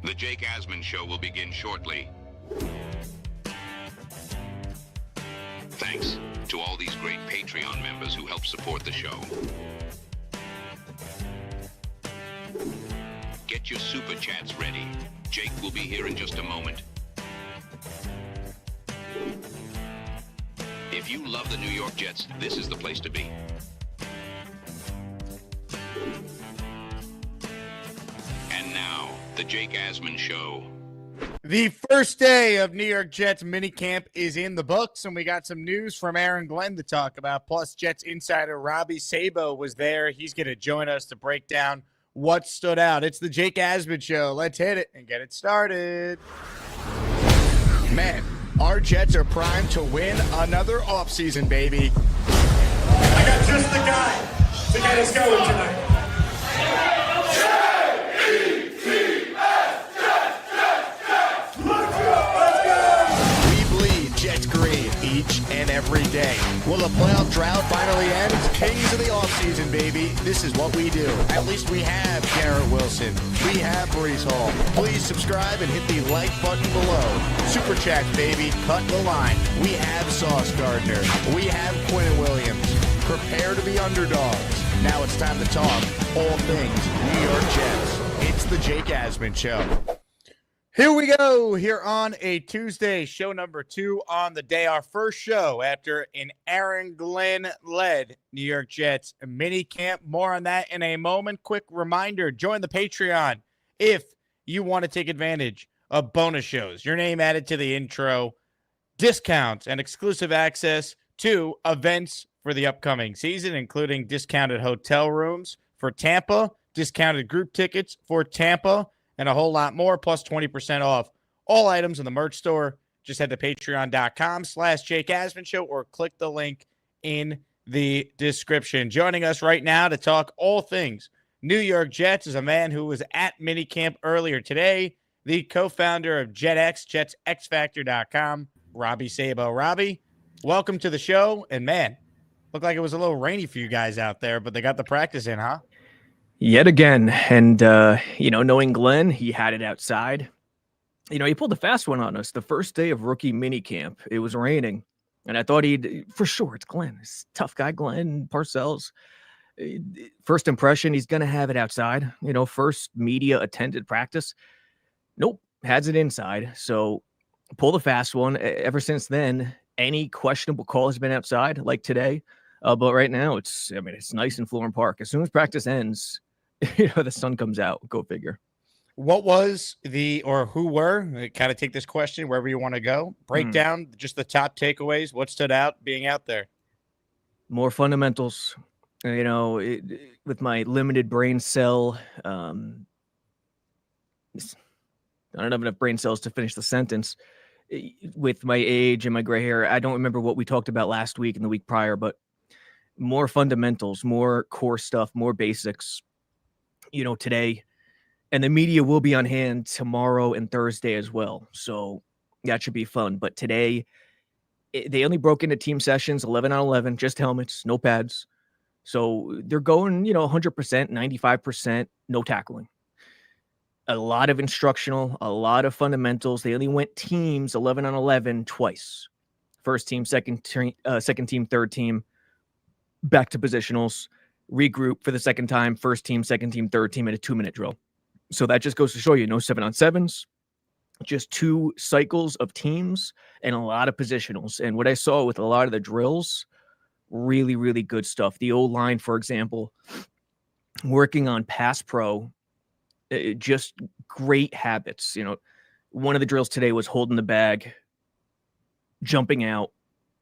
The Jake Asman Show will begin shortly. Thanks to all these great Patreon members who help support the show. Get your super chats ready. Jake will be here in just a moment. If you love the New York Jets, this is the place to be. And now, the Jake Asman Show. The first day of New York Jets minicamp is in the books, and we got some news from Aaron Glenn to talk about. Plus, Jets insider Robbie Sabo was there. He's going to join us to break down what stood out. It's the Jake Asman Show. Let's hit it and get it started. Man, our Jets are primed to win another offseason, baby. I got just the guy to get us going tonight. Each and every day. Will the playoff drought finally end? Kings of the offseason, baby. This is what we do. At least we have Garrett Wilson. We have Breece Hall. Please subscribe and hit the like button below. Super chat, baby. Cut the line. We have Sauce Gardner. We have Quinn Williams. Prepare to be underdogs. Now it's time to talk all things New York Jets. It's the Jake Asman Show. Here we go, here on a Tuesday, show number 2 on the day, our first show after an Aaron Glenn-led New York Jets mini camp. More on that in a moment. Quick reminder, join the Patreon if you want to take advantage of bonus shows. Your name added to the intro, discounts, and exclusive access to events for the upcoming season, including discounted hotel rooms for Tampa, discounted group tickets for Tampa, and a whole lot more, plus 20% off all items in the merch store. Just head to patreon.com/Jake Asman Show or click the link in the description. Joining us right now to talk all things New York Jets is a man who was at minicamp earlier today, the co-founder of JetX, JetsXFactor.com, Robbie Sabo. Robbie, welcome to the show. And man, looked like it was a little rainy for you guys out there, but they got the practice in, huh? Yet again, and, knowing Glenn, he had it outside. He pulled a fast one on us the first day of rookie minicamp. It was raining, and I thought for sure, it's Glenn. It's tough guy, Glenn Parcells. First impression, he's going to have it outside. First media-attended practice. Nope, has it inside. So pull the fast one. Ever since then, any questionable call has been outside, like today. But right now, it's nice in Florham Park. As soon as practice ends, the sun comes out. Go figure. What was who were, kind of take this question wherever you want to go. Break down just the top takeaways. What stood out being out there? More fundamentals, with my limited brain cell. I don't have enough brain cells to finish the sentence. With my age and my gray hair, I don't remember what we talked about last week and the week prior, but more fundamentals, more core stuff, more basics, today. And the media will be on hand tomorrow and Thursday as well. So that should be fun. But today, they only broke into team sessions, 11 on 11, just helmets, no pads. So they're going, 100%, 95%, no tackling. A lot of instructional, a lot of fundamentals. They only went teams 11 on 11 twice. First team, second team, third team. Back to positionals, regroup for the second time, first team, second team, third team in a 2-minute drill. So that just goes to show you, no 7-on-7s, just 2 cycles of teams and a lot of positionals. And what I saw with a lot of the drills, really, really good stuff. The O-line, for example, working on pass pro, just great habits. One of the drills today was holding the bag, jumping out,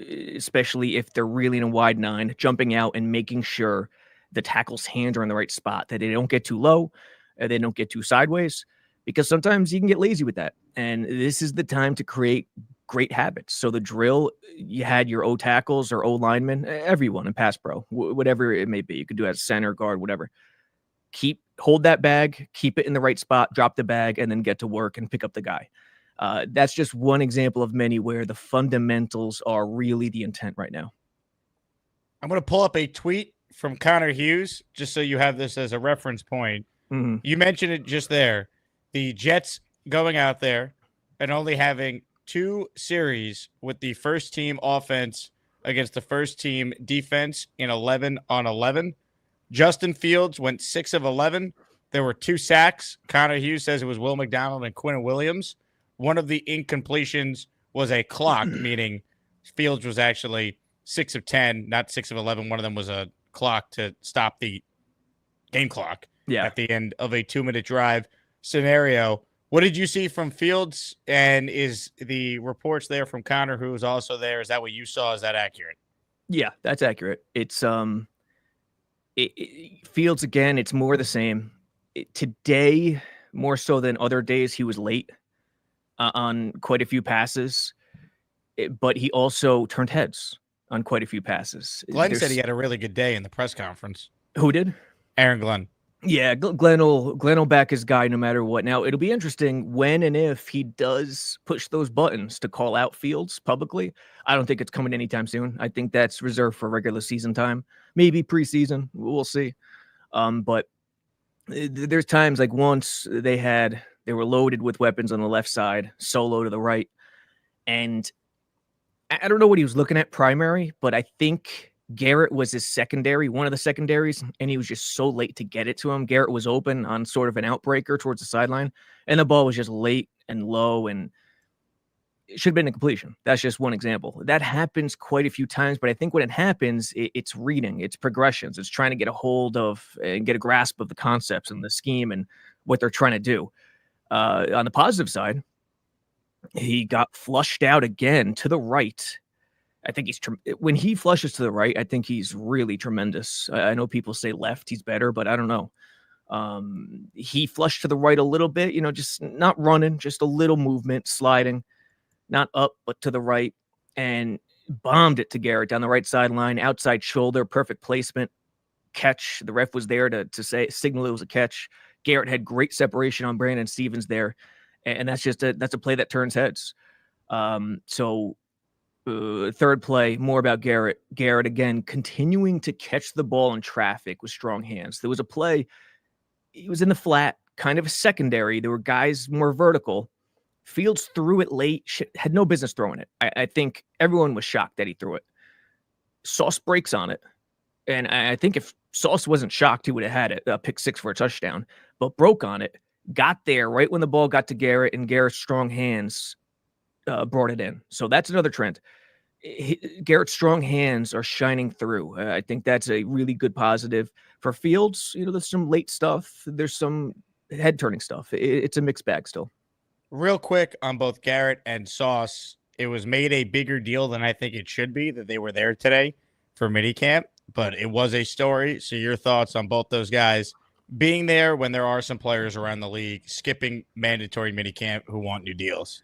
especially if they're really in a wide 9, jumping out and making sure the tackle's hands are in the right spot, that they don't get too low, they don't get too sideways, because sometimes you can get lazy with that. And this is the time to create great habits. So the drill, you had your O tackles or O linemen, everyone in pass pro, whatever it may be. You could do it as center, guard, whatever. Hold that bag, keep it in the right spot, drop the bag, and then get to work and pick up the guy. That's just one example of many where the fundamentals are really the intent right now. I'm going to pull up a tweet from Connor Hughes, just so you have this as a reference point. Mm-hmm. You mentioned it just there. The Jets going out there and only having 2 series with the first team offense against the first team defense in 11 on 11. Justin Fields went 6 of 11. There were 2 sacks. Connor Hughes says it was Will McDonald and Quinn Williams. One of the incompletions was a clock, meaning Fields was actually 6 of 10, not 6 of 11. One of them was a clock to stop the game clock at the end of a 2-minute drive scenario. What did you see from Fields? And is the reports there from Connor, who was also there, is that what you saw? Is that accurate? Yeah, that's accurate. It's Fields again. It's more the same. Today, more so than other days, he was late on quite a few passes, but he also turned heads on quite a few passes. Glenn said he had a really good day in the press conference. Who did? Aaron Glenn. Yeah, Glenn will back his guy no matter what. Now, it'll be interesting when and if he does push those buttons to call out Fields publicly. I don't think it's coming anytime soon. I think that's reserved for regular season time, maybe preseason. We'll see. But there's times like once they were loaded with weapons on the left side, Solo to the right. And I don't know what he was looking at primary, but I think Garrett was his secondary, one of the secondaries, and he was just so late to get it to him. Garrett was open on sort of an outbreaker towards the sideline, and the ball was just late and low, and it should have been a completion. That's just one example. That happens quite a few times, but I think when it happens, it's reading, it's progressions, it's trying to get a hold of and get a grasp of the concepts and the scheme and what they're trying to do. On the positive side, he got flushed out again to the right. I think when he flushes to the right, I think he's really tremendous. I know people say left, he's better, but I don't know. He flushed to the right a little bit, just not running, just a little movement, sliding, not up, but to the right, and bombed it to Garrett down the right sideline, outside shoulder, perfect placement, catch. The ref was there to signal it was a catch. Garrett had great separation on Brandon Stevens there, and that's a play that turns heads. Third play, more about Garrett. Garrett, again, continuing to catch the ball in traffic with strong hands. There was a play, he was in the flat, kind of a secondary. There were guys more vertical. Fields threw it late, had no business throwing it. I think everyone was shocked that he threw it. Sauce breaks on it. And I think if Sauce wasn't shocked, he would have had it, pick 6 for a touchdown. But broke on it, got there right when the ball got to Garrett, and Garrett's strong hands brought it in. So that's another trend. Garrett's strong hands are shining through. I think that's a really good positive for Fields. There's some late stuff. There's some head turning stuff. It's a mixed bag still. Real quick on both Garrett and Sauce, it was made a bigger deal than I think it should be that they were there today for minicamp, but it was a story. So your thoughts on both those guys being there when there are some players around the league skipping mandatory minicamp who want new deals?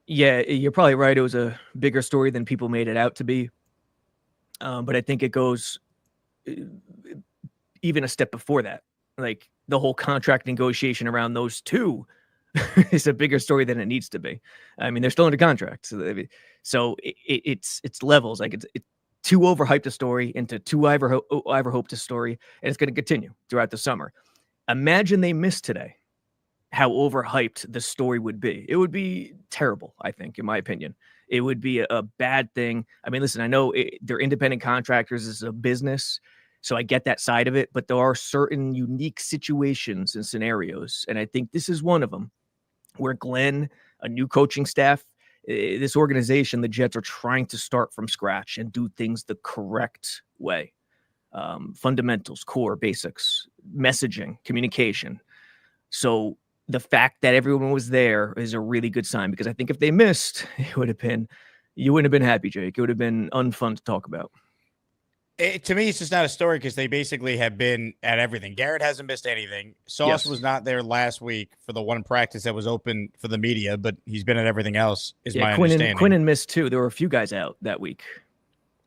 Yeah, you're probably right. It was a bigger story than people made it out to be. But I think it goes even a step before that. Like the whole contract negotiation around those two is a bigger story than it needs to be. I mean, they're still under contract. So it's levels. Like it's too overhyped a story into too overhoped a story. And it's going to continue throughout the summer. Imagine they missed today. How overhyped the story would be. It would be terrible, I think, in my opinion. It would be a bad thing. I mean, listen, I know they're independent contractors. This is a business, so I get that side of it. But there are certain unique situations and scenarios, and I think this is one of them, where Glenn, a new coaching staff, this organization, the Jets, are trying to start from scratch and do things the correct way. Fundamentals, core, basics, messaging, communication. So the fact that everyone was there is a really good sign, because I think if they missed, you wouldn't have been happy, Jake. It would have been unfun to talk about. To me, it's just not a story because they basically have been at everything. Garrett hasn't missed anything. Sauce was not there last week for the one practice that was open for the media, but he's been at everything else, is my understanding. Quinnen missed too. There were a few guys out that week.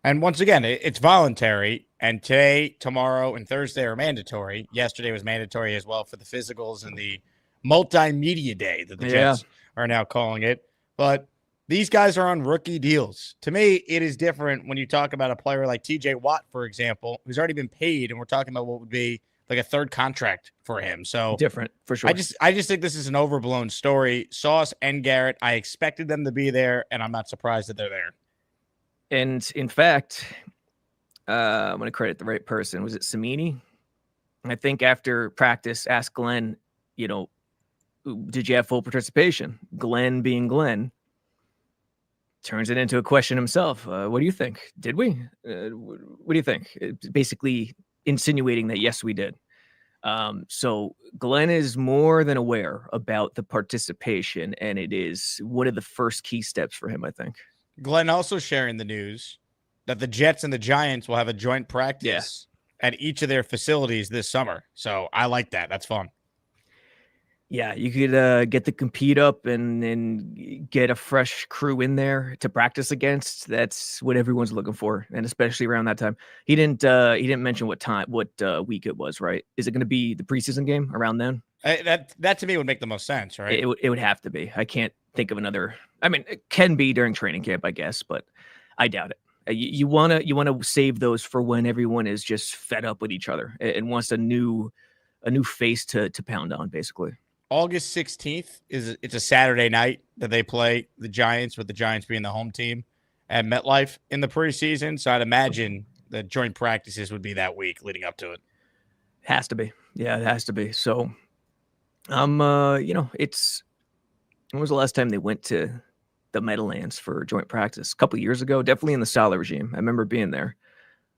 And once again, it's voluntary. And today, tomorrow, and Thursday are mandatory. Yesterday was mandatory as well for the physicals and the multimedia day that the Jets are now calling it. But these guys are on rookie deals. To me, it is different when you talk about a player like TJ Watt, for example, who's already been paid, and we're talking about what would be like a third contract for him. So Different for sure. I just think this is an overblown story. Sauce and Garrett, I expected them to be there, and I'm not surprised that they're there. And in fact, I'm going to credit the right person. Was it Samini? I think after practice, asked Glenn, did you have full participation? Glenn, being Glenn, turns it into a question himself. What do you think? Did we? What do you think? It's basically insinuating that yes, we did. So Glenn is more than aware about the participation, and it is one of the first key steps for him, I think. Glenn also sharing the news that the Jets and the Giants will have a joint practice at each of their facilities this summer. So I like that. That's fun. Yeah, you could get the compete up and get a fresh crew in there to practice against. That's what everyone's looking for, and especially around that time. He didn't mention what week it was, right? Is it going to be the preseason game around then? That to me would make the most sense, right? It would have to be. I can't think of another. I mean, it can be during training camp, I guess, but I doubt it. You wanna save those for when everyone is just fed up with each other and wants a new face to pound on, basically. August 16th it's a Saturday night that they play the Giants, with the Giants being the home team at MetLife in the preseason. So I'd imagine the joint practices would be that week leading up to it. Has to be. Yeah, it has to be. So when was the last time they went to the Meadowlands for joint practice? A couple of years ago, definitely in the Sala regime. I remember being there.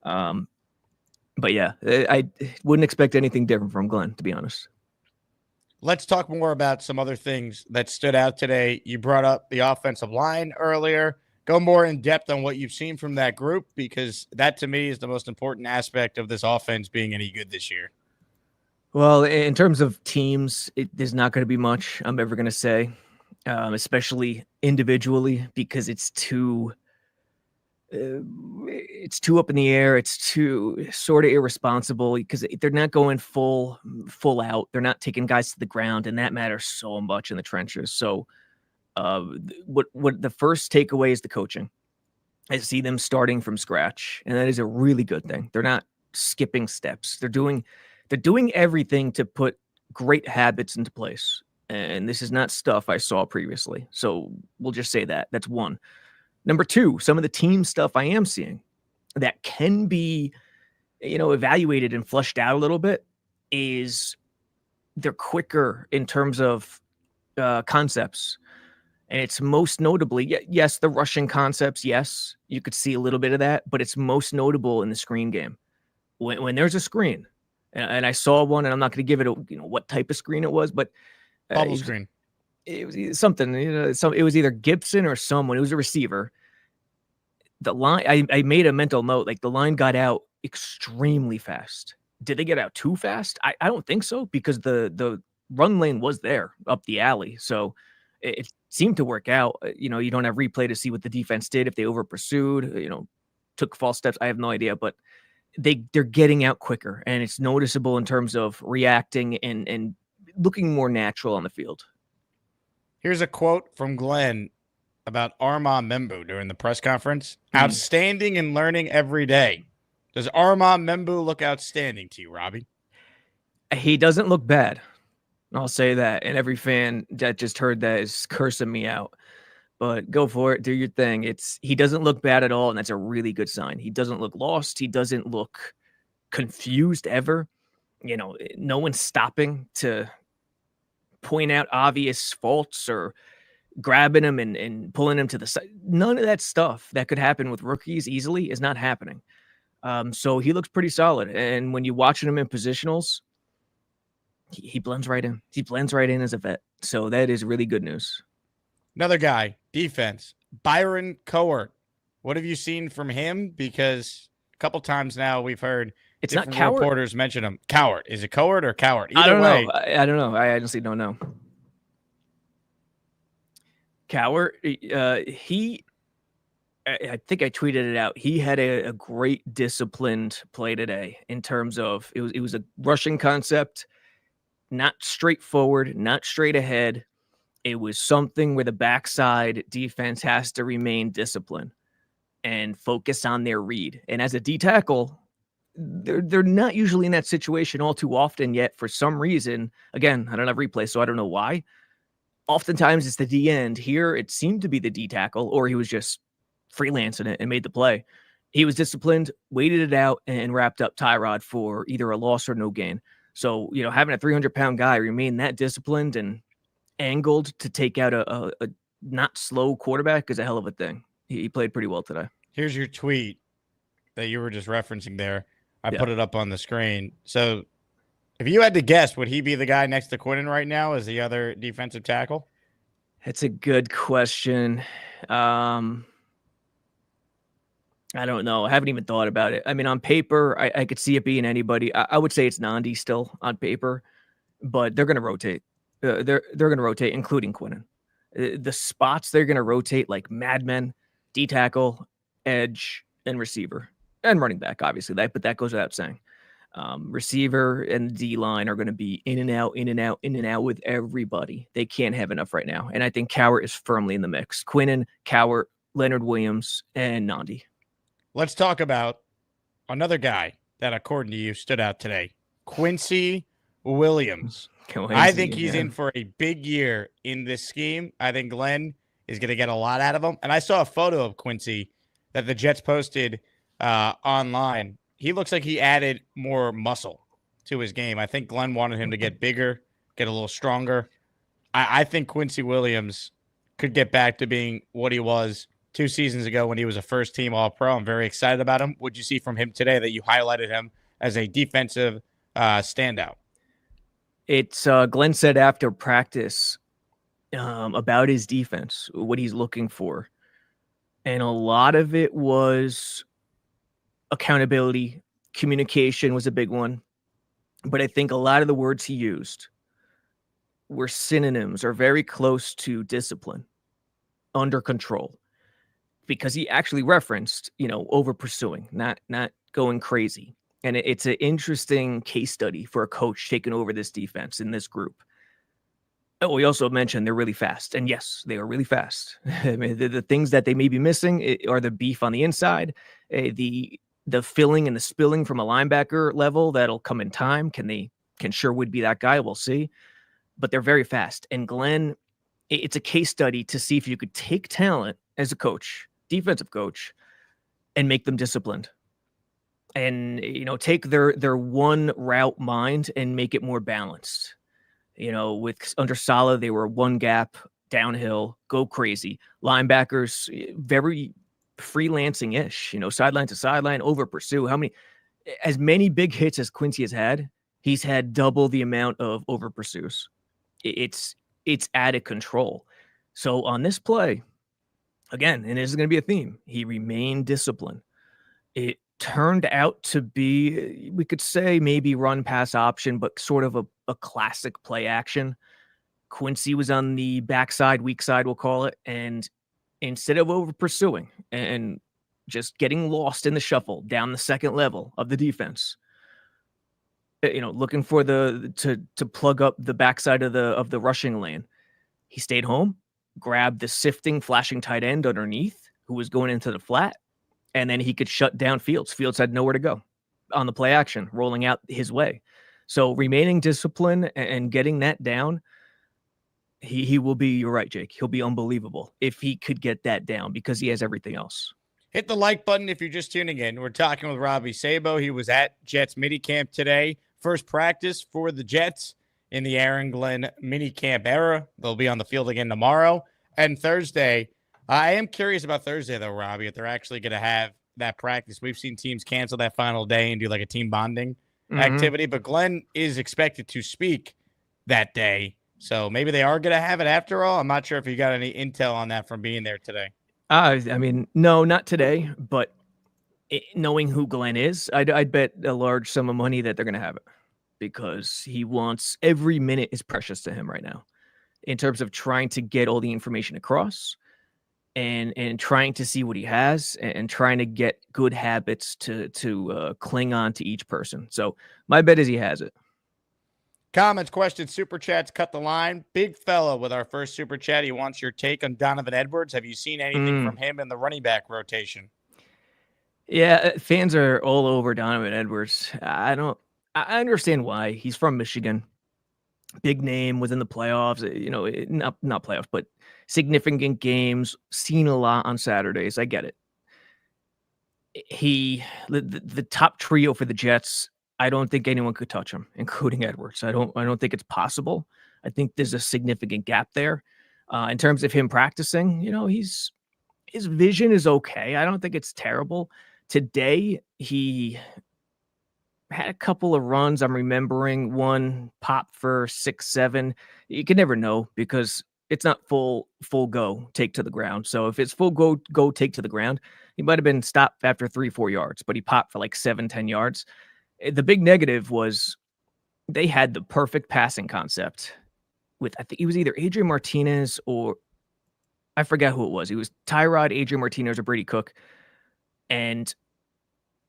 But yeah, I wouldn't expect anything different from Glenn, to be honest. Let's talk more about some other things that stood out today. You brought up the offensive line earlier. Go more in depth on what you've seen from that group, because that to me is the most important aspect of this offense being any good this year. Well, in terms of teams, there's not going to be much I'm ever going to say, especially individually, because it's too up in the air. It's too sort of irresponsible, because they're not going full out. They're not taking guys to the ground, and that matters so much in the trenches. So what the first takeaway is the coaching. I see them starting from scratch, and that is a really good thing. They're not skipping steps. They're doing everything to put great habits into place. And this is not stuff I saw previously. So we'll just say that. That's one. Number two, some of the team stuff I am seeing that can be, evaluated and flushed out a little bit is they're quicker in terms of concepts. And it's most notably, yes, the rushing concepts, yes, you could see a little bit of that, but it's most notable in the screen game. When there's a screen, and I saw one, and I'm not going to give it what type of screen it was, but bubble screen. It was something, it was either Gibson or someone. It was a receiver. The line, I made a mental note, like the line got out extremely fast. Did they get out too fast? I don't think so, because the run lane was there up the alley. So it seemed to work out. You don't have replay to see what the defense did, if they over pursued, took false steps. I have no idea, but they're getting out quicker, and it's noticeable in terms of reacting and looking more natural on the field. Here's a quote from Glenn about Armand Membu during the press conference. Outstanding and learning every day. Does Armand Membu look outstanding to you, Robbie? He doesn't look bad. I'll say that. And every fan that just heard that is cursing me out. But go for it. Do your thing. He doesn't look bad at all, and that's a really good sign. He doesn't look lost. He doesn't look confused ever. No one's stopping to point out obvious faults or grabbing him and pulling him to the side. None of that stuff that could happen with rookies easily is not happening. So he looks pretty solid. And when you're watching him in positionals, he blends right in. He blends right in as a vet. So that is really good news. Another guy, defense, Byron Cowart. What have you seen from him? Because a couple times now we've heard it's not Cowart. Reporters mention him. Cowart. Is it Cowart or Cowart? I don't know. I don't know. I honestly don't know. Cowart, I think I tweeted it out. He had a great disciplined play today in terms of it was a rushing concept, not straightforward, not straight ahead. It was something where the backside defense has to remain disciplined and focus on their read. And as a D tackle, they're not usually in that situation all too often, yet for some reason, again, I don't have replay, so I don't know why. Oftentimes it's the D end. Here it seemed to be the D tackle, or he was just freelancing it and made the play. He was disciplined, waited it out, and wrapped up Tyrod for either a loss or no gain. So, having a 300-pound guy remain that disciplined and angled to take out a not slow quarterback is a hell of a thing. He played pretty well today. Here's your tweet that you were just referencing there. I put it up on the screen. So if you had to guess, would he be the guy next to Quinnen right now as the other defensive tackle? That's a good question. I don't know. I haven't even thought about it. I mean, on paper, I could see it being anybody. I would say it's Nandi still on paper, but they're going to rotate. They're going to rotate, including Quinnen. The spots they're going to rotate like madmen, D tackle, edge, and receiver, and running back, obviously. But that goes without saying. Receiver and D line are going to be in and out, in and out, in and out with everybody. They can't have enough right now, and I think Cowart is firmly in the mix. Quinnen, Cowart, Leonard Williams, and Nandi. Let's talk about another guy that, according to you, stood out today. Quincy Williams. I think he's in for a big year in this scheme. I think Glenn is going to get a lot out of him. And I saw a photo of Quincy that the Jets posted online. He looks like he added more muscle to his game. I think Glenn wanted him to get bigger, get a little stronger. I think Quincy Williams could get back to being what he was 2 seasons ago when he was a first-team All-Pro. I'm very excited about him. What'd you see from him today that you highlighted him as a defensive standout? It's Glenn said after practice about his defense, what he's looking for. And a lot of it was accountability. Communication was a big one. But I think a lot of the words he used were synonyms or very close to discipline, under control. Because he actually referenced, over pursuing, not going crazy. And it's an interesting case study for a coach taking over this defense in this group. Oh, we also mentioned they're really fast. And yes, they are really fast. I mean, the things that they may be missing are the beef on the inside, the filling and the spilling from a linebacker level that'll come in time. Can Sherwood be that guy? We'll see. But they're very fast. And Glenn, it's a case study to see if you could take talent as a coach, defensive coach, and make them disciplined, and take their one route mind and make it more balanced. With under Saleh, they were one gap downhill, go crazy. Linebackers very freelancing ish, sideline to sideline, over pursue. As many big hits as Quincy has had, he's had double the amount of over pursues. It's out of control. So on this play, again, and this is going to be a theme, he remained disciplined. It turned out to be, we could say maybe run pass option, but sort of a classic play action. Quincy was on the backside, weak side, we'll call it. And instead of over pursuing and just getting lost in the shuffle down the second level of the defense, looking for to plug up the backside of the rushing lane, he stayed home, grabbed the sifting, flashing tight end underneath who was going into the flat, and then he could shut down Fields. Fields had nowhere to go on the play action, rolling out his way. So remaining disciplined and getting that down, he will be, you're right, Jake, he'll be unbelievable if he could get that down because he has everything else. Hit the like button if you're just tuning in. We're talking with Robbie Sabo. He was at Jets minicamp today. First practice for the Jets in the Aaron Glenn minicamp era. They'll be on the field again tomorrow and Thursday. I am curious about Thursday, though, Robbie, if they're actually going to have that practice. We've seen teams cancel that final day and do like a team bonding activity, but Glenn is expected to speak that day. So maybe they are going to have it after all. I'm not sure if you got any intel on that from being there today. I mean, no, not today, but knowing who Glenn is, I'd bet a large sum of money that they're going to have it because he wants every minute is precious to him right now in terms of trying to get all the information across and trying to see what he has and trying to get good habits to cling on to each person. So my bet is he has it. Comments, questions, super chats, cut the line. Big fella with our first super chat. He wants your take on Donovan Edwards. Have you seen anything from him in the running back rotation? Yeah, fans are all over Donovan Edwards. I understand why. He's from Michigan. Big name, was in the playoffs, not playoffs, but significant games, seen a lot on Saturdays. I get it. The top trio for the Jets, I don't think anyone could touch him, including Edwards. I don't think it's possible. I think there's a significant gap there. In terms of him practicing, his vision is okay. I don't think it's terrible. Today, he had a couple of runs. I'm remembering one pop for 6-7. You can never know because it's not full go take to the ground. So if it's full go take to the ground, he might have been stopped after 3-4 yards, but he popped for like 7-10 yards. The big negative was they had the perfect passing concept with, I think it was either Adrian Martinez or I forget who it was. It was Tyrod, Adrian Martinez, or Brady Cook. And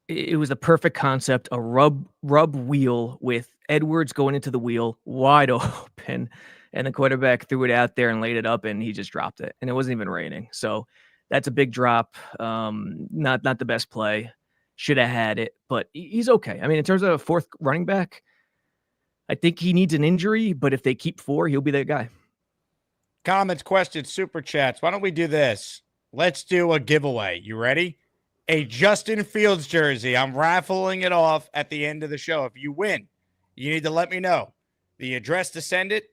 it was the perfect concept, a rub wheel with Edwards going into the wheel wide open, and the quarterback threw it out there and laid it up, and he just dropped it, and it wasn't even raining. So that's a big drop. Not the best play. Should have had it, but he's okay. I mean, in terms of a fourth running back, I think he needs an injury, but if they keep 4, he'll be that guy. Comments, questions, super chats. Why don't we do this? Let's do a giveaway. You ready? A Justin Fields jersey. I'm raffling it off at the end of the show. If you win, you need to let me know the address to send it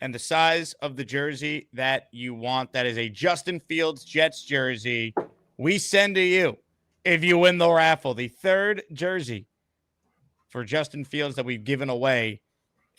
and the size of the jersey that you want. That is a Justin Fields Jets jersey. We send to you if you win the raffle. The third jersey for Justin Fields that we've given away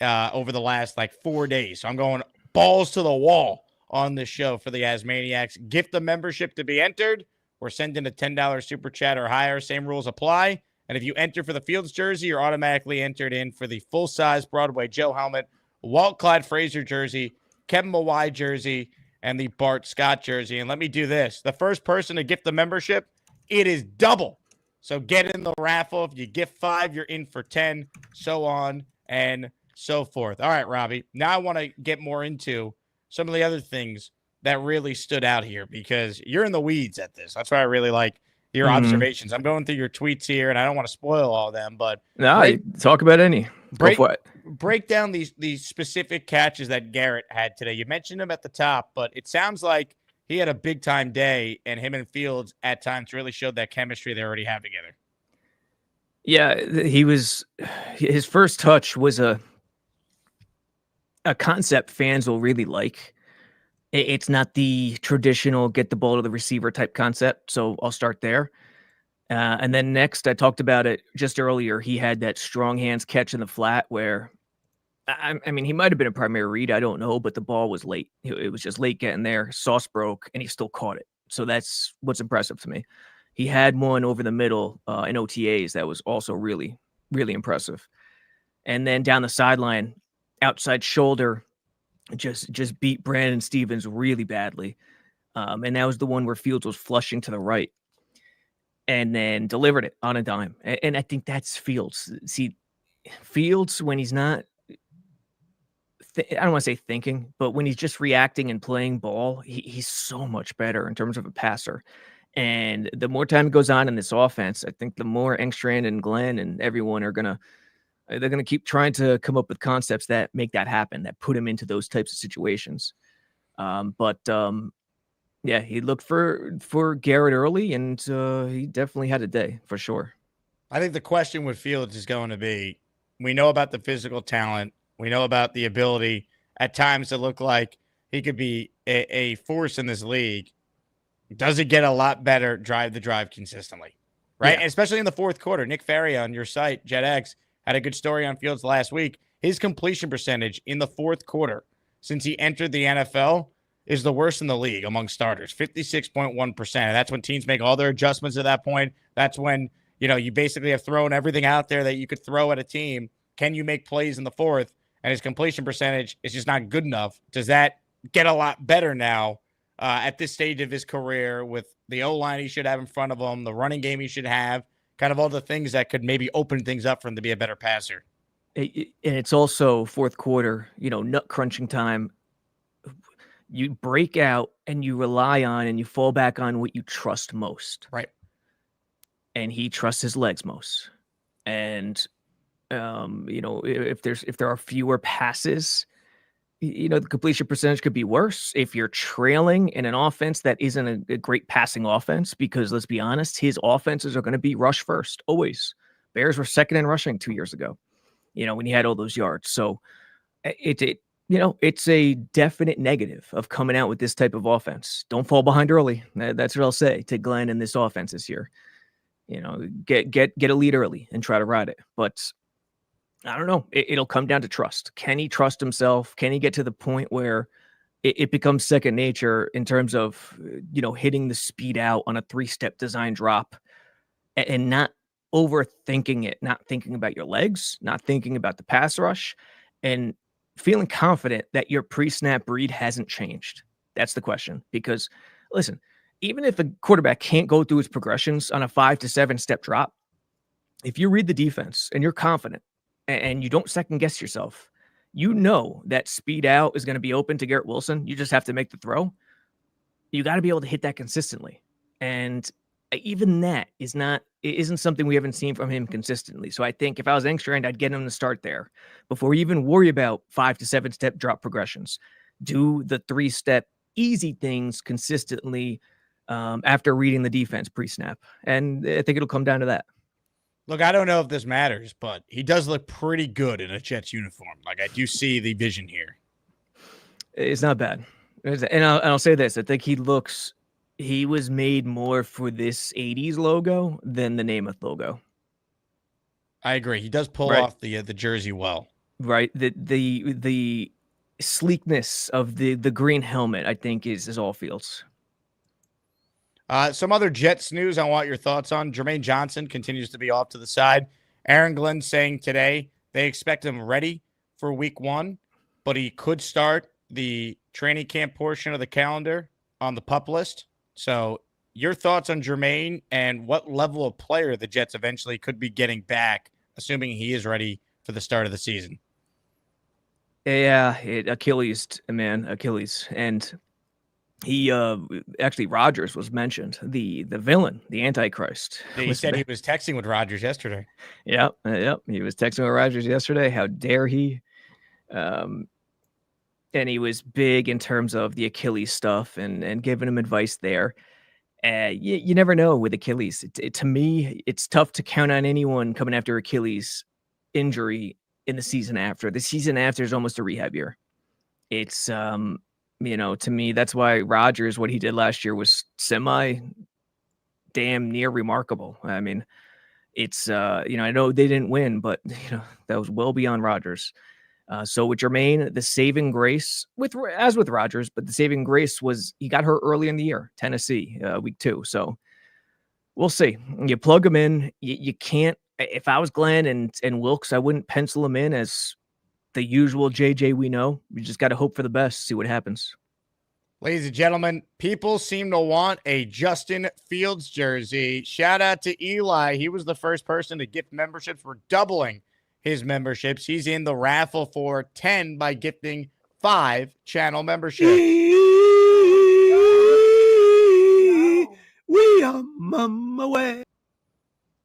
over the last 4 days. So I'm going balls to the wall on this show for the AsManiacs. Gift the membership to be entered. We're sending a $10 super chat or higher. Same rules apply. And if you enter for the Fields jersey, you're automatically entered in for the full-size Broadway Joe helmet, Walt Clyde Frazier jersey, Kevin Mawai jersey, and the Bart Scott jersey. And let me do this. The first person to gift the membership, it is double. So get in the raffle. If you gift 5, you're in for 10, so on and so forth. All right, Robbie. Now I want to get more into some of the other things that really stood out here because you're in the weeds at this. That's why I really like your observations. I'm going through your tweets here, and I don't want to spoil all of them, but Talk about any. Go for it. Break down these specific catches that Garrett had today. You mentioned him at the top, but it sounds like he had a big-time day, and him and Fields at times really showed that chemistry they already have together. Yeah, his first touch was a concept fans will really like. It's not the traditional get the ball to the receiver type concept, so I'll start there. And then next, I talked about it just earlier. He had that strong hands catch in the flat where, I mean, he might have been a primary read. I don't know, but the ball was late. It was just late getting there. Sauce broke, and he still caught it. So that's what's impressive to me. He had one over the middle in OTAs that was also really, really impressive. And then down the sideline, outside shoulder, just beat Brandon Stevens really badly. And that was the one where Fields was flushing to the right and then delivered it on a dime. And I think that's Fields. See, Fields, when he's not, I don't want to say thinking, but when he's just reacting and playing ball, he's so much better in terms of a passer. And the more time goes on in this offense, I think the more Engstrand and Glenn and everyone are they're going to keep trying to come up with concepts that make that happen, that put him into those types of situations. Yeah, he looked for Garrett early, and he definitely had a day for sure. I think the question with Fields is going to be, we know about the physical talent. We know about the ability at times to look like he could be a force in this league. Does it get a lot better drive the drive consistently? Right. Yeah. And especially in the fourth quarter. Nick Ferry on your site, JetX, had a good story on Fields last week. His completion percentage in the fourth quarter since he entered the NFL is the worst in the league among starters, 56.1%. And that's when teams make all their adjustments at that point. That's when, you basically have thrown everything out there that you could throw at a team. Can you make plays in the fourth? And his completion percentage is just not good enough. Does that get a lot better now at this stage of his career with the O-line he should have in front of him, the running game he should have, kind of all the things that could maybe open things up for him to be a better passer? And it's also fourth quarter, nut crunching time. You break out and you rely on and you fall back on what you trust most. Right. and he trusts his legs most. And if there are fewer passes, the completion percentage could be worse if you're trailing in an offense that isn't a great passing offense, because let's be honest, his offenses are going to be rush first, always. Bears were second in rushing 2 years ago, when he had all those yards. So it's a definite negative of coming out with this type of offense. Don't fall behind early. That's what I'll say to Glenn in this offense this year. Get a lead early and try to ride it. But I don't know. It'll come down to trust. Can he trust himself? Can he get to the point where it becomes second nature in terms of, hitting the speed out on a 3-step design drop and not overthinking it, not thinking about your legs, not thinking about the pass rush, and feeling confident that your pre-snap read hasn't changed? That's the question. Because listen, even if a quarterback can't go through his progressions on a 5 to 7 step drop, if you read the defense and you're confident and you don't second guess yourself, that speed out is going to be open to Garrett Wilson. You just have to make the throw. You got to be able to hit that consistently. And even that isn't something we haven't seen from him consistently. So I think if I was Engstrand, I'd get him to start there before we even worry about 5 to 7 step drop progressions. Do the 3-step easy things consistently after reading the defense pre-snap. And I think it'll come down to that. Look, I don't know if this matters, but he does look pretty good in a Jets uniform. Like, I do see the vision here. It's not bad. And I'll say this. I think he was made more for this 80s logo than the Namath logo. I agree. He does pull off the jersey well. Right. The sleekness of the green helmet, I think, is all Fields. Some other Jets news I want your thoughts on. Germaine Johnson continues to be off to the side. Aaron Glenn saying today they expect him ready for week 1, but he could start the training camp portion of the calendar on the PUP list. So your thoughts on Germaine and what level of player the Jets eventually could be getting back, assuming he is ready for the start of the season? Yeah, Achilles. And he actually Rodgers was mentioned, the villain, the Antichrist. He said he was texting with Rodgers yesterday. Yep. He was texting with Rodgers yesterday. How dare he? And he was big in terms of the Achilles stuff and giving him advice there. You never know with Achilles. To me, it's tough to count on anyone coming after Achilles injury in the season after. The season after is almost a rehab year. It's to me, that's why Rodgers, what he did last year was damn near remarkable. I mean, it's, I know they didn't win, but, that was well beyond Rodgers. So with Germaine, the saving grace, as with Rodgers, but the saving grace was he got hurt early in the year, Tennessee, week 2. So we'll see. You plug him in. You can't, if I was Glenn and Wilkes, I wouldn't pencil him in as the usual JJ we know. We just got to hope for the best, see what happens. Ladies and gentlemen, people seem to want a Justin Fields jersey. Shout out to Eli. He was the first person to gift memberships. We're doubling his memberships. He's in the raffle for 10 by gifting 5 channel memberships. We are mama way.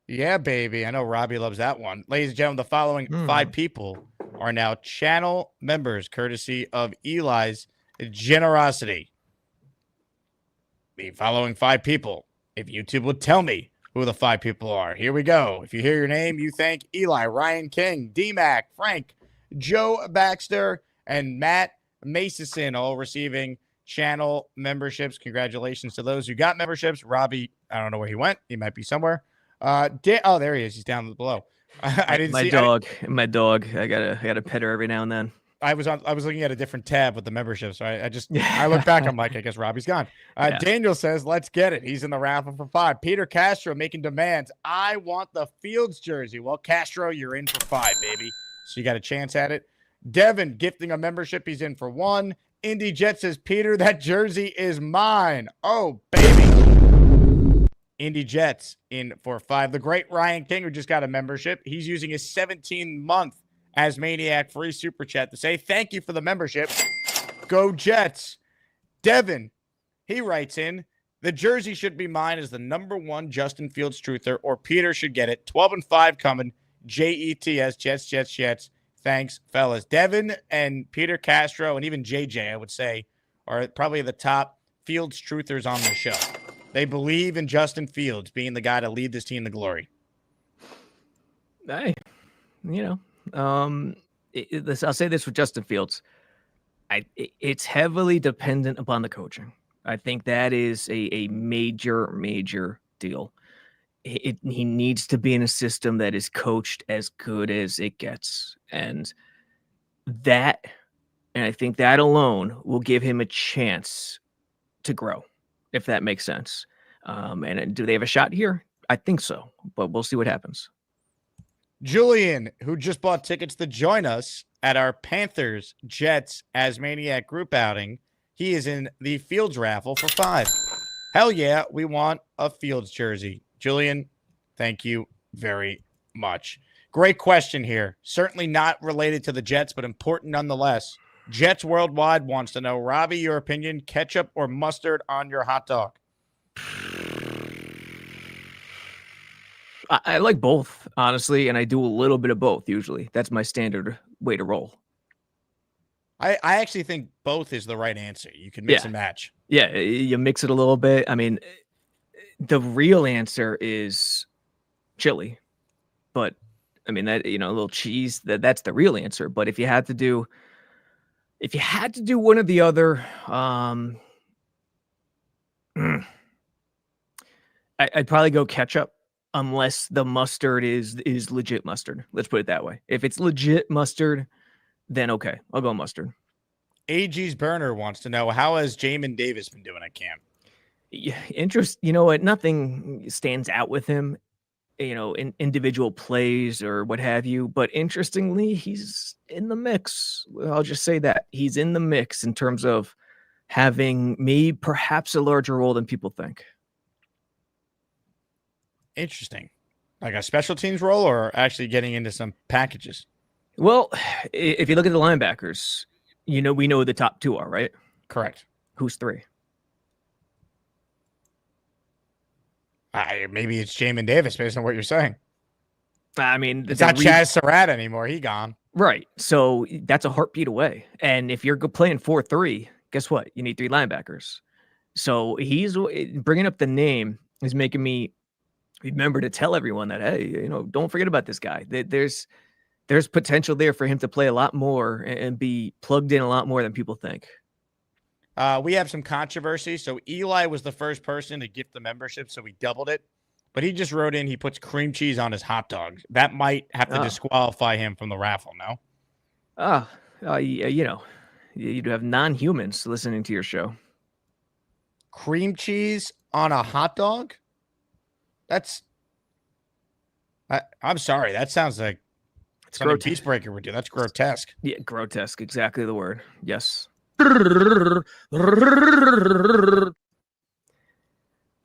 Yeah, baby. I know Robbie loves that one. Ladies and gentlemen, the following 5 people are now channel members, courtesy of Eli's generosity. The following 5 people, if YouTube would tell me who the 5 people are. Here we go. If you hear your name, you thank Eli, Ryan King, D-Mac, Frank, Joe Baxter, and Matt Mason, all receiving channel memberships. Congratulations to those who got memberships. Robbie, I don't know where he went. He might be somewhere. There he is. He's down below. I didn't see my dog. I gotta pet her every now and then. I was looking at a different tab with the memberships. So I look back. I'm like, I guess Robbie's gone. Yeah. Daniel says, let's get it. He's in the raffle for 5. Peter Castro making demands. I want the Fields jersey. Well, Castro, you're in for 5, baby. So you got a chance at it. Devin gifting a membership. He's in for 1. Indy Jet says, Peter, that jersey is mine. Oh, baby. Indy Jets in for 5. The great Ryan King, who just got a membership. He's using his 17-month AsManiac free super chat to say thank you for the membership. Go Jets. Devin, he writes in, The jersey should be mine as the #1 Justin Fields truther, or Peter should get it. 12-5 coming. JETS, Jets, Jets, Jets. Thanks, fellas. Devin and Peter Castro and even JJ, I would say, are probably the top Fields truthers on the show. They believe in Justin Fields being the guy to lead this team to glory. Hey, I'll say this with Justin Fields. It's heavily dependent upon the coaching. I think that is a major, major deal. He needs to be in a system that is coached as good as it gets. And I think that alone will give him a chance to grow, if that makes sense. And do they have a shot here? I think so, but we'll see what happens. Julian, who just bought tickets to join us at our Panthers Jets Asmaniac group outing, he is in the Fields raffle for 5. Hell yeah, we want a Fields jersey. Julian, thank you very much. Great question here. Certainly not related to the Jets, but important nonetheless. Jets Worldwide wants to know, Robbie, your opinion, ketchup or mustard on your hot dog? I like both, honestly, and I do a little bit of both usually. That's my standard way to roll. I actually think both is the right answer. You can mix and match. Yeah, you mix it a little bit. I mean, the real answer is chili, but I mean that, a little cheese, that's the real answer. But if you had to do one or the other, I'd probably go ketchup, unless the mustard is legit mustard. Let's put it that way. If it's legit mustard, then okay, I'll go mustard. AG's Burner wants to know, how has Jamin Davis been doing at camp? Yeah, you know what? Nothing stands out with him, in individual plays or what have you. But interestingly, he's in the mix. I'll just say that he's in the mix in terms of having perhaps a larger role than people think. Interesting. Like a special teams role, or actually getting into some packages? Well, if you look at the linebackers, we know who the top 2 are, right? Correct. Who's 3? Maybe it's Jamin Davis based on what you're saying. I mean, it's not Chaz Surratt anymore. He gone. Right. So that's a heartbeat away. And if you're playing 4-3, guess what? You need 3 linebackers. So he's bringing up the name is making me remember to tell everyone that, hey, don't forget about this guy. There's potential there for him to play a lot more and be plugged in a lot more than people think. We have some controversy. So Eli was the first person to gift the membership, so we doubled it. But he just wrote in he puts cream cheese on his hot dogs. That might have to disqualify him from the raffle, no? You'd have non-humans listening to your show. Cream cheese on a hot dog? I'm sorry. That sounds like something Peacebreaker would do. That's grotesque. Yeah, grotesque. Exactly the word. Yes.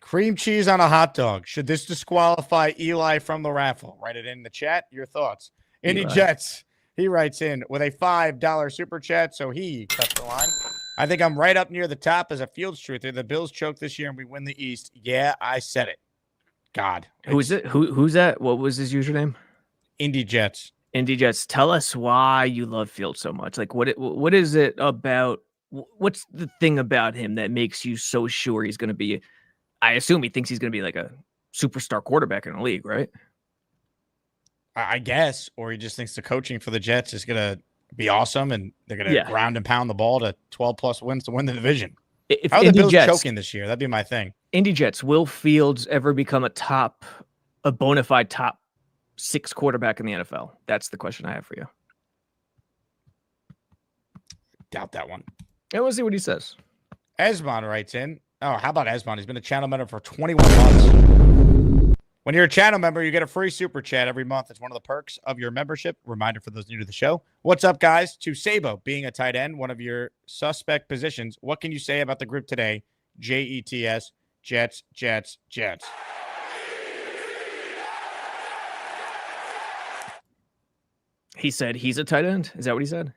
Cream cheese on a hot dog. Should this disqualify Eli from the raffle? Write it in the chat. Your thoughts. Indy Jets. He writes in with a $5 super chat, so he cuts the line. I think I'm right up near the top as a Fields truther. The Bills choke this year and we win the East. Yeah, I said it. God. Who's it? Who's that? What was his username? Indy Jets. Indy Jets. Tell us why you love Fields so much. Like, what is it about? What's the thing about him that makes you so sure he's going to be? I assume he thinks he's going to be like a superstar quarterback in the league, right? I guess, or he just thinks the coaching for the Jets is going to be awesome, and they're going to ground and pound the ball to 12+ wins to win the division. If how are the Bills choking this year? That'd be my thing. Indy Jets, will Fields ever become a bona fide top 6 quarterback in the NFL? That's the question I have for you. Doubt that one. And we'll see what he says. Asman writes in. Oh, how about Asman? He's been a channel member for 21 months. When you're a channel member, you get a free super chat every month. It's one of the perks of your membership. Reminder for those new to the show. What's up, guys? To Sabo, being a tight end, one of your suspect positions. What can you say about the group today? JETS, Jets, Jets, Jets. He said he's a tight end. Is that what he said?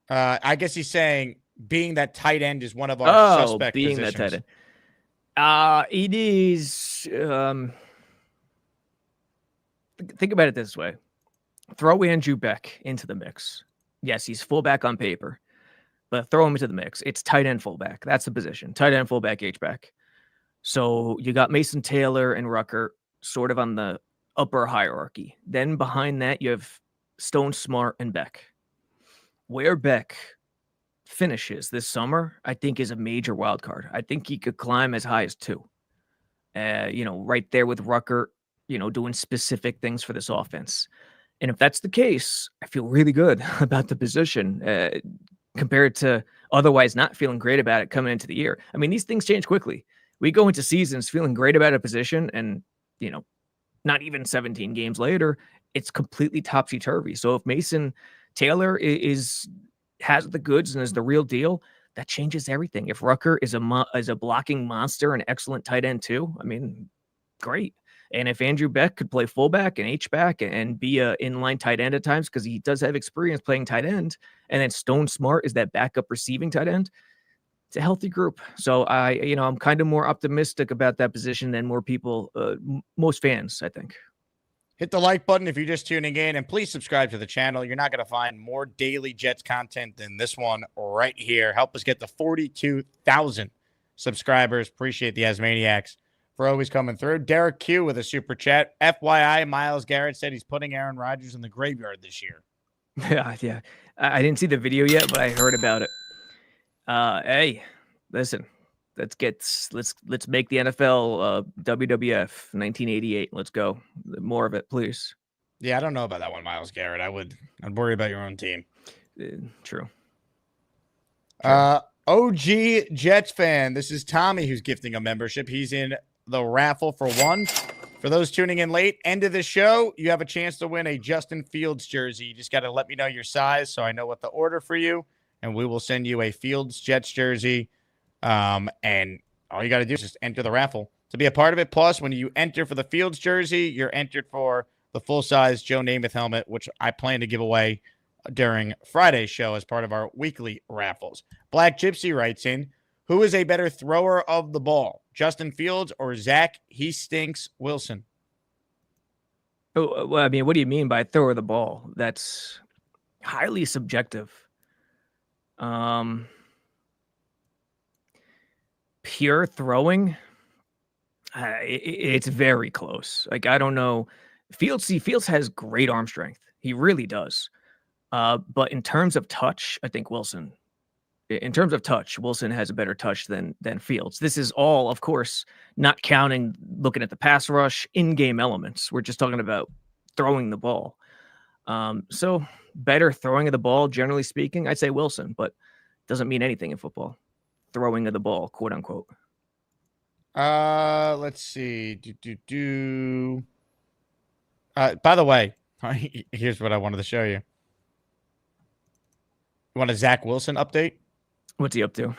I guess he's saying being that tight end is one of our suspect being positions. that tight end. It is. Think about it this way: throw Andrew Beck into the mix. Yes, he's fullback on paper, but throw him into the mix. It's tight end fullback. That's the position. Tight end fullback H-back. So you got Mason Taylor and Rucker sort of on the upper hierarchy. Then behind that, you have Stone, Smart, and Beck. Where Beck finishes this summer, I think, is a major wild card. I think he could climb as high as 2. Right there with Rucker, doing specific things for this offense. And if that's the case, I feel really good about the position compared to otherwise not feeling great about it coming into the year. I mean, these things change quickly. We go into seasons feeling great about a position and, not even 17 games later, it's completely topsy-turvy. So if Mason Taylor has the goods and is the real deal, that changes everything. If Rucker is a blocking monster and excellent tight end too, I mean, great. And if Andrew Beck could play fullback and H-back and be a inline tight end at times, because he does have experience playing tight end, and then Stone Smart is that backup receiving tight end, it's a healthy group. So I'm kind of more optimistic about that position than more people, most fans, I think. Hit the like button if you're just tuning in, and please subscribe to the channel. You're not going to find more daily Jets content than this one right here. Help us get to 42,000 subscribers. Appreciate the Asmaniacs for always coming through. Derek Q with a super chat. FYI, Myles Garrett said he's putting Aaron Rodgers in the graveyard this year. Yeah. I didn't see the video yet, but I heard about it. Hey, listen, let's make the NFL WWF 1988. Let's go. More of it, please. Yeah, I don't know about that one, Myles Garrett. I'd worry about your own team. True. OG Jets fan. This is Tommy who's gifting a membership. He's in the raffle for one. For those tuning in late, end of the show, you have a chance to win a Justin Fields jersey. You just got to let me know your size so I know what to order for you, and we will send you a Fields Jets jersey. And all you got to do is just enter the raffle to be a part of it. Plus, when you enter for the Fields jersey, you're entered for the full-size Joe Namath helmet, which I plan to give away during Friday's show as part of our weekly raffles. Black Gypsy writes in, who is a better thrower of the ball, Justin Fields or Zach He Stinks Wilson? Oh, well, I mean, what do you mean by thrower of the ball? That's highly subjective. Pure throwing, it's very close. Like, I don't know. Fields has great arm strength. He really does. But in terms of touch, I think Wilson has a better touch than Fields. This is all, of course, not counting looking at the pass rush, in-game elements. We're just talking about throwing the ball. So better throwing of the ball, generally speaking, I'd say Wilson, but doesn't mean anything in football. Throwing of the ball, quote unquote. Let's see. By the way, here's what I wanted to show you. You want a Zach Wilson update? What's he up to?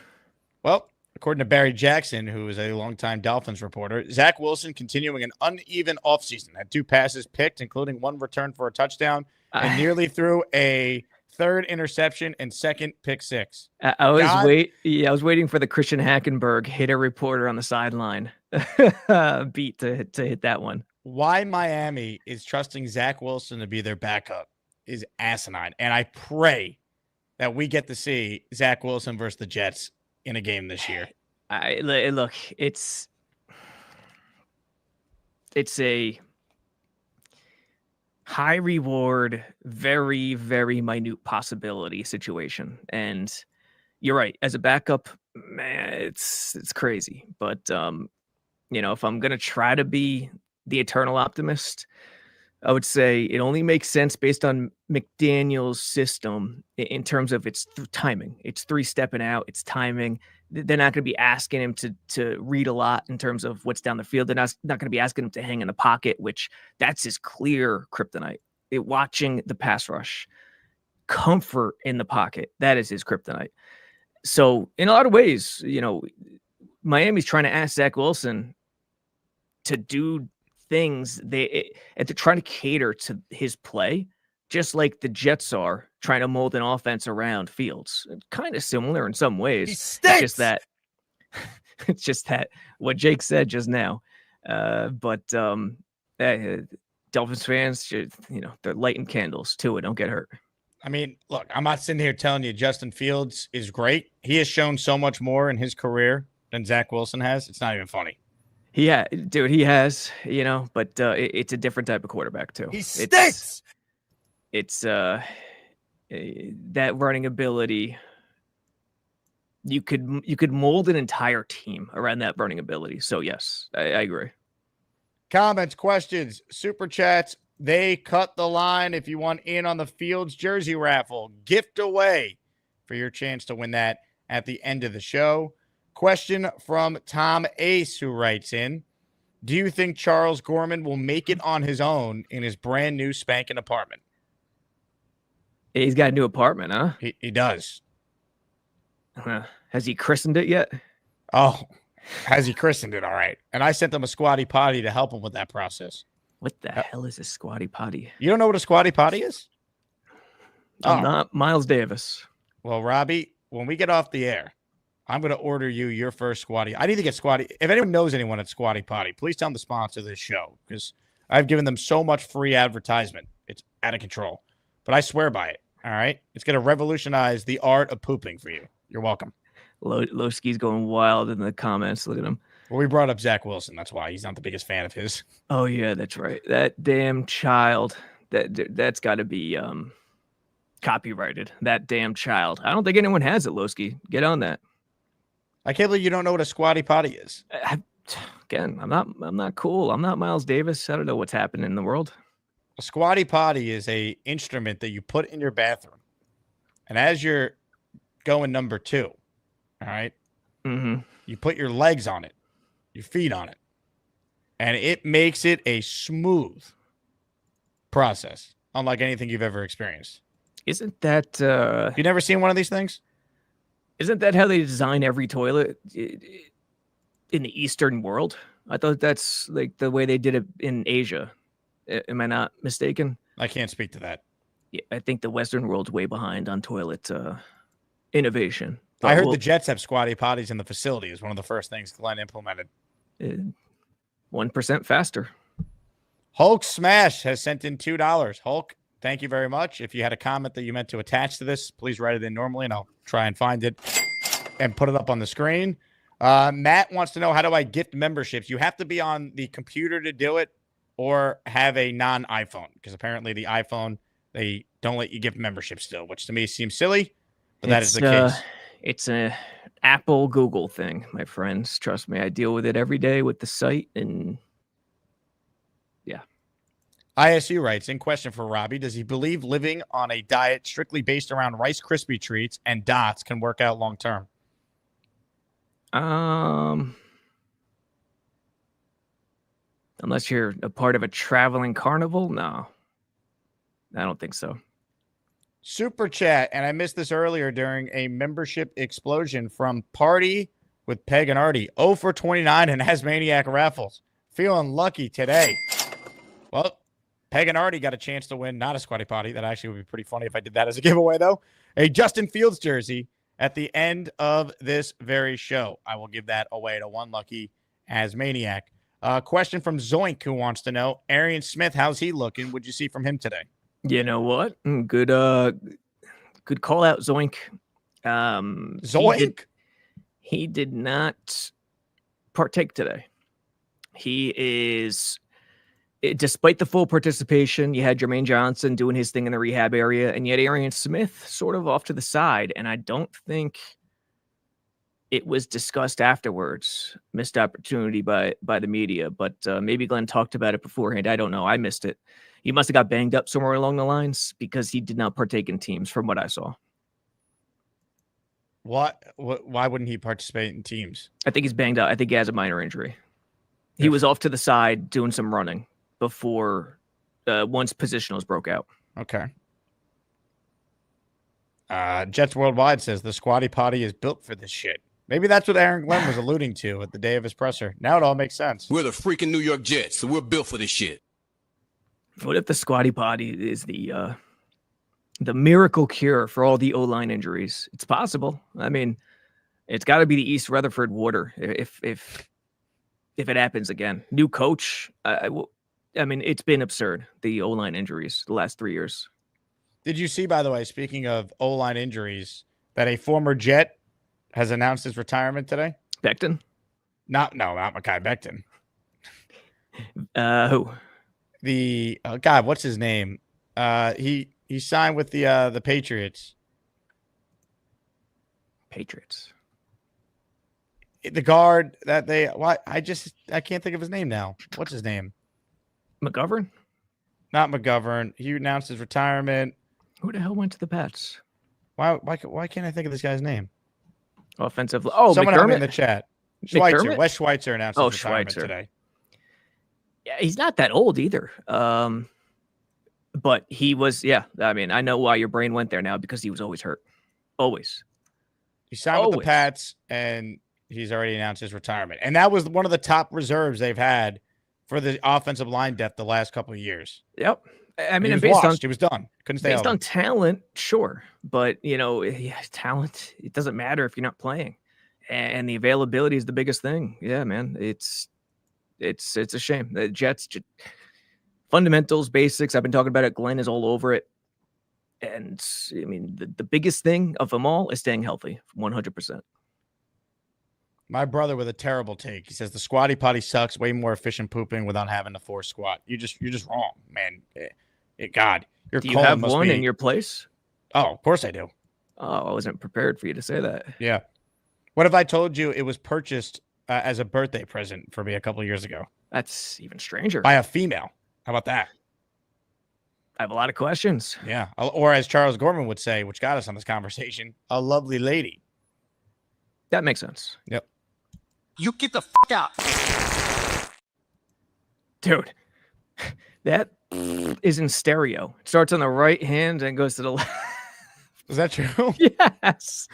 Well, according to Barry Jackson, who is a longtime Dolphins reporter, Zach Wilson continuing an uneven offseason. Had 2 passes picked, including 1 return for a touchdown, and nearly threw a 3rd interception and 2nd pick 6. I was waiting for the Christian Hackenberg hit a reporter on the sideline beat to hit that one. Why Miami is trusting Zach Wilson to be their backup is asinine, and I pray that we get to see Zach Wilson versus the Jets in a game this year. Look, it's a high reward, very, very minute possibility situation. And you're right. As a backup, man, it's crazy. But, if I'm going to try to be the eternal optimist, I would say it only makes sense based on McDaniel's system in terms of its timing. It's 3-stepping out. It's timing. They're not going to be asking him to read a lot in terms of what's down the field. They're not going to be asking him to hang in the pocket, which that's his clear kryptonite. Watching the pass rush, comfort in the pocket, that is his kryptonite. So in a lot of ways, Miami's trying to ask Zach Wilson to do things they're trying to cater to his play, just like the Jets are trying to mold an offense around Fields. Kind of similar in some ways. He It's stinks! just that it's just that what Jake said just now. Dolphins fans should, they're lighting candles to it. Don't get hurt. I mean, look, I'm not sitting here telling you Justin Fields is great. He has shown so much more in his career than Zach Wilson has. It's not even funny. Yeah, dude, he has, but it's a different type of quarterback too. He stinks. It's that running ability. You could mold an entire team around that running ability. So yes, I agree. Comments, questions, super chats. They cut the line. If you want in on the Fields jersey raffle, gift away for your chance to win that at the end of the show. Question from Tom Ace, who writes in, do you think Charles Gorman will make it on his own in his brand new spanking apartment? He's got a new apartment, huh? He does. Has he christened it yet? Oh, has he christened it? All right. And I sent him a squatty potty to help him with that process. What the hell is a squatty potty? You don't know what a squatty potty is? I'm not Miles Davis. Well, Robbie, when we get off the air, I'm going to order you your first squatty. I need to get squatty. If anyone knows anyone at Squatty Potty, please tell them to sponsor this show because I've given them so much free advertisement. It's out of control. But I swear by it. All right? It's going to revolutionize the art of pooping for you. You're welcome. Lowski's going wild in the comments. Look at him. Well, we brought up Zach Wilson. That's why he's not the biggest fan of his. Oh, yeah, that's right. That damn child. That's got to be copyrighted. That damn child. I don't think anyone has it, Lowski. Get on that. I can't believe you don't know what a squatty potty is. Again, I'm not cool. I'm not Miles Davis. I don't know what's happening in the world. A squatty potty is a instrument that you put in your bathroom. And as you're going number 2, all right, you put your legs on it, your feet on it, and it makes it a smooth process, unlike anything you've ever experienced. Isn't that... You never seen one of these things? Isn't that how they design every toilet in the Eastern world? I thought that's like the way they did it in Asia. Am I not mistaken? I can't speak to that. Yeah, I think the Western world's way behind on toilet innovation. I heard the Jets have squatty potties in the facility is one of the first things Glenn implemented. 1% faster. Hulk Smash has sent in $2. Hulk, thank you very much. If you had a comment that you meant to attach to this, please write it in normally, and I'll try and find it and put it up on the screen. Matt wants to know, how do I gift memberships? You have to be on the computer to do it or have a non-iPhone, because apparently the iPhone, they don't let you gift memberships still, which to me seems silly, but that is the case. It's a Apple Google thing, my friends. Trust me, I deal with it every day with the site, and yeah. ISU writes, in question for Robbie, does he believe living on a diet strictly based around Rice Krispie treats and dots can work out long term? Unless you're a part of a traveling carnival, no. I don't think so. Super chat, and I missed this earlier during a membership explosion from Party with Peg and Artie. 0 for 29 in AsManiac raffles. Feeling lucky today. Well, Peg and Artie got a chance to win, not a squatty potty. That actually would be pretty funny if I did that as a giveaway, though. A Justin Fields jersey at the end of this very show. I will give that away to one lucky AsManiac. Question from Zoink, who wants to know, Arian Smith, how's he looking? What'd you see from him today? You know what? Good call out, Zoink. Zoink? He did not partake today. He is, despite the full participation, you had Germaine Johnson doing his thing in the rehab area, and yet Arian Smith sort of off to the side, and I don't think it was discussed afterwards. Missed opportunity by the media, but maybe Glenn talked about it beforehand. I don't know. I missed it. He must have got banged up somewhere along the lines because he did not partake in teams from what I saw. What? Why wouldn't he participate in teams? I think he's banged up. I think he has a minor injury. He was off to the side doing some running before once positionals broke out. Okay. Jets Worldwide says the squatty potty is built for this shit. Maybe that's what Aaron Glenn was alluding to at the day of his presser. Now it all makes sense. We're the freaking New York Jets, so we're built for this shit. What if the squatty potty is the the miracle cure for all the O-line injuries. It's possible. I mean, it's got to be the East Rutherford water if it happens again. New coach. I mean, it's been absurd, the O-line injuries the last 3 years. Did you see, by the way, speaking of O-line injuries, that a former Jet has announced his retirement today? Becton? Not Mekhi Becton. Who? The God, what's his name? He signed with the Patriots. Patriots. The guard that they I can't think of his name now. What's his name? McGovern? Not McGovern. He announced his retirement. Who the hell went to the Pats? Why can't I think of this guy's name? Offensive. Oh, someone help me in McDermott? the chat. Schweitzer. McDermott? Wes Schweitzer announced his retirement Schweitzer. today. Yeah, he's not that old either. But he was, yeah. I mean, I know why your brain went there now, because he was always hurt. Always. He signed with the Always. Pats, and he's already announced his retirement. And that was one of the top reserves they've had for the offensive line depth the last couple of years. Yep. I mean, he and was based on washed. He was done. Couldn't stay based out. on talent, sure. But, talent, it doesn't matter if you're not playing. And the availability is the biggest thing. Yeah, man. It's a shame. The Jets, fundamentals, basics. I've been talking about it. Glenn is all over it. And I mean, the biggest thing of them all is staying healthy, 100%. My brother with a terrible take. He says the squatty potty sucks. Way more efficient pooping without having to force squat. You're just wrong, man. God, your Do you colon have must one be- in your place? Oh, of course I do. Oh, I wasn't prepared for you to say that. Yeah. What if I told you it was purchased as a birthday present for me a couple of years ago That's even stranger. by a female? How about that? I have a lot of questions. Yeah. Or as Charles Gorman would say, which got us on this conversation, a lovely lady. That makes sense. Yep. You get the fuck out. Dude, that is in stereo. It starts on the right hand and goes to the left. Is that true? Yes.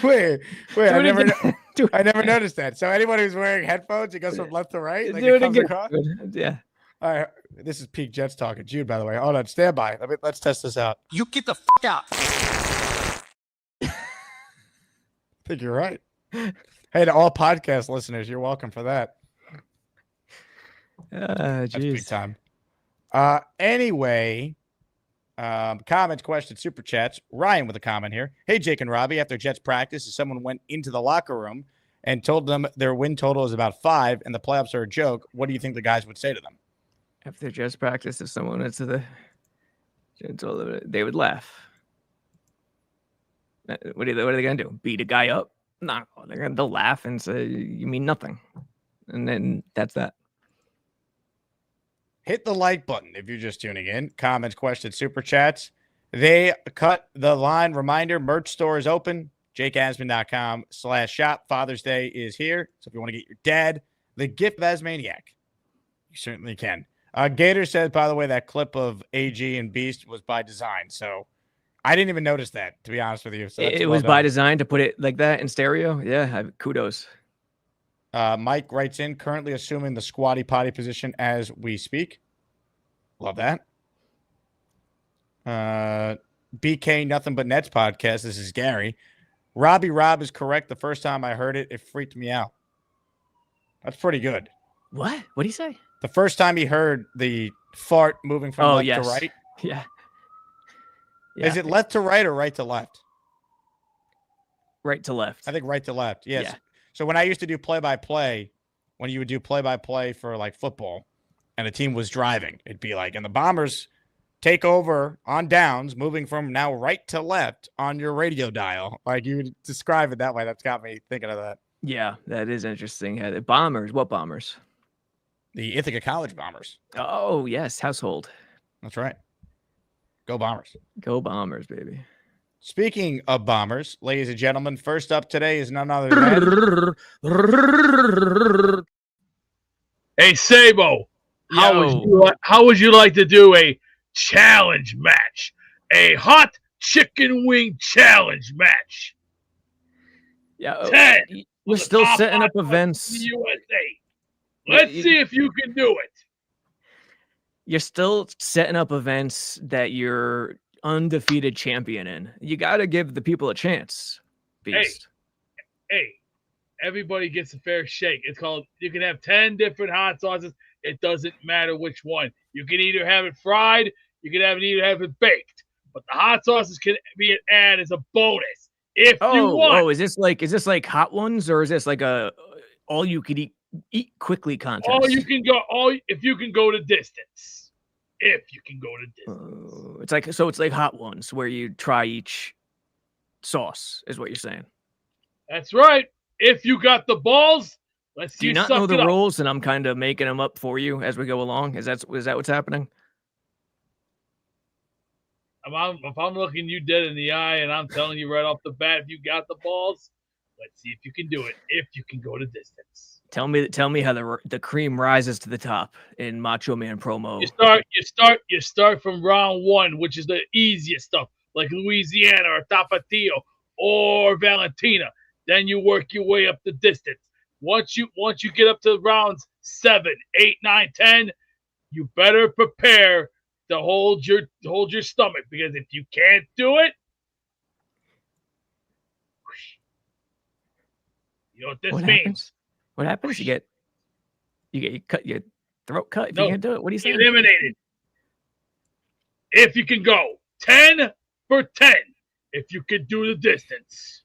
wait. Do I it never, again. Do it I never again. noticed that. So anyone who's wearing headphones, it goes from left to right. Like Do it comes again. across? Yeah. All right. This is peak Jets talking. Jude, by the way. Hold on. Stand by. Let's test this out. You get the fuck out. I think you're right. Hey, to all podcast listeners, you're welcome for that. That's big Jeez. time. Anyway, comments, questions, super chats. Ryan with a comment here. Hey, Jake and Robbie, after Jets practice, someone went into the locker room and told them their win total is about 5 and the playoffs are a joke. What do you think the guys would say to them? After just practice, if someone went to the they would laugh. What are they going to do? Beat a guy up? No, they'll laugh and say, you mean nothing. And then that's that. Hit the like button if you're just tuning in. Comments, questions, super chats. They cut the line. Reminder, merch store is open. JakeAsman.com/shop. Father's Day is here. So if you want to get your dad the gift of AsManiac, you certainly can. Gator says, by the way, that clip of AG and Beast was by design. So I didn't even notice that, to be honest with you. So It was by design to put it like that in stereo. Yeah, kudos. Mike writes in, currently assuming the squatty potty position as we speak. Love that. BK Nothing But Nets podcast. This is Gary. Robbie Rob is correct. The first time I heard it, it freaked me out. That's pretty good. What? What did he say? The first time he heard the fart moving from left to right. Yeah. Is it left to right or right to left? Right to left? I think right to left. Yes. Yeah. So when I used to do play-by-play, when you would do play-by-play for like football and a team was driving, it'd be like, and the Bombers take over on downs, moving from now right to left on your radio dial. Like you would describe it that way. That's got me thinking of that. Yeah, that is interesting. Yeah, the Bombers. What Bombers? The Ithaca College Bombers. Oh, yes. Household. That's right. Go Bombers. Go Bombers, baby. Speaking of Bombers, ladies and gentlemen, first up today is none other than... Hey, Sabo, how would you like to do a challenge match? A hot chicken wing challenge match. Yeah, 10. we're the still top setting up hot events. in the USA. Let's see if you can do it. You're still setting up events that you're undefeated champion in. You got to give the people a chance, Beast. Hey, everybody gets a fair shake. It's called, you can have 10 different hot sauces. It doesn't matter which one. You can either have it fried, you can either have it baked. But the hot sauces can be an add as a bonus if you want. Oh, is this like Hot Ones, or is this like a all you could eat quickly contest? If you can go to distance. If you can go to distance. It's like Hot Ones where you try each sauce, is what you're saying. That's right. If you got the balls, let's see. Do you not know the rules, and I'm kind of making them up for you as we go along? Is that what's happening? If I'm looking you dead in the eye and I'm telling you right off the bat, if you got the balls, let's see if you can do it. If you can go to distance. Tell me how the cream rises to the top in Macho Man promo. You start from round one, which is the easiest stuff, like Louisiana or Tapatio or Valentina. Then you work your way up the distance. Once you get up to rounds 7, 8, 9, 10, you better prepare to hold your stomach, because if you can't do it, you know what this means. What happens? You get your throat cut if you can't do it. What do you say? Eliminated. If you can go 10 for 10, if you can do the distance,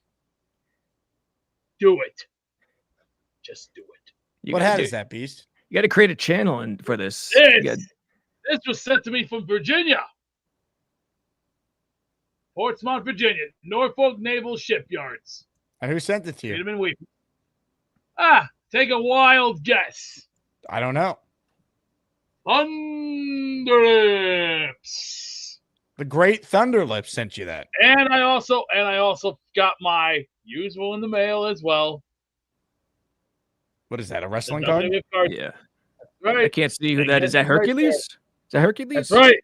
do it. Just do it. What hat is that, Beast? You got to create a channel for this. This was sent to me from Virginia. Portsmouth, Virginia. Norfolk Naval Shipyards. And who sent it to you? Freedom Week. Take a wild guess. I don't know. Thunderlips. The great Thunderlips sent you that. And I also got my usual in the mail as well. What is that? A wrestling card? Yeah. Right. I can't see who that is. Is that Hercules? Is that Hercules? That's right.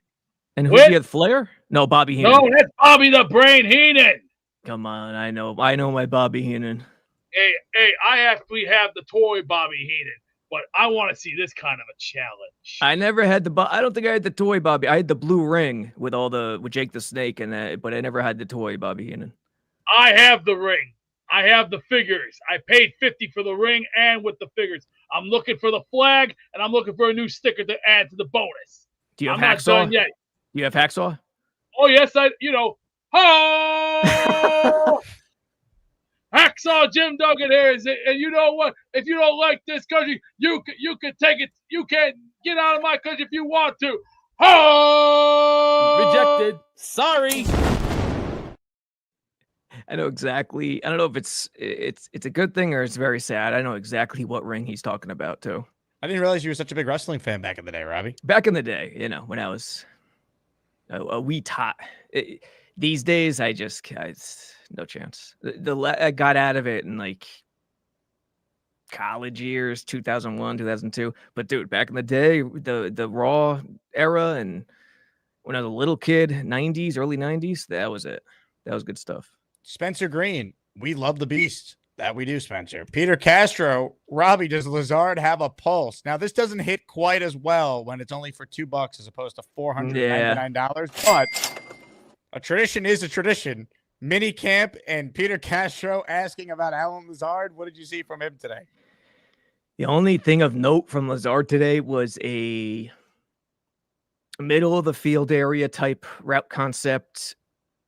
And who's the Flair? No, Bobby Heenan. No, that's Bobby the Brain Heenan. Come on, I know my Bobby Heenan. Hey, I actually have the toy Bobby Heenan, but I want to see this kind of a challenge. I never had I don't think I had the toy Bobby. I had the blue ring with Jake the Snake but I never had the toy Bobby Heenan. I have the ring. I have the figures. I paid $50 for the ring and with the figures. I'm looking for the flag, and I'm looking for a new sticker to add to the bonus. Do you have Hacksaw? Not done yet. Do you have Hacksaw? Oh, yes, Hacksaw Jim Duggan here is it, and you know what? If you don't like this country, you can take it. You can get out of my country if you want to. Rejected. Sorry. I know exactly. I don't know if it's a good thing or it's very sad. I know exactly what ring he's talking about too. I didn't realize you were such a big wrestling fan back in the day, Robbie. Back in the day, when I was a wee tot. These days, I no chance. I got out of it in like college years, 2001, 2002. But dude, back in the day, the Raw era, and when I was a little kid, 90s, early 90s, that was it. That was good stuff. Spencer Green, we love the Beast. That we do, Spencer. Peter Castro, Robbie, does Lazard have a pulse? Now, this doesn't hit quite as well when it's only for $2 as opposed to $499, but a tradition is a tradition. Mini camp and Peter Castro asking about Alan Lazard. What did you see from him today? The only thing of note from Lazard today was a middle of the field area type route concept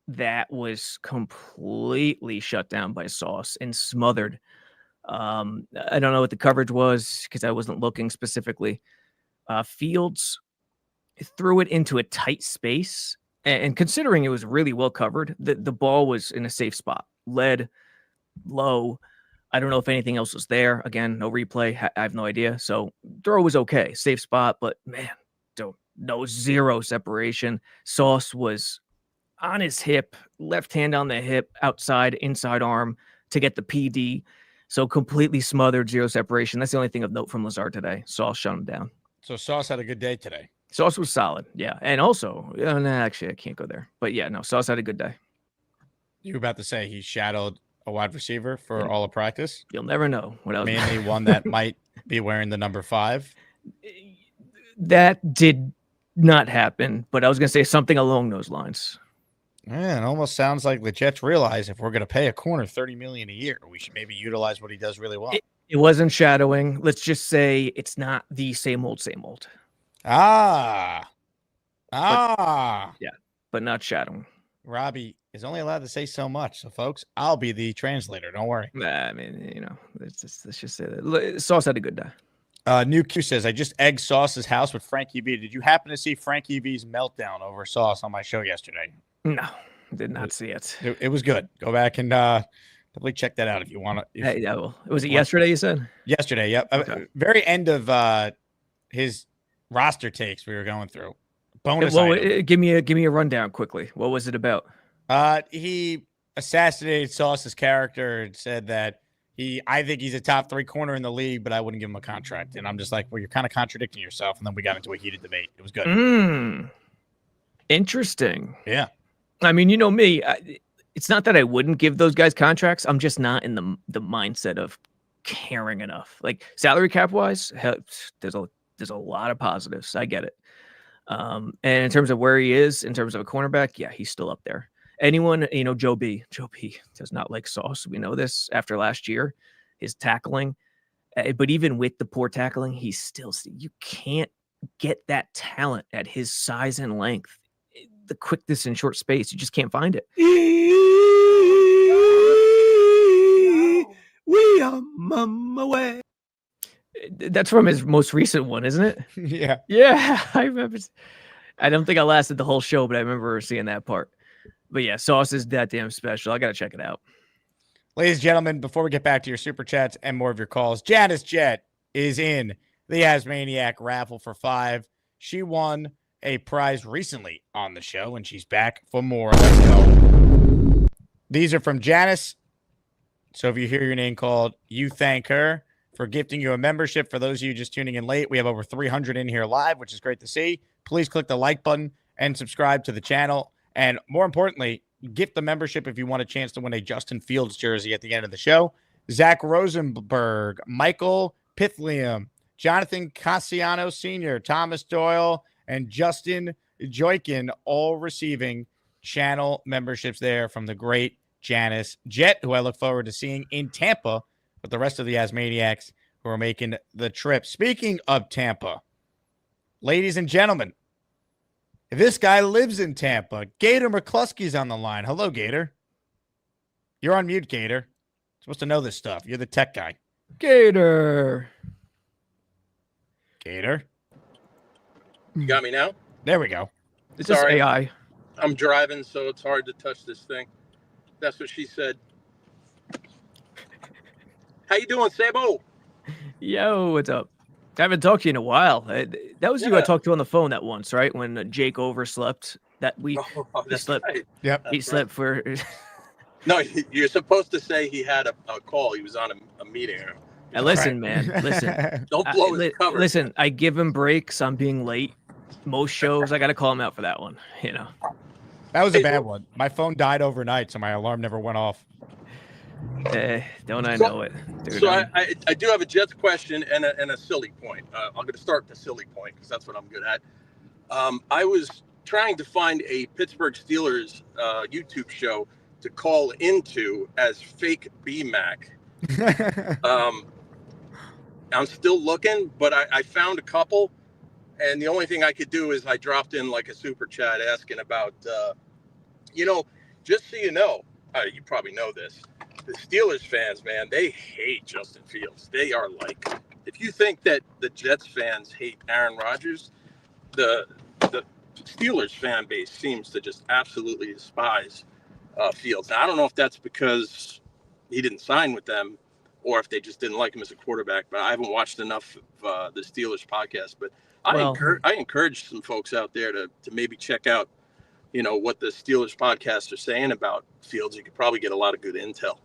that was completely shut down by Sauce and smothered. I don't know what the coverage was because I wasn't looking specifically. Fields threw it into a tight space, and considering it was really well covered, the ball was in a safe spot, led low. I don't know if anything else was there. Again, no replay. I have no idea. So throw was okay, safe spot, but man, zero separation. Sauce was on his hip, left hand on the hip, outside, inside arm to get the PD. So completely smothered, zero separation. That's the only thing of note from Lazard today. Sauce shut him down. So Sauce had a good day today. Sauce was solid. Yeah. And also, actually, I can't go there. But yeah, no, Sauce had a good day. You were about to say he shadowed a wide receiver for all of practice? You'll never know what else. Mainly one that might be wearing the number 5. That did not happen, but I was going to say something along those lines. Yeah, it almost sounds like the Jets realize if we're going to pay a corner $30 million a year, we should maybe utilize what he does really well. It wasn't shadowing. Let's just say it's not the same old, same old. Ah, But not shadowing. Robbie is only allowed to say so much. So, folks, I'll be the translator. Don't worry. I mean, let's just say that Sauce had a good day. New Q says, I just egged Sauce's house with Frankie B. Did you happen to see Frankie B's meltdown over Sauce on my show yesterday? No, did not see it. It was good. Go back and definitely check that out if you want to. Hey, was it yesterday you said? Yesterday, yep. Okay. Very end of his roster takes we were going through. Bonus item. Give me a rundown quickly. What was it about? He assassinated Sauce's character and said that I think he's a top 3 corner in the league, but I wouldn't give him a contract. And I'm just like, well, you're kind of contradicting yourself. And then we got into a heated debate. It was good. Interesting. Yeah. I mean, you know me. It's not that I wouldn't give those guys contracts. I'm just not in the mindset of caring enough. Like salary cap wise, there's a lot of positives. I get it. And in terms of where he is, in terms of a cornerback, yeah, he's still up there. Anyone, Joe B does not like Sauce. We know this after last year, his tackling. But even with the poor tackling, you can't get that talent at his size and length. The quickness in short space, you just can't find it. We are mama way. That's from his most recent one, isn't it? Yeah. Yeah, I remember. I don't think I lasted the whole show, but I remember seeing that part. But yeah, Sauce is that damn special. I got to check it out. Ladies and gentlemen, before we get back to your super chats and more of your calls, Janice Jet is in the AsManiac raffle for 5. She won a prize recently on the show, and she's back for more. Let's go. These are from Janice. So if you hear your name called, you thank her for gifting you a membership. For those of you just tuning in late, we have over 300 in here live, which is great to see. Please click the like button and subscribe to the channel. And more importantly, gift the membership if you want a chance to win a Justin Fields jersey at the end of the show. Zach Rosenberg, Michael Pithlium, Jonathan Cassiano Sr., Thomas Doyle, and Justin Joykin, all receiving channel memberships there from the great Janice Jet, who I look forward to seeing in Tampa with the rest of the Asmaniacs who are making the trip. Speaking of Tampa, ladies and gentlemen, this guy lives in Tampa. Gator McCluskey's on the line. Hello, Gator. You're on mute, Gator. You're supposed to know this stuff. You're the tech guy. Gator. Gator. You got me now? There we go. It's just Sorry. AI. I'm driving, so it's hard to touch this thing. That's what she said. How you doing, Sabo? Yo, what's up? I haven't talked to you in a while. That was you I talked to on the phone that once, right? When Jake overslept that week. That's slept. right. Yep. He slept for. No, you're supposed to say he had a call. He was on a meeting. Listen, man. Listen. Don't blow his cover. Listen, I give him breaks on being late. Most shows, I got to call him out for that one. That was a bad one. My phone died overnight, so my alarm never went off. Don't I know it, dude? So I do have a Jets question and a silly point. I'm going to start with the silly point because that's what I'm good at. I was trying to find a Pittsburgh Steelers YouTube show to call into as fake BMAC. I'm still looking, but I found a couple, and the only thing I could do is I dropped in like a super chat asking about, just so you know, you probably know this. The Steelers fans, man, they hate Justin Fields. They are like, if you think that the Jets fans hate Aaron Rodgers, the Steelers fan base seems to just absolutely despise Fields. Now, I don't know if that's because he didn't sign with them or if they just didn't like him as a quarterback, but I haven't watched enough of the Steelers podcast. But I encourage some folks out there to maybe check out, what the Steelers podcasts are saying about Fields. You could probably get a lot of good intel.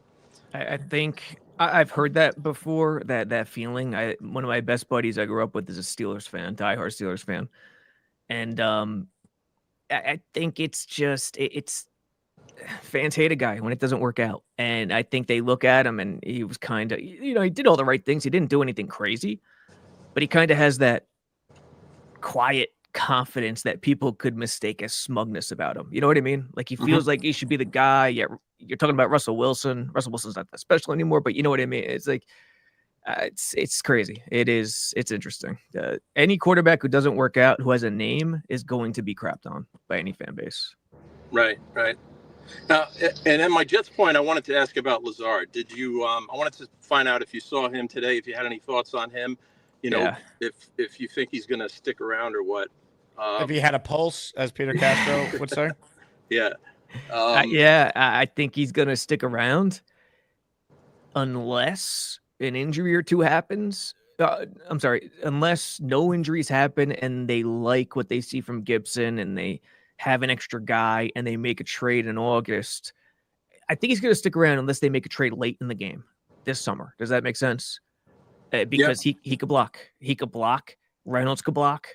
I think I've heard that before, that feeling. One of my best buddies I grew up with is a Steelers fan, diehard Steelers fan. And I think it's fans hate a guy when it doesn't work out. And I think they look at him and he was kind of, he did all the right things. He didn't do anything crazy, but he kind of has that quiet confidence that people could mistake as smugness about him. You know what I mean? Like he feels like he should be the guy. Yeah, you're talking about Russell Wilson. Russell Wilson's not that special anymore, but you know what I mean? It's like it's crazy. It's interesting. Any quarterback who doesn't work out, who has a name, is going to be crapped on by any fan base. Right. Now, and at my Jets point, I wanted to ask about Lazard. Did you? I wanted to find out if you saw him today, if you had any thoughts on him. You know, if you think he's going to stick around or what. If he had a pulse, as Peter Castro would say. Yeah. I think he's going to stick around unless an injury or two happens. I'm sorry, unless no injuries happen and they like what they see from Gibson and they have an extra guy and they make a trade in August. I think he's going to stick around unless they make a trade late in the game this summer. Does that make sense? Because he could block. He could block. Reynolds could block.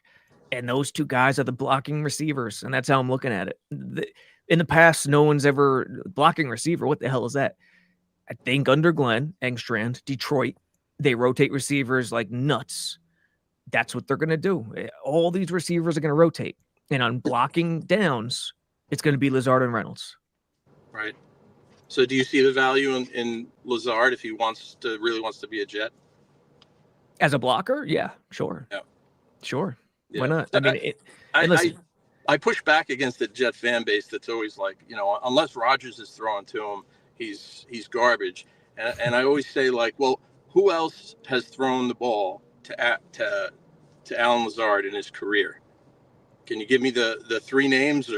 And those two guys are the blocking receivers. And that's how I'm looking at it. In the past, no one's ever blocking receiver. What the hell is that? I think under Glenn Engstrand, Detroit, they rotate receivers like nuts. That's what they're going to do. All these receivers are going to rotate. And on blocking downs, it's going to be Lazard and Reynolds. Right. So do you see the value in Lazard if he really wants to be a Jet? As a blocker? Yeah, sure. Yeah. Sure. Yeah. Why not? I mean, I push back against the Jet fan base that's always like, you know, unless Rodgers is throwing to him, he's garbage. And I always say, like, well, who else has thrown the ball to Alan Lazard in his career? Can you give me the three names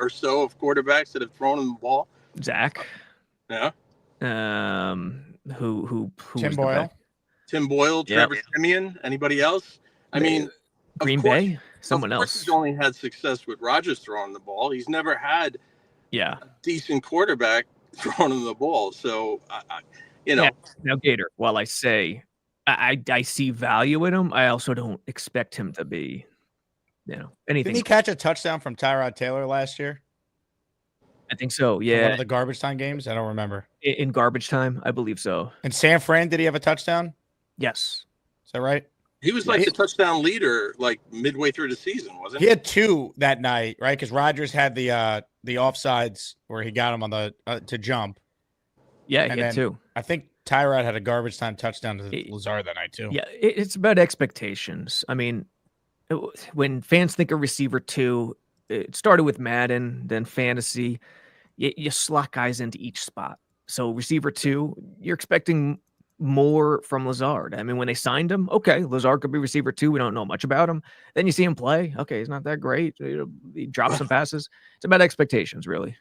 or so of quarterbacks that have thrown him the ball? Zach. Yeah. Who Tim Boyle. Tim Boyle, Trevor Siemian, anybody else? I mean, Green Bay, someone else. He's only had success with Rodgers throwing the ball. He's never had a decent quarterback throwing him the ball. So, Now, Gator, while I say I see value in him, I also don't expect him to be, anything. Didn't he catch a touchdown from Tyrod Taylor last year? I think so, yeah. One of the garbage time games? I don't remember. In garbage time, I believe so. In San Fran, did he have a touchdown? Yes. Is that right? He was like the touchdown leader, like midway through the season, wasn't he? He had two that night, right? Because Rodgers had the offsides where he got him on the to jump. Yeah, he had two. I think Tyrod had a garbage time touchdown to Lazard that night too. Yeah, it's about expectations. I mean, when fans think of receiver two, it started with Madden, then fantasy. You slot guys into each spot. So receiver two, you're expecting more from Lazard. I mean, when they signed him, okay, Lazard could be receiver two. We don't know much about him. Then you see him play. Okay, he's not that great. He drops some passes. It's about expectations, really.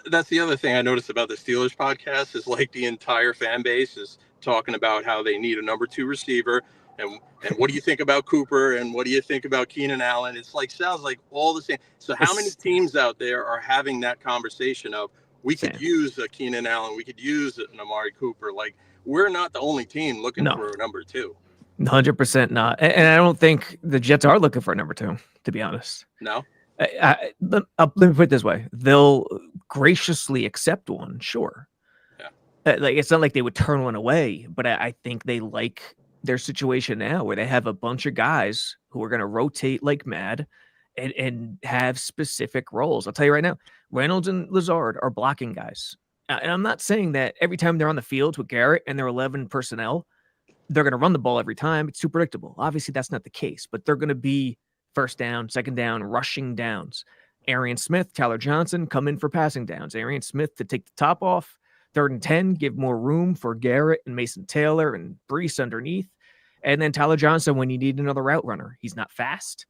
That's the other thing I noticed about the Steelers podcast is like the entire fan base is talking about how they need a number two receiver. And what do you think about Cooper? And what do you think about Keenan Allen? It's like, sounds like all the same. So how many teams out there are having that conversation of we could use a Keenan Allen, we could use an Amari Cooper? Like, we're not the only team looking for a number two. 100% not. And I don't think the Jets are looking for a number two, to be honest. No. Let me put it this way. They'll graciously accept one, sure. Yeah. Like, it's not like they would turn one away, but I think they like their situation now where they have a bunch of guys who are going to rotate like mad and have specific roles. I'll tell you right now, Reynolds and Lazard are blocking guys. And I'm not saying that every time they're on the field with Garrett and their 11 personnel, they're going to run the ball every time. It's too predictable. Obviously, that's not the case, but they're going to be first down, second down, rushing downs. Arian Smith, Tyler Johnson come in for passing downs. Arian Smith to take the top off. 3rd and 10, give more room for Garrett and Mason Taylor and Brees underneath. And then Tyler Johnson when you need another route runner. He's not fast.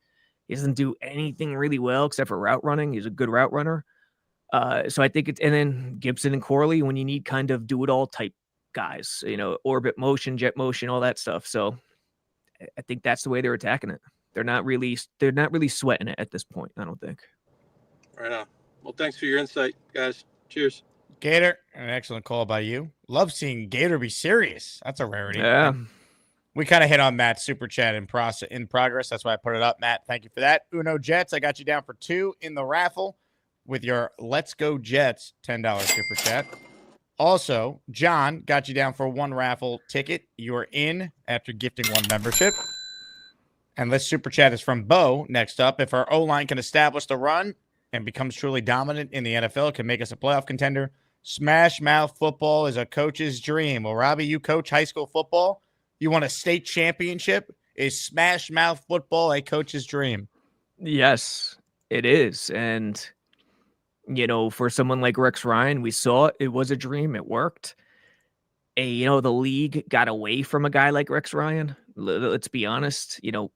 He doesn't do anything really well except for route running. He's a good route runner. So I think and then Gibson and Corley when you need kind of do-it-all type guys, orbit motion, jet motion, all that stuff. So I think that's the way they're attacking it. They're not really sweating it at this point, I don't think. Right on. Well, thanks for your insight, guys. Cheers. Gator, an excellent call by you. Love seeing Gator be serious. That's a rarity. Yeah. We kind of hit on Matt's super chat in progress. That's why I put it up. Matt, thank you for that. Uno Jets, I got you down for 2 in the raffle with your Let's Go Jets $10 super chat. Also, John got you down for 1 raffle ticket. You are in after gifting 1 membership. And this super chat is from Bo. Next up, if our O-line can establish the run and becomes truly dominant in the NFL, it can make us a playoff contender. Smash mouth football is a coach's dream. Well, Robbie, you coach high school football. You won a state championship. Is smash mouth football a coach's dream? Yes, it is. And, you know, for someone like Rex Ryan, we saw it. It was a dream. It worked. You know, the league got away from a guy like Rex Ryan. Let's be honest. You know,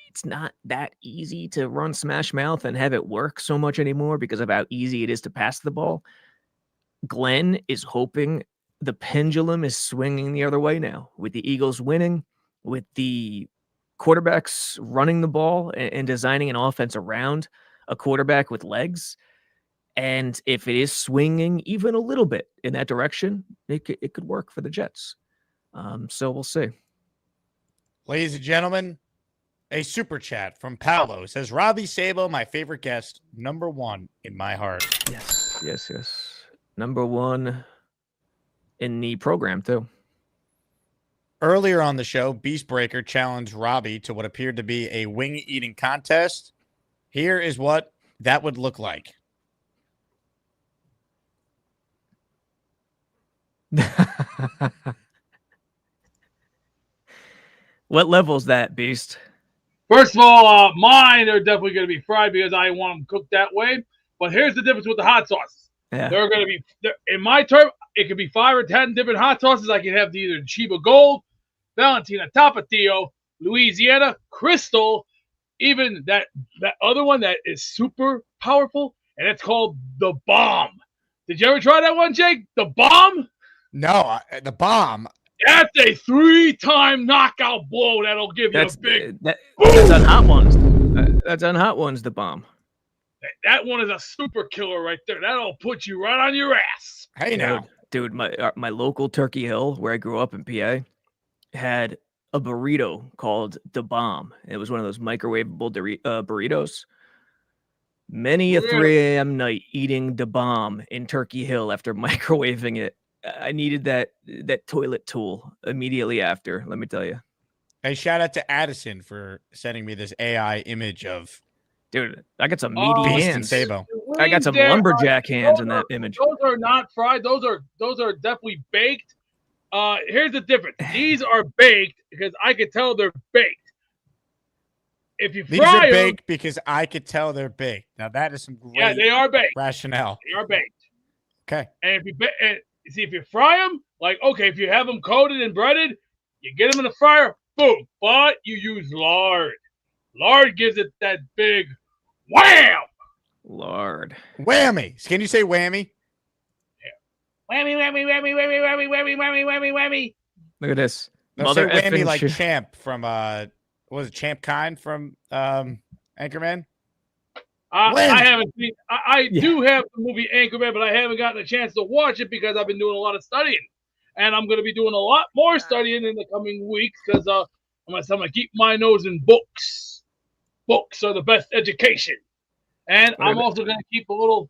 it's not that easy to run smash mouth and have it work so much anymore because of how easy it is to pass the ball. Glenn is hoping the pendulum is swinging the other way now with the Eagles winning, with the quarterbacks running the ball and designing an offense around a quarterback with legs. And if it is swinging even a little bit in that direction, it could work for the Jets. So we'll see. Ladies and gentlemen, a super chat from Paolo says, Robbie Sabo, my favorite guest, number one in my heart. Yes. Number one in the program, too. Earlier on the show, Beastbreaker challenged Robbie to what appeared to be a wing-eating contest. Here is what that would look like. What level is that, Beast? First of all, mine are definitely going to be fried because I want them cooked that way. But here's the difference with the hot sauces. Yeah. They're going to be, in my term, it could be 5 or 10 different hot sauces. I can have either Chiba Gold, Valentina Tapatio, Louisiana, Crystal, even that other one that is super powerful, and it's called the Bomb. Did you ever try that one, Jake? The Bomb? No, the Bomb. That's a 3-time knockout blow that'll give you a big. That's on Hot Ones. That's on Hot Ones. The Bomb. That one is a super killer right there. That'll put you right on your ass. Hey now, dude, my local Turkey Hill, where I grew up in PA, had a burrito called the Bomb. It was one of those microwavable burritos. Many a 3 a.m. night eating the Bomb in Turkey Hill after microwaving it. I needed that toilet tool immediately after, let me tell you. Hey, shout out to Addison for sending me this AI image of. Dude, I got some meaty hands. Sabo. I got some lumberjack hands in that image. Those are not fried. Those are definitely baked. Here's the difference. These are baked because I could tell they're baked. If you fry These are them, baked because I could tell they're baked. Now that is some great they are baked. rationale. They are baked. Okay. And if you fry them, like, okay, if you have them coated and breaded, you get them in the fryer, boom. But you use lard. Lard gives it that big wham. Lard. Whammy. Can you say whammy? Yeah. Whammy, whammy, whammy, whammy, whammy, whammy, whammy, whammy, whammy. Look at this. No, Mother say whammy effing like shit. Champ from what was it, Champ Kind from Anchorman? I haven't seen. I do have the movie Anchorman, but I haven't gotten a chance to watch it because I've been doing a lot of studying, and I'm going to be doing a lot more studying in the coming weeks because I'm going to keep my nose in books. Books are the best education, and I'm also going to keep a little.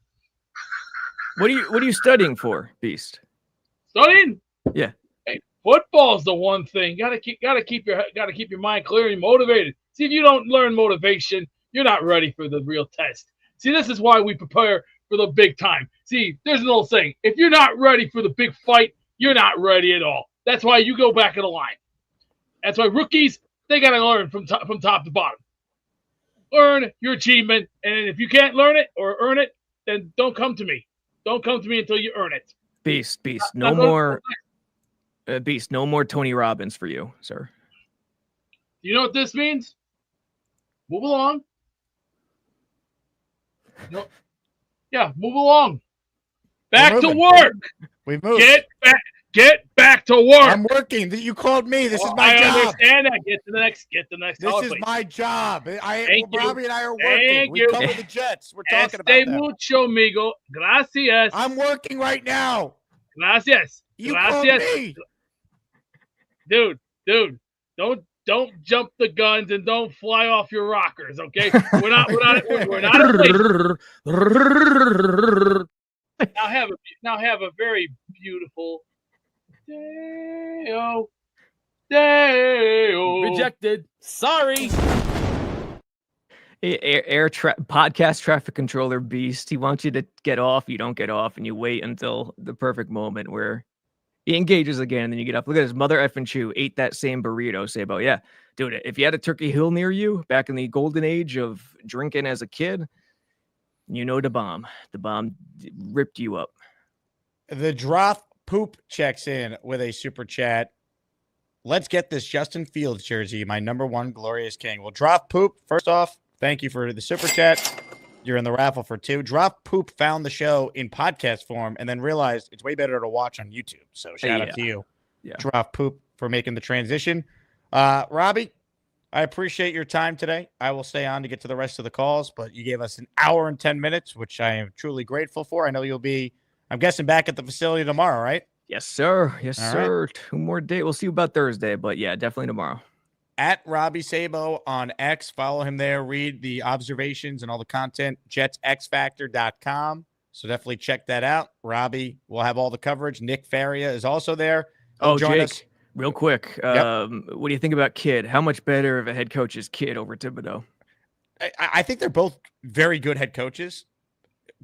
What are you studying for, Beast? Studying? Yeah. Hey, football's the one thing. Gotta keep your mind clear and motivated. See, if you don't learn motivation, you're not ready for the real test. See, this is why we prepare for the big time. See, there's an old saying: if you're not ready for the big fight, you're not ready at all. That's why you go back in the line. That's why rookies, they gotta learn from top to bottom. Learn your achievement, and if you can't learn it or earn it, then don't come to me. Don't come to me until you earn it. Beast. No more. Beast. No more Tony Robbins for you, sir. You know what this means? Move along. Yeah, move along. Back to work. We've moved. Get back to work. I'm working. You called me. This is my job. I understand that. Get to the next. This is my job. Robbie and I are working. We cover the Jets. We're talking about that. Mucho, amigo. Gracias. I'm working right now. Gracias. You Gracias. called me. Dude. Don't jump the guns and don't fly off your rockers, okay? We're not Now have a very beautiful day. Rejected. Sorry. Podcast traffic controller beast. He wants you to get off. You don't get off, and you wait until the perfect moment where he engages again, and then you get up. Look at his mother effing chew ate that same burrito. Sabo, yeah, dude. If you had a Turkey Hill near you back in the golden age of drinking as a kid, you know the bomb ripped you up. The Drop Poop checks in with a super chat. Let's get this Justin Fields jersey, my number one glorious king. Well, Drop Poop, first off, thank you for the super chat. You're in the raffle for 2. Drop Poop found the show in podcast form and then realized it's way better to watch on YouTube. So shout out to you, Drop Poop, for making the transition. Robbie, I appreciate your time today. I will stay on to get to the rest of the calls, but you gave us an hour and 10 minutes, which I am truly grateful for. I know you'll be, I'm guessing, back at the facility tomorrow, right? Yes, sir. Yes, All sir. right. 2 more days. We'll see you about Thursday, but yeah, definitely tomorrow. At Robbie Sabo on X. Follow him there. Read the observations and all the content. JetsXFactor.com. So definitely check that out. Robbie will have all the coverage. Nick Faria is also there. He'll join Jake, us. real quick. What do you think about Kidd? How much better of a head coach is Kidd over Thibodeau? I think they're both very good head coaches,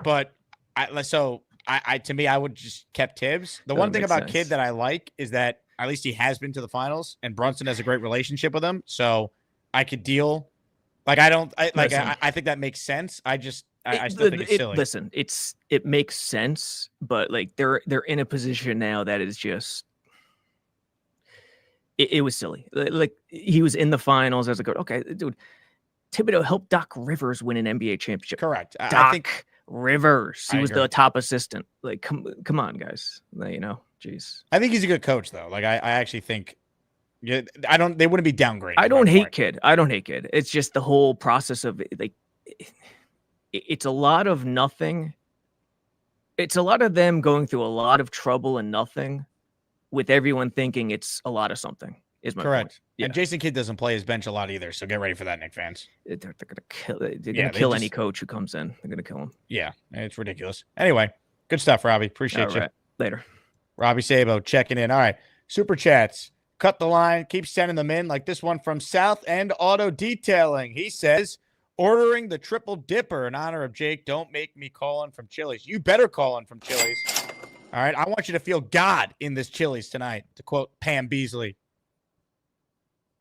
but to me, I would just kept Tibbs. The one thing about Kidd that I like is that at least he has been to the finals, and Brunson has a great relationship with him. So I could deal. I think that makes sense. I still think it's silly. Listen, it makes sense, but like they're in a position now that is just. It was silly. Like he was in the finals as a coach. Okay, dude. Thibodeau helped Doc Rivers win an NBA championship. Correct. I think Rivers. He was the top assistant. Like, come on, guys. Jeez. I think he's a good coach, though. Like, I actually think. Yeah, they wouldn't be downgraded. I don't hate Kidd. It's just the whole process of like. It's a lot of nothing. It's a lot of them going through a lot of trouble and nothing, with everyone thinking it's a lot of something. Is my correct? Point. Yeah. And Jason Kidd doesn't play his bench a lot either, so get ready for that, Knicks fans. They're gonna kill. They're gonna kill any coach who comes in. They're gonna kill him. Yeah, it's ridiculous. Anyway, good stuff, Robbie. Appreciate you. Right. Later. Robbie Sabo checking in. All right, super chats. Cut the line. Keep sending them in, like this one from South End Auto Detailing. He says, ordering the triple dipper in honor of Jake. Don't make me call in from Chili's. You better call in from Chili's. All right, I want you to feel God in this Chili's tonight, to quote Pam Beasley.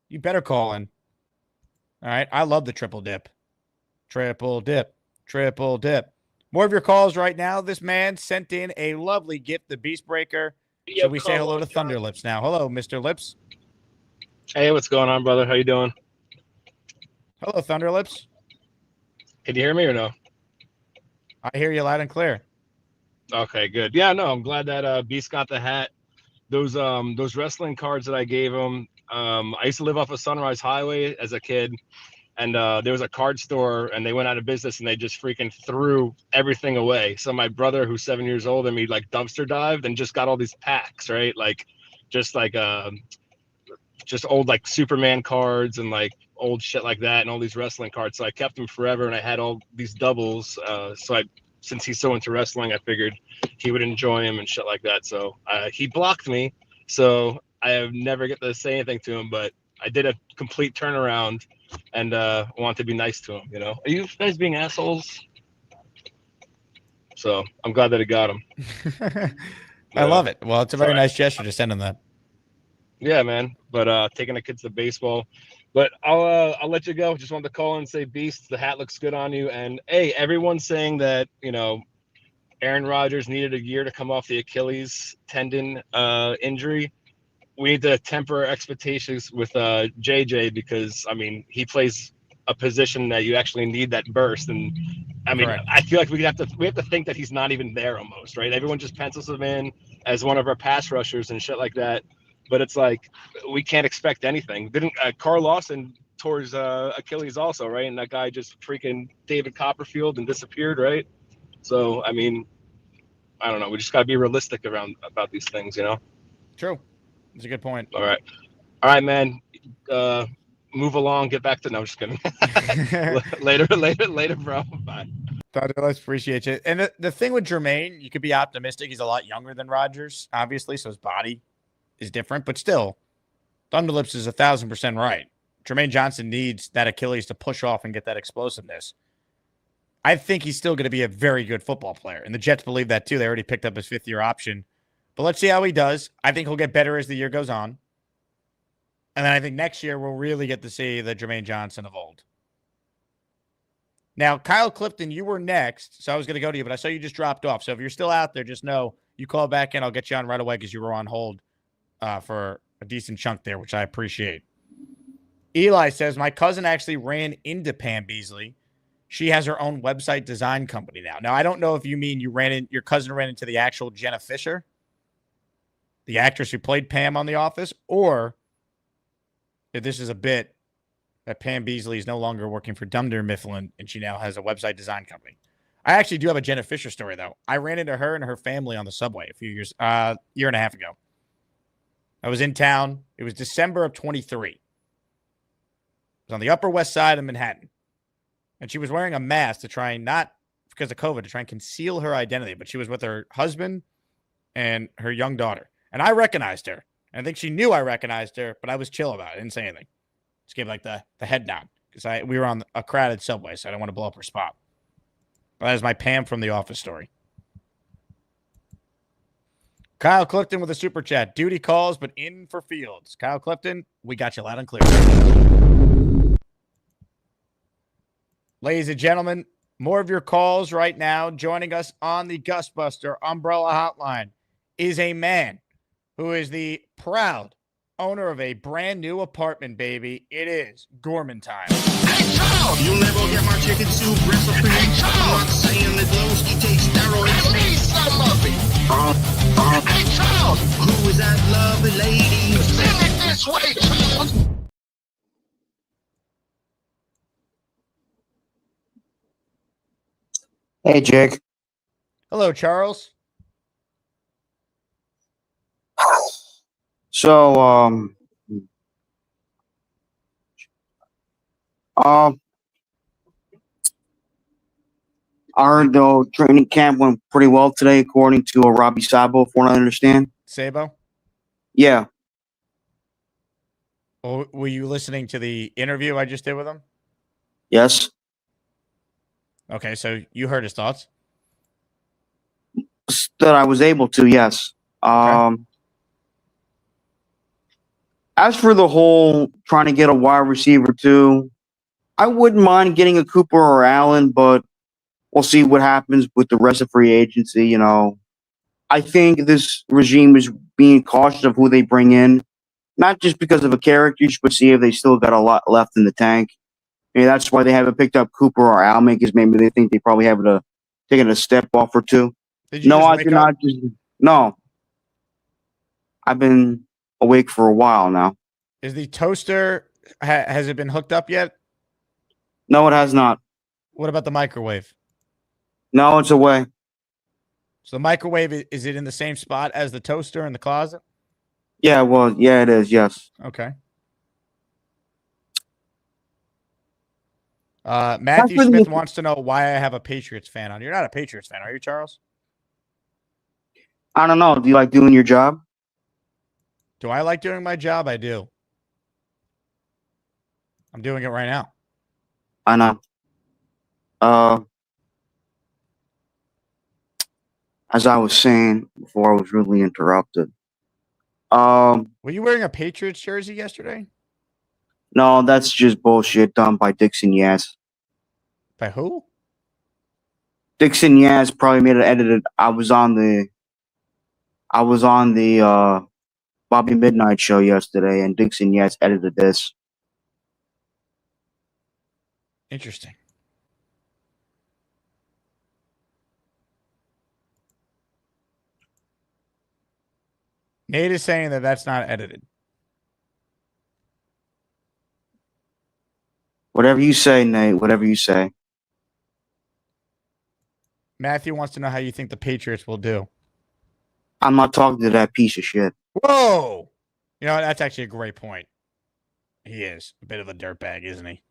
You better call in. All right. I love the triple dip. Triple dip. Triple dip. More of your calls right now. This man sent in a lovely gift, the Beast Breaker. Should we say hello to Thunder Lips now? Hello, Mr. Lips. Hey, what's going on, brother? How you doing? Hello, Thunder Lips. Can you hear me or no? I hear you loud and clear. Okay, good. Yeah, no, I'm glad that Beast got the hat. Those wrestling cards that I gave him. I used to live off of Sunrise Highway as a kid, and there was a card store, and they went out of business, and they just freaking threw everything away. So my brother, who's 7 years old, and me, like dumpster dived and just got all these packs, right? Just old like Superman cards and like old shit like that, and all these wrestling cards. So I kept them forever, and I had all these doubles. Since he's so into wrestling, I figured he would enjoy him and shit like that. So he blocked me, so I never get to say anything to him, but I did a complete turnaround and want to be nice to him. Are you guys being assholes? So I'm glad that he got him. I love it. Well, it's a very nice gesture to send him that. Yeah, man. But taking the kids to baseball. But I'll let you go. Just wanted to call and say, Beast, the hat looks good on you. And hey, everyone's saying that Aaron Rodgers needed a year to come off the Achilles tendon injury. We need to temper our expectations with JJ because he plays a position that you actually need that burst. And correct. I feel like we have to think that he's not even there almost, right? Everyone just pencils him in as one of our pass rushers and shit like that. But it's like we can't expect anything. Didn't Carl Lawson tore his Achilles also, right? And that guy just freaking David Copperfield and disappeared, right? So I don't know. We just gotta be realistic about these things, True. That's a good point. All right, man. Move along. Get back to. No, I'm just kidding. later, bro. Bye. Let's appreciate you. And the thing with Germaine, you could be optimistic. He's a lot younger than Rodgers, obviously, so his body is different. But still, Thunderlips is 1,000% right. Germaine Johnson needs that Achilles to push off and get that explosiveness. I think he's still going to be a very good football player. And the Jets believe that too. They already picked up his 5th-year option. But let's see how he does. I think he'll get better as the year goes on. And then I think next year we'll really get to see the Germaine Johnson of old. Now, Kyle Clifton, you were next, so I was going to go to you, but I saw you just dropped off. So if you're still out there, just know you call back in. I'll get you on right away because you were on hold for a decent chunk there, which I appreciate. Eli says, my cousin actually ran into Pam Beasley. She has her own website design company now. Now, I don't know if you mean your cousin ran into the actual Jenna Fisher, the actress who played Pam on The Office, or if this is a bit that Pam Beasley is no longer working for Dunder Mifflin and she now has a website design company. I actually do have a Jenna Fisher story, though. I ran into her and her family on the subway a year and a half ago. I was in town. It was December of 23. It was on the Upper West Side of Manhattan. And she was wearing a mask to try and not because of COVID, to try and conceal her identity. But she was with her husband and her young daughter. And I recognized her. And I think she knew I recognized her, but I was chill about it. I didn't say anything. Just gave like the head nod because we were on a crowded subway, so I don't want to blow up her spot. But that is my Pam from The Office story. Kyle Clifton with a super chat. Duty calls, but in for Fields. Kyle Clifton, we got you loud and clear. Ladies and gentlemen, more of your calls right now. Joining us on the Gustbuster Umbrella Hotline is a man who is the proud owner of a brand new apartment, baby. It is Gorman time. Hey, Charles! You'll never get my chicken soup recipe. Hey, Charles! I'm not saying that Lowski takes steroids. I need some of it. Hey, Charles! Who is that lovely lady? Send it this way, Charles! Hey, Jake. Hello, Charles. So, I heard the training camp went pretty well today, according to Robbie Sabo, from what I understand. Sabo? Yeah. Well, were you listening to the interview I just did with him? Yes. Okay, so you heard his thoughts? That I was able to, yes. Okay. As for the whole trying to get a wide receiver too, I wouldn't mind getting a Cooper or Allen, but we'll see what happens with the rest of free agency. You know, I think this regime is being cautious of who they bring in, not just because of a character, but see if they still got a lot left in the tank. Maybe that's why they haven't picked up Cooper or Allen, because maybe they think they probably have taken a step off or two. No, I did not. No, I've been awake for a while now. Is the toaster, has it been hooked up yet? No, it has not. What about the microwave? No, it's away. So the microwave, is it in the same spot as the toaster in the closet? Yeah, well, yeah, it is, yes. Okay. Matthew Smith wants to know why I have a Patriots fan on. You're not a Patriots fan, are you, Charles? I don't know. Do you like doing your job? Do I like doing my job? I do. I'm doing it right now. I know. As I was saying before I was really interrupted. Were you wearing a Patriots jersey yesterday? No, that's just bullshit done by Dixon Yaz. By who? Dixon Yaz probably made it edited. I was on the Bobby Midnight show yesterday, and Dixon Yaz edited this. Interesting. Nate is saying that that's not edited. Whatever you say, Nate. Whatever you say. Matthew wants to know how you think the Patriots will do. I'm not talking to that piece of shit. Whoa! You know, that's actually a great point. He is a bit of a dirtbag, isn't he?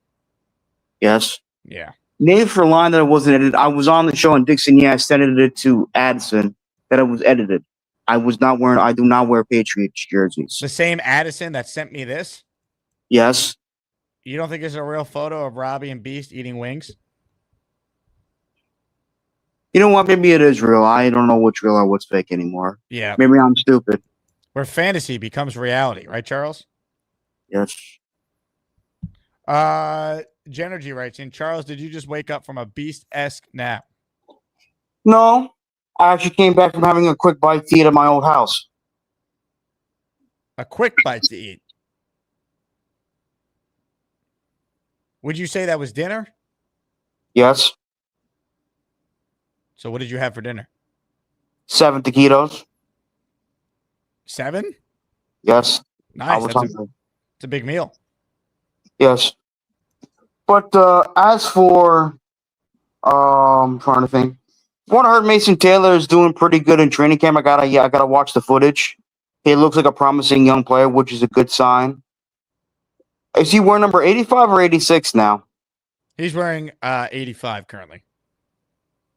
Yes. Yeah. Nate for a line that it wasn't edited. I was on the show and Dixon Yaz edited it to Addison that it was edited. I do not wear Patriots jerseys. The same Addison that sent me this? Yes. You don't think there's a real photo of Robbie and Beast eating wings? You know what? Maybe it is real. I don't know what's real or what's fake anymore. Yeah. Maybe I'm stupid. Where fantasy becomes reality, right, Charles? Yes. Genergy writes in, Charles, did you just wake up from a Beast-esque nap? No. I actually came back from having a quick bite to eat at my old house. A quick bite to eat. Would you say that was dinner? Yes. So what did you have for dinner? 7 taquitos. 7? Yes. Nice. It's a big meal. Yes. But as for, I'm trying to think. What I heard Mason Taylor is doing pretty good in training camp. I gotta watch the footage. He looks like a promising young player, which is a good sign. Is he wearing number 85 or 86 now? He's wearing 85 currently.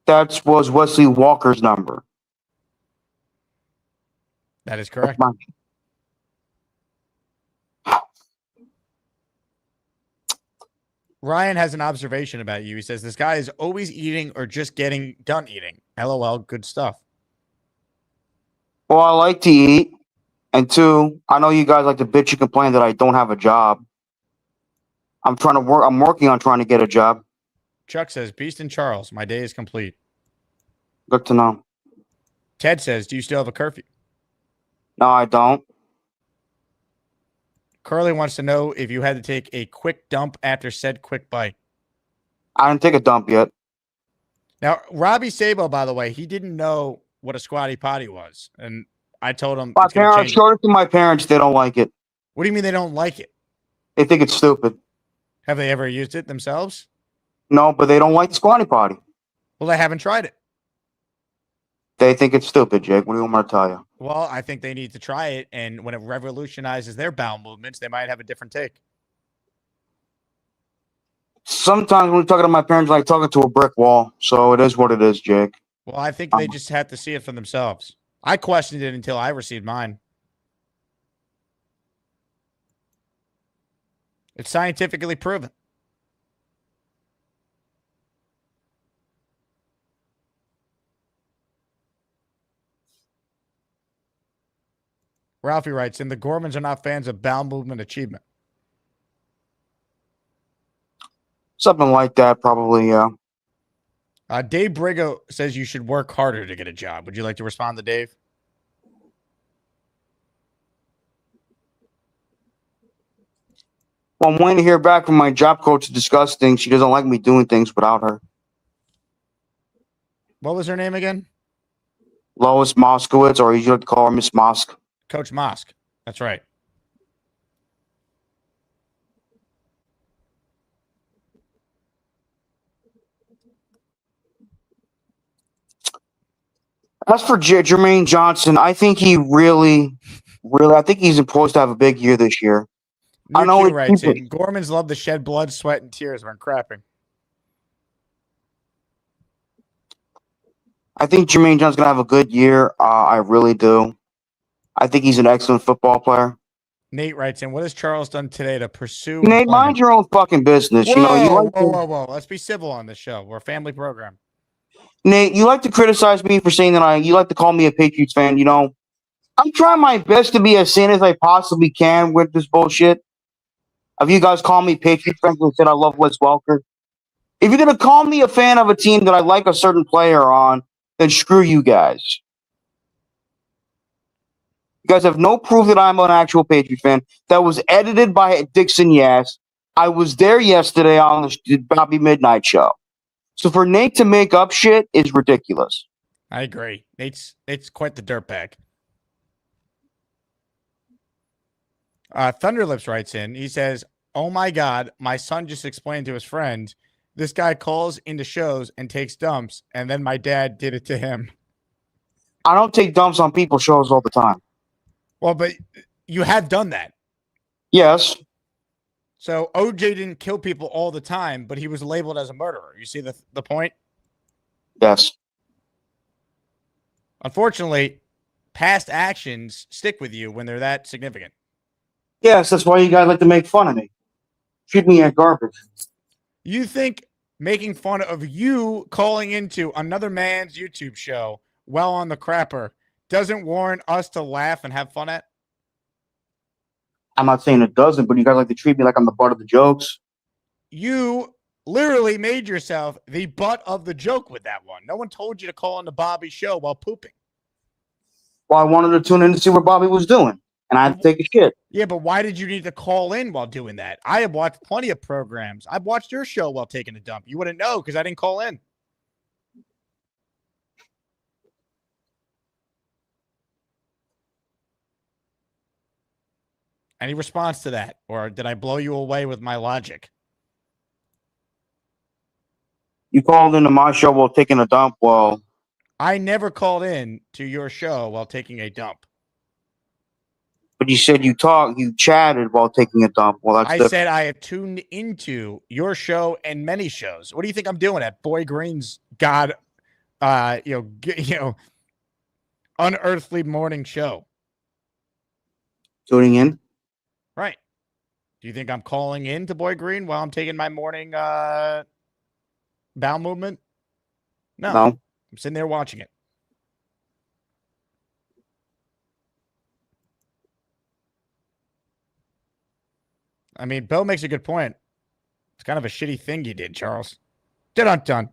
That was Wesley Walker's number. That is correct. Ryan has an observation about you. He says, this guy is always eating or just getting done eating. LOL, good stuff. Well, I like to eat. And 2, I know you guys like to bitch and complain that I don't have a job. I'm working on trying to get a job. Chuck says, Beast and Charles, my day is complete. Good to know. Ted says, do you still have a curfew? No, I don't. Curly wants to know if you had to take a quick dump after said quick bite. I didn't take a dump yet. Now, Robbie Sabo, by the way, he didn't know what a squatty potty was. And I told him, My parents showed it to my parents. They don't like it. What do you mean they don't like it? They think it's stupid. Have they ever used it themselves? No, but they don't like the squatty potty. Well, they haven't tried it. They think it's stupid, Jake. What do you want me to tell you? Well, I think they need to try it, and when it revolutionizes their bowel movements, they might have a different take. Sometimes when we're talking to my parents, like talking to a brick wall. So it is what it is, Jake. Well, I think they just have to see it for themselves. I questioned it until I received mine. It's scientifically proven. Ralphie writes, and the Gormans are not fans of bowel movement achievement. Something like that, probably, yeah. Dave Brigo says you should work harder to get a job. Would you like to respond to Dave? Well, I'm waiting to hear back from my job coach to discuss things. She doesn't like me doing things without her. What was her name again? Lois Moskowitz, or you like to call her Miss Mosk. Coach Mosk. That's right. As for Germaine Johnson, I think he really, I think he's supposed to have a big year this year. New I know Q writes in, Gormans love to shed blood, sweat, and tears when crapping. I think Germaine Johnson's going to have a good year. I really do. I think he's an excellent football player. Nate writes in, what has Charles done today to pursue Nate, employment? mind your own fucking business. Whoa, You know, you like whoa. Let's be civil on this show. We're a family program. Nate, you like to criticize me for saying that you like to call me a Patriots fan. You know, I'm trying my best to be as sane as I possibly can with this bullshit. Have you guys called me Patriots fans and said I love Wes Welker? If you're going to call me a fan of a team that I like a certain player on, then screw you guys. You guys have no proof that I'm an actual Patriots fan. That was edited by Dixon Yass. I was there yesterday on the Bobby Midnight Show. So for Nate to make up shit is ridiculous. I agree. Nate's quite the dirtbag. Thunderlips writes in. He says, oh my God, my son just explained to his friend, this guy calls into shows and takes dumps, and then my dad did it to him. I don't take dumps on people's shows all the time. Well, but you have done that. Yes. So OJ didn't kill people all the time, but he was labeled as a murderer. You see the point? Yes. Unfortunately, past actions stick with you when they're that significant. Yes, that's why you guys like to make fun of me. treat me like garbage. You think making fun of you calling into another man's YouTube show while on the crapper doesn't warrant us to laugh and have fun at? I'm not saying it doesn't, but you guys like to treat me like I'm the butt of the jokes. You literally made yourself the butt of the joke with that one. No one told you to call on the Bobby show while pooping. Well, I wanted to tune in to see what Bobby was doing, and I had to take a shit. Yeah, but why did you need to call in while doing that? I have watched plenty of programs. I've watched your show while taking a dump. You wouldn't know because I didn't call in. Any response to that? Or did I blow you away with my logic? You called into my show while taking a dump. Well, I never called in to your show while taking a dump. but you said you chatted while taking a dump. Well, that's I different. said I have tuned into your show and many shows. What do you think I'm doing at Boy Green's unearthly morning show? Tuning in. Right. Do you think I'm calling in to Boy Green while I'm taking my morning bowel movement? No. I'm sitting there watching it. I mean, Bill makes a good point. It's kind of a shitty thing you did, Charles. Dun-dun-dun.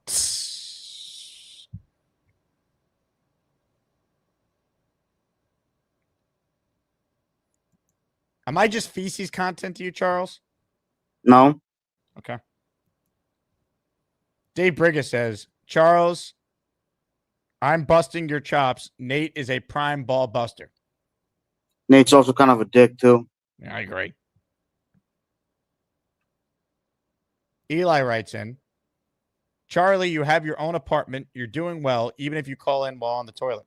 Am I just feces content to you, Charles? No. Okay. Dave Brigga says, Charles, I'm busting your chops. Nate is a prime ball buster. Nate's also kind of a dick, too. Yeah, I agree. Eli writes in, Charlie, you have your own apartment. You're doing well, even if you call in while on the toilet.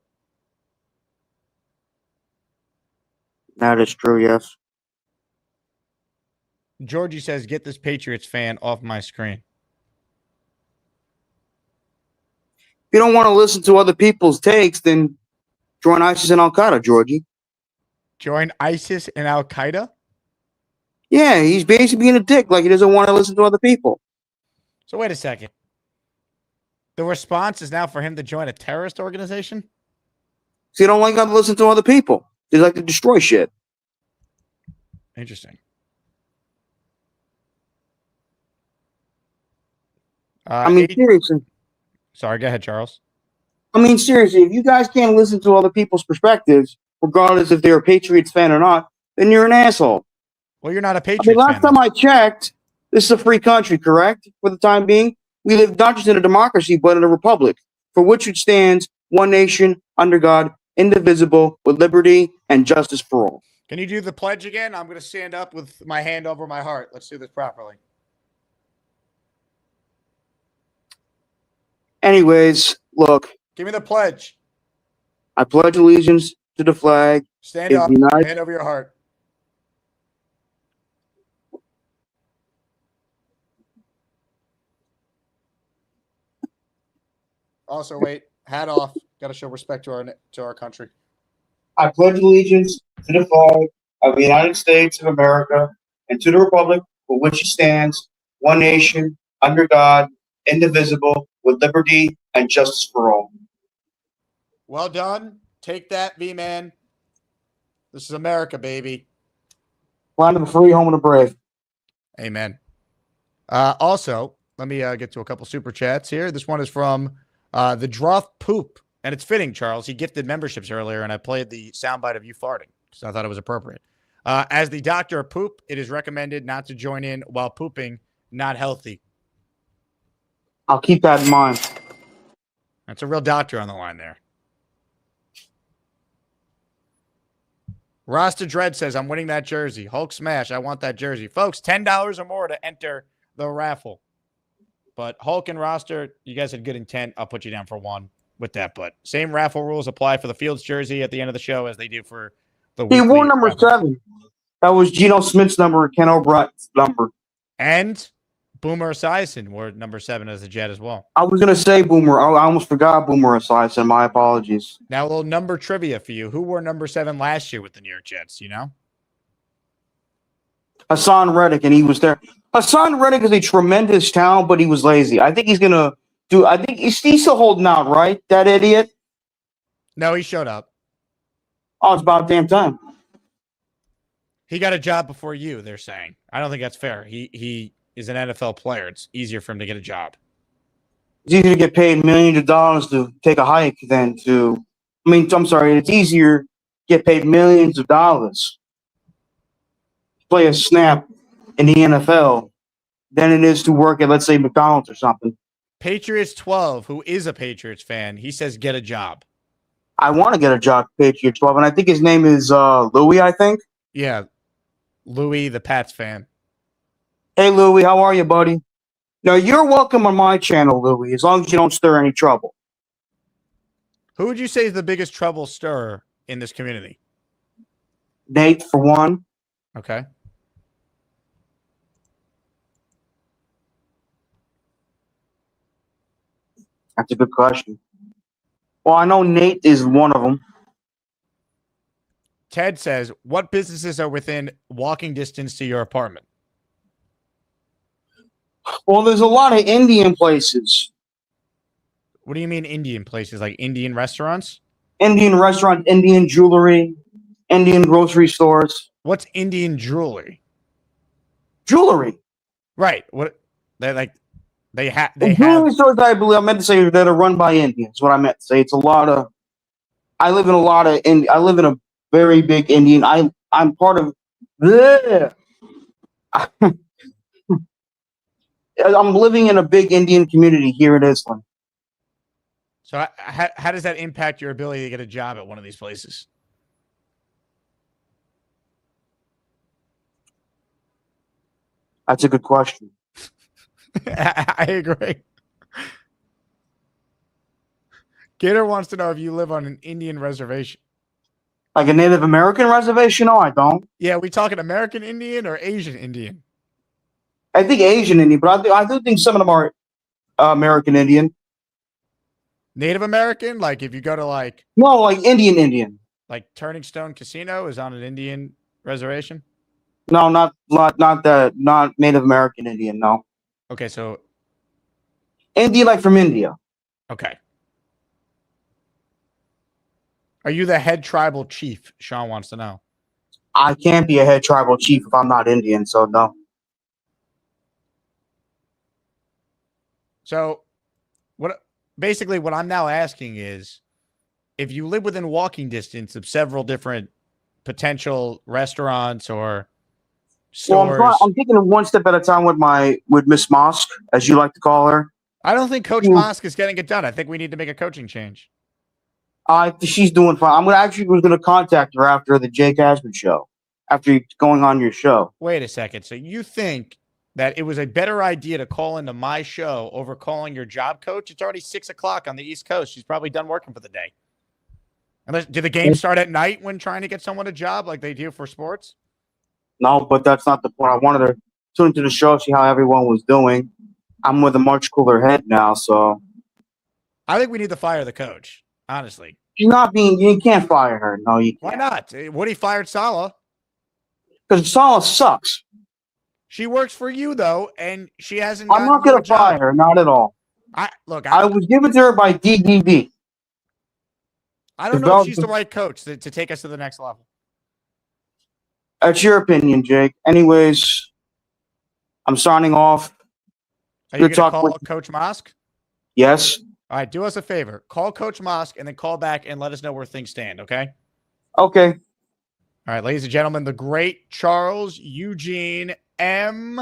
That is true, yes. Georgie says, get this Patriots fan off my screen. If you don't want to listen to other people's takes, then join ISIS and Al-Qaeda, Georgie. Join ISIS and Al-Qaeda? Yeah, he's basically being a dick, like he doesn't want to listen to other people. So wait a second. The response is now for him to join a terrorist organization? So you don't like to listen to other people. They like to destroy shit. Interesting. I mean, seriously. Sorry, go ahead, Charles. I mean, seriously, if you guys can't listen to other people's perspectives, regardless if they're a Patriots fan or not, then you're an asshole. Well, you're not a I Patriots mean, last fan. time I checked, this is a free country, correct? For the time being, we live not just in a democracy, but in a republic, for which it stands one nation, under God, indivisible, with liberty and justice for all. Can you do the pledge again? I'm going to stand up with my hand over my heart. Let's do this properly. Anyways, look. Give me the pledge. I pledge allegiance to the flag. Stand up, hand over your heart. Also, wait, hat off. Got to show respect to our country. I pledge allegiance to the flag of the United States of America and to the republic for which it stands, one nation, under God, indivisible, with liberty and justice for all. Well done. Take that, V-Man. This is America, baby. Land of the free, home of the brave. Amen. Also, let me get to a couple super chats here. This one is from the Droth Poop, and it's fitting, Charles. He gifted memberships earlier, and I played the soundbite of you farting, so I thought it was appropriate. As the doctor of poop, it is recommended not to join in while pooping. Not healthy. I'll keep that in mind. That's a real doctor on the line there. Rasta Dread says, I'm winning that jersey. Hulk Smash, I want that jersey. Folks, $10 or more to enter the raffle. But Hulk and Roster, you guys had good intent. I'll put you down for one with that. But same raffle rules apply for the Fields jersey at the end of the show as they do for the He weekly wore number raffle. 7. That was Geno Smith's number, Ken O'Brien's number. And Boomer Esiason wore number 7 as the Jet as well. I was going to say Boomer. I almost forgot Boomer Esiason. My apologies. Now, a little number trivia for you. Who wore number 7 last year with the New York Jets, you know? Hassan Reddick, and he was there. Hassan Reddick is a tremendous talent, but he was lazy. I think he's gonna do. I think he's still holding out, right? That idiot. No, he showed up. Oh, it's about damn time. He got a job before you, they're saying. I don't think that's fair. He is an NFL player. It's easier for him to get a job. It's easier to get paid millions of dollars to take a hike than to. I mean, I'm sorry. It's easier to get paid millions of dollars to play a snap in the NFL than it is to work at, let's say, McDonald's or something. Patriots 12, who is a Patriots fan, he says get a job. I want to get a job at Patriots 12, and I think his name is Louis, I think. Yeah, Louis, the Pats fan. Hey, Louis, how are you, buddy? Now, you're welcome on my channel, Louis, as long as you don't stir any trouble. Who would you say is the biggest trouble stirrer in this community? Nate, for one. Okay. That's a good question. Well, I know Nate is one of them. Ted says, what businesses are within walking distance to your apartment? Well, there's a lot of Indian places. What do you mean Indian places? Like Indian restaurants? Indian restaurants, Indian jewelry, Indian grocery stores. What's Indian jewelry? Jewelry. Right. What they like they have jewelry stores, I believe I meant to say that are run by Indians. What I meant to say. It's a lot of I live in a very big Indian. I'm part of I'm living in a big Indian community here in Islam. So how does that impact your ability to get a job at one of these places? That's a good question. I agree. Gator wants to know if you live on an Indian reservation. Like a Native American reservation? No, I don't. Yeah, we talking American Indian or Asian Indian? I think Asian Indian, but I do think some of them are American Indian. Native American? Like if you go to like... No, like Indian. Like Turning Stone Casino is on an Indian reservation? No, not Native American Indian, no. Okay, so... Indian, like from India. Okay. Are you the head tribal chief? Sean wants to know. I can't be a head tribal chief if I'm not Indian, so no. So, basically what I'm now asking is, if you live within walking distance of several different potential restaurants or stores, well, I'm taking it one step at a time with Miss Mosk, as you like to call her. I don't think Coach Mosk is getting it done. I think we need to make a coaching change. She's doing fine. was gonna contact her after the Jake Asman show, after going on your show. Wait a second. So you think that it was a better idea to call into my show over calling your job coach? It's already 6 o'clock on the East Coast. She's probably done working for the day. Do the games start at night when trying to get someone a job like they do for sports? No, but that's not the point. I wanted to tune into the show, see how everyone was doing. I'm with a much cooler head now, so. I think we need to fire the coach, honestly. You can't fire her. No, you can't. Why not? Woody fired Salah. Because Salah sucks. She works for you, though, and she hasn't. I'm not going to fire her, not at all. I was given to her by DDB. I don't know if she's the right coach to take us to the next level. That's your opinion, Jake. Anyways, I'm signing off. Are you going to call Coach Mosk? Yes. All right, do us a favor. Call Coach Mosk and then call back and let us know where things stand, okay? Okay. All right, ladies and gentlemen, the great Charles Eugene M.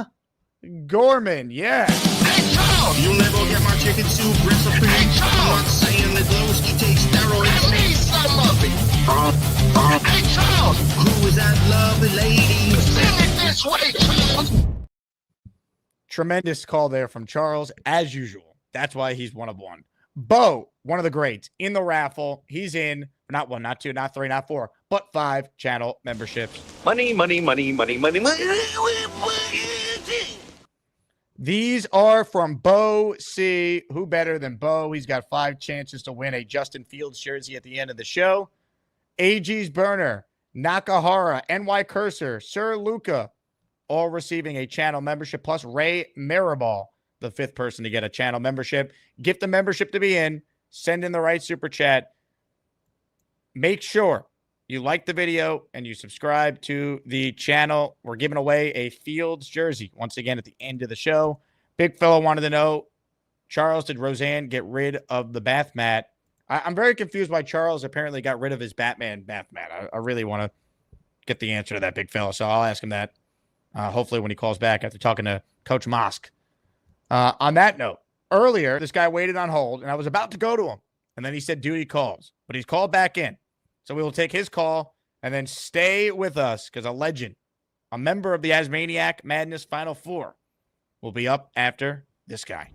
Gorman. Yeah. Hey, Charles! You'll never get my chicken soup recipe. Hey, Charles! I'm not saying that Lowski takes steroids. I need some of it. Hey, Charles! Who is that lovely lady? Send it this way, Charles! Tremendous call there from Charles, as usual. That's why he's one of one. Bo, one of the greats, in the raffle. He's in, not one, not two, not three, not four, but 5 channel memberships. Money, money, money, money, money, money. These are from Bo C. Who better than Bo? He's got 5 chances to win a Justin Fields jersey at the end of the show. AG's Burner, Nakahara, NY Cursor, Sir Luca, all receiving a channel membership, plus Ray Mirabal, the 5th person to get a channel membership. Gift the membership to be in. Send in the right super chat. Make sure you like the video and you subscribe to the channel. We're giving away a Fields jersey once again at the end of the show. Big fella wanted to know, Charles, did Roseanne get rid of the bath mat? I'm very confused why Charles apparently got rid of his Batman bath mat. I really want to get the answer to that, big fella, so I'll ask him that hopefully when he calls back after talking to Coach Mosk. On that note, earlier, this guy waited on hold, and I was about to go to him, and then he said duty calls, but he's called back in. So we will take his call and then stay with us because a legend, a member of the Asmaniac Madness Final Four, will be up after this guy.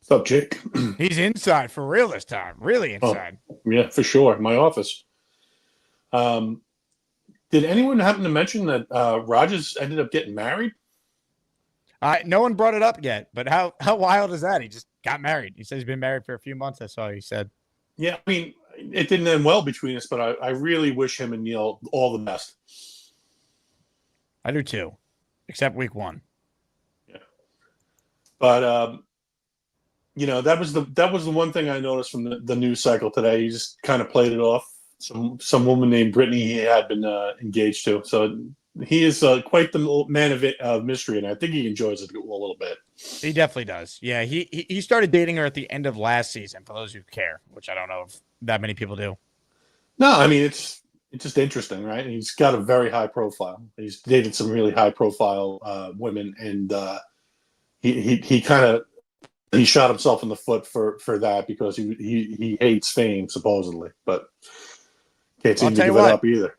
What's up, Jake? He's inside for real this time. Really inside. Oh, yeah, for sure. My office. Did anyone happen to mention that Rogers ended up getting married? No one brought it up yet, but how wild is that? He just got married. He says he's been married for a few months. That's all he said. Yeah, I mean, it didn't end well between us, but I really wish him and Neil all the best. I do too, except week 1. Yeah, but you know, that was the one thing I noticed from the news cycle today. He just kind of played it off. Some woman named Brittany he had been engaged to. So he is quite the man of mystery, and I think he enjoys it a little bit. He definitely does. Yeah, he started dating her at the end of last season, for those who care, which I don't know if that many people do. No, I mean, it's just interesting, right? And he's got a very high profile. He's dated some really high profile women, and he kind of shot himself in the foot for that because he hates fame supposedly, but can't seem to give it up either.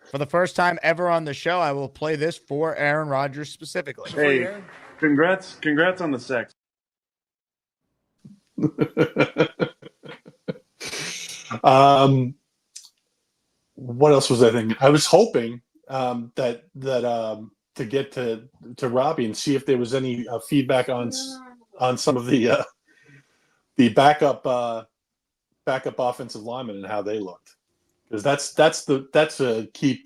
For the first time ever on the show, I will play this for Aaron Rodgers specifically. Hey, congrats on the sex. What else was I thinking? I was hoping that to get to Robbie and see if there was any feedback on some of the backup offensive linemen and how they looked, because that's a key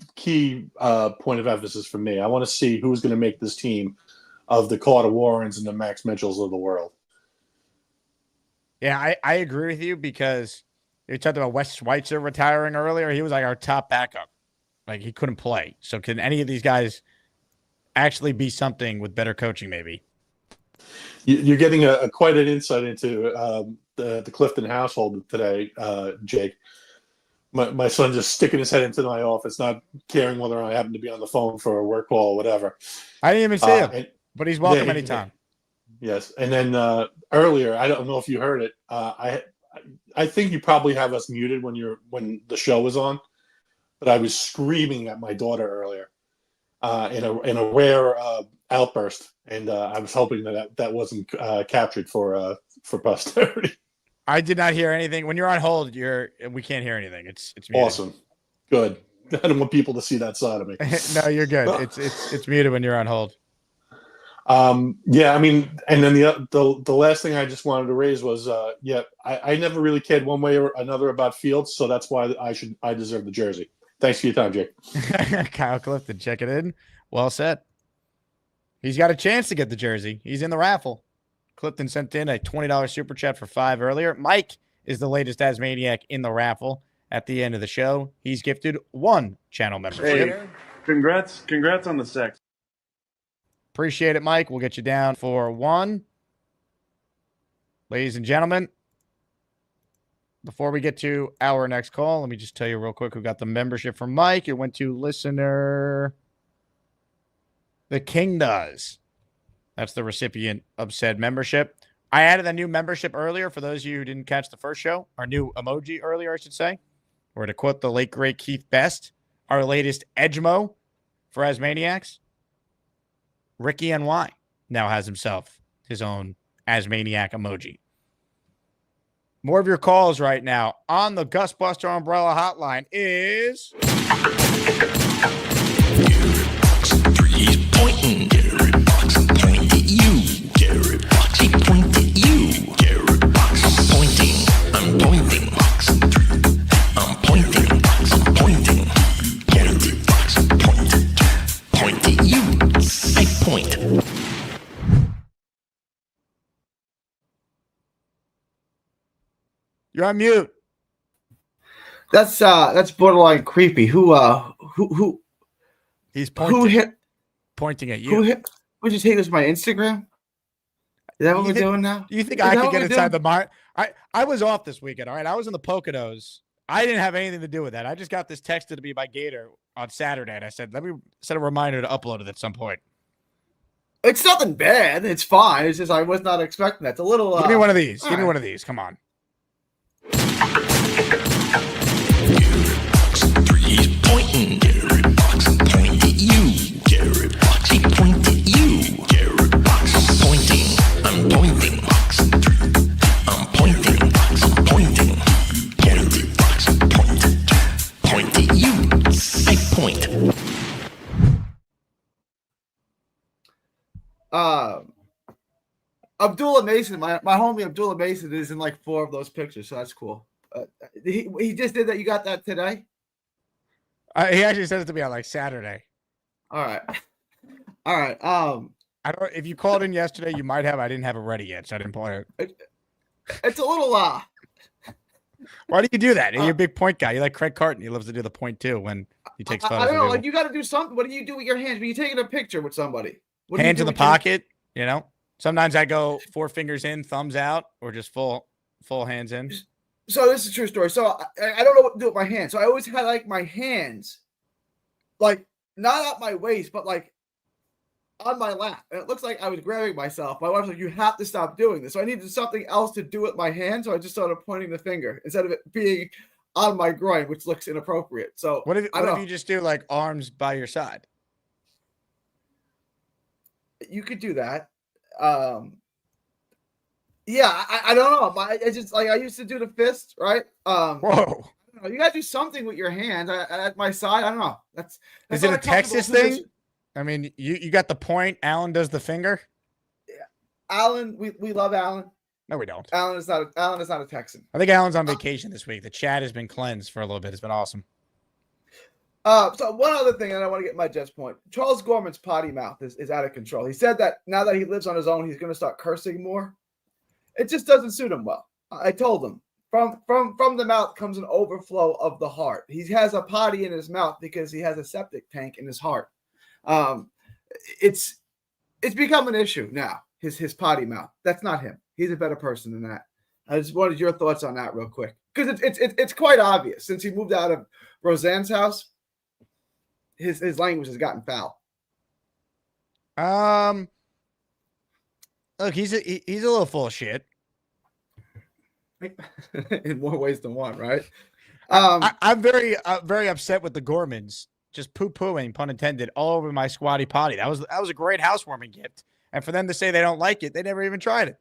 point of emphasis for me. I want to see who's going to make this team of the Carter Warrens and the Max Mitchells of the world. Yeah, I agree with you, because you talked about Wes Schweitzer retiring earlier. He was like our top backup. Like, he couldn't play. So can any of these guys actually be something with better coaching maybe? You're getting quite an insight into the Clifton household today, Jake. My son just sticking his head into my office, not caring whether I happen to be on the phone for a work call or whatever. I didn't even see him, but he's welcome anytime. Yes. And then earlier, I don't know if you heard it. I think you probably have us muted when the show was on, but I was screaming at my daughter earlier in a rare outburst, and I was hoping that wasn't captured for posterity. I did not hear anything. When you're on hold, we can't hear anything. It's muted. Awesome, good. I don't want people to see that side of me. No, you're good. It's muted when you're on hold. Yeah, I mean, and then the last thing I just wanted to raise was, I never really cared one way or another about Fields, so that's why I deserve the jersey. Thanks for your time, Jake. Kyle Clifton, check it in. Well said. He's got a chance to get the jersey. He's in the raffle. Clifton sent in a $20 super chat for 5 earlier. Mike is the latest Asmaniac in the raffle. At the end of the show, he's gifted 1 channel membership. Hey, congrats on the sex. Appreciate it, Mike. We'll get you down for 1. Ladies and gentlemen, before we get to our next call, let me just tell you real quick who got the membership from Mike. It went to listener The King Does. That's the recipient of said membership. I added a new membership earlier for those of you who didn't catch the first show, our new emoji earlier, I should say, or to quote the late, great Keith Best, our latest Edgemo for Asmaniacs, Ricky NY now has himself his own Asmaniac emoji. More of your calls right now on the Gusbuster Umbrella Hotline is... He's pointing. Gary Box, I'm pointing at you. Gary Box, I point at you. Gary Box, I'm pointing. I'm pointing. Box, I'm pointing. Box, I'm pointing. Gary Box, I'm pointing. Point at you. I point. You're on mute. That's borderline creepy. Who He's pointing. Who hit? Pointing at you. Who hit? Would you take this my Instagram? Is that what we're doing now? Do you think I could get inside the mind? I was off this weekend. All right, I was in the Poconos. I didn't have anything to do with that. I just got this texted to me by Gator on Saturday, and I said, let me set a reminder to upload it at some point. It's nothing bad. It's fine. It's just I was not expecting that. It's a little. Give me one of these. Give me one of these. Come on. He's pointing. Gary Box, I'm pointing at you. Gary Box, I point at you. Gary Box, I'm pointing. I'm pointing. Box, I'm pointing. Box, I'm pointing. Gary Box, I'm pointing. Point at you. I point. Abdullah Mason, my homie Abdullah Mason is in like 4 of those pictures, so that's cool. He just did that. You got that today? He actually sent it to me on like Saturday. All right. I don't. If you called in yesterday, you might have. I didn't have it ready yet, so I didn't play it. It's a little Why do you do that? You're a big point guy. You like Craig Carton. He loves to do the point too when he takes photos. I don't know. of Like people. you got to do something. What do you do with your hands? When you taking a picture with somebody, what do you Hands do in the with your- pocket. You know. Sometimes I go 4 fingers in, thumbs out, or just full hands in. So this is a true story. So I don't know what to do with my hands. So I always had like my hands, like not at my waist, but like on my lap. And it looks like I was grabbing myself. My wife's like, "You have to stop doing this." So I needed something else to do with my hand. So I just started pointing the finger instead of it being on my groin, which looks inappropriate. So What if you just do like arms by your side? You could do that. Yeah, I don't know. It's just like I used to do the fist, right? Whoa! I don't know. You gotta do something with your hands at my side. I don't know. That's Is it a not comfortable Texas position. thing? I mean, you got the point. Alan does the finger. Alan, we love Alan. No, we don't. Alan is not a Texan. I think Alan's on vacation this week. The chat has been cleansed for a little bit. It's been awesome. So one other thing, and I want to get my Jets point. Charles Gorman's potty mouth is out of control. He said that now that he lives on his own, he's going to start cursing more. It just doesn't suit him well. I told him from the mouth comes an overflow of the heart. He has a potty in his mouth because he has a septic tank in his heart. It's become an issue now. His potty mouth. That's not him. He's a better person than that. I just wanted your thoughts on that real quick because it's quite obvious since he moved out of Roseanne's house. His language has gotten foul. Look, he's a little full of shit. In more ways than one, right? I'm very upset with the Gormans just poo-pooing, pun intended, all over my squatty potty. That was a great housewarming gift, and for them to say they don't like it, they never even tried it.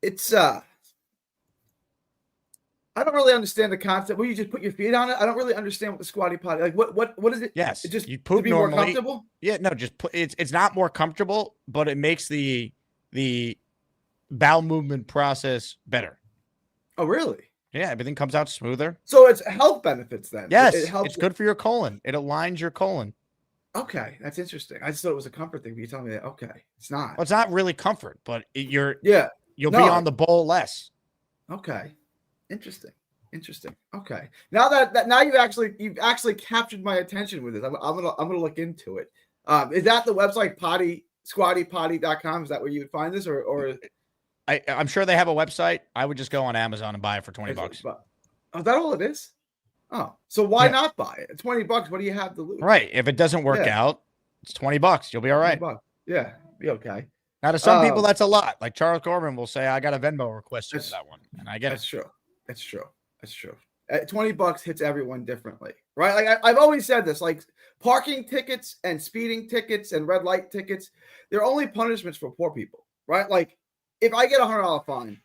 It's I don't really understand the concept. Will you just put your feet on it? I don't really understand what the squatty potty like. What is it? Yes, it just you poop to be normally. more comfortable. Yeah, no, just it's not more comfortable, but it makes the bowel movement process better. Oh, really? Yeah, everything comes out smoother. So it's health benefits then. Yes, it helps. it's good for your colon. It aligns your colon. Okay, that's interesting. I just thought it was a comfort thing, but you telling me that. Okay, it's not. Well, it's not really comfort, but you'll No. be on the bowl less. Okay, interesting. Okay, now you've actually captured my attention with this. I'm gonna look into it. Is that the website squattypotty.com? Is that where you would find this, or I'm sure they have a website. I would just go on Amazon and buy it for $20. Oh, is that all it is? Oh, so why not buy it? It's $20. What do you have to lose? Right. If it doesn't work out, it's $20. You'll be all right. Yeah, be okay. Now, to some people, that's a lot. Like Charles Gorman will say, "I got a Venmo request for that one," and I get it. That's true. $20 hits everyone differently, right? Like I've always said this, like parking tickets and speeding tickets and red light tickets, they're only punishments for poor people, right? Like if I get $100 fine,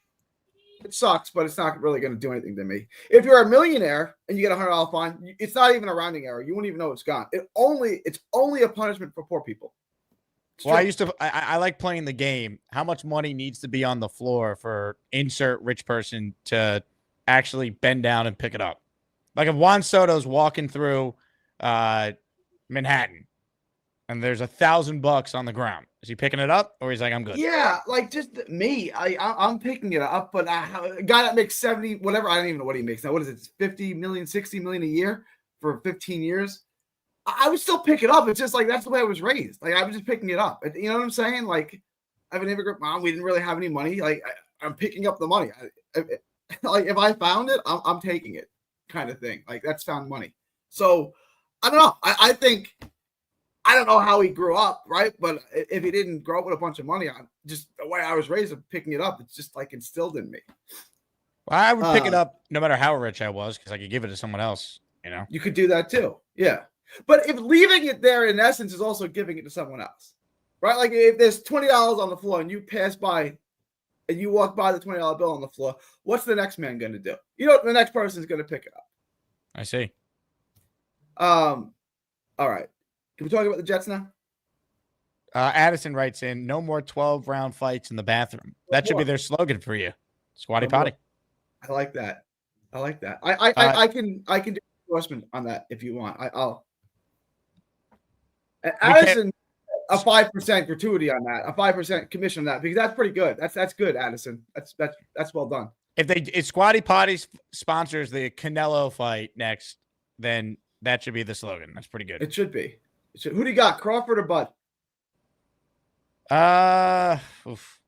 it sucks, but it's not really going to do anything to me. If you're a millionaire and you get $100 fine, it's not even a rounding error. You wouldn't even know it's gone. It's only a punishment for poor people. Well, I like playing the game. How much money needs to be on the floor for insert rich person to actually bend down and pick it up? Like if Juan Soto's walking through Manhattan and there's $1,000 on the ground, is he picking it up or he's like, I'm good? Yeah, like just me. I'm picking it up, but a guy that makes 70, whatever, I don't even know what he makes now. What is it? 50 million, 60 million a year for 15 years. I would still pick it up. It's just like that's the way I was raised. Like I was just picking it up. You know what I'm saying? Like I have an immigrant mom. We didn't really have any money. Like I'm picking up the money. Like if I found it, I'm taking it, kind of thing. Like that's found money. So I don't know. I think I don't know how he grew up, right? But if he didn't grow up with a bunch of money, just the way I was raised, of picking it up, it's just like instilled in me. Well, I would pick it up no matter how rich I was because I could give it to someone else. You know, you could do that too. Yeah. But if leaving it there in essence is also giving it to someone else, right? Like if there's $20 on the floor and you pass by and you walk by the $20 bill on the floor, what's the next man going to do? You know, the next person is going to pick it up. I see. All right. Can we talk about the Jets now? Addison writes in, no more 12-round fights in the bathroom. That should be their slogan for you. Squatty potty. I like that. I can do an endorsement on that if you want. I'll. Addison, a 5% gratuity on that, a 5% commission on that, because that's pretty good. That's good, Addison. That's well done. If Squatty Potty sponsors the Canelo fight next, then that should be the slogan. That's pretty good. It should be. Who do you got, Crawford or Bud? Oof.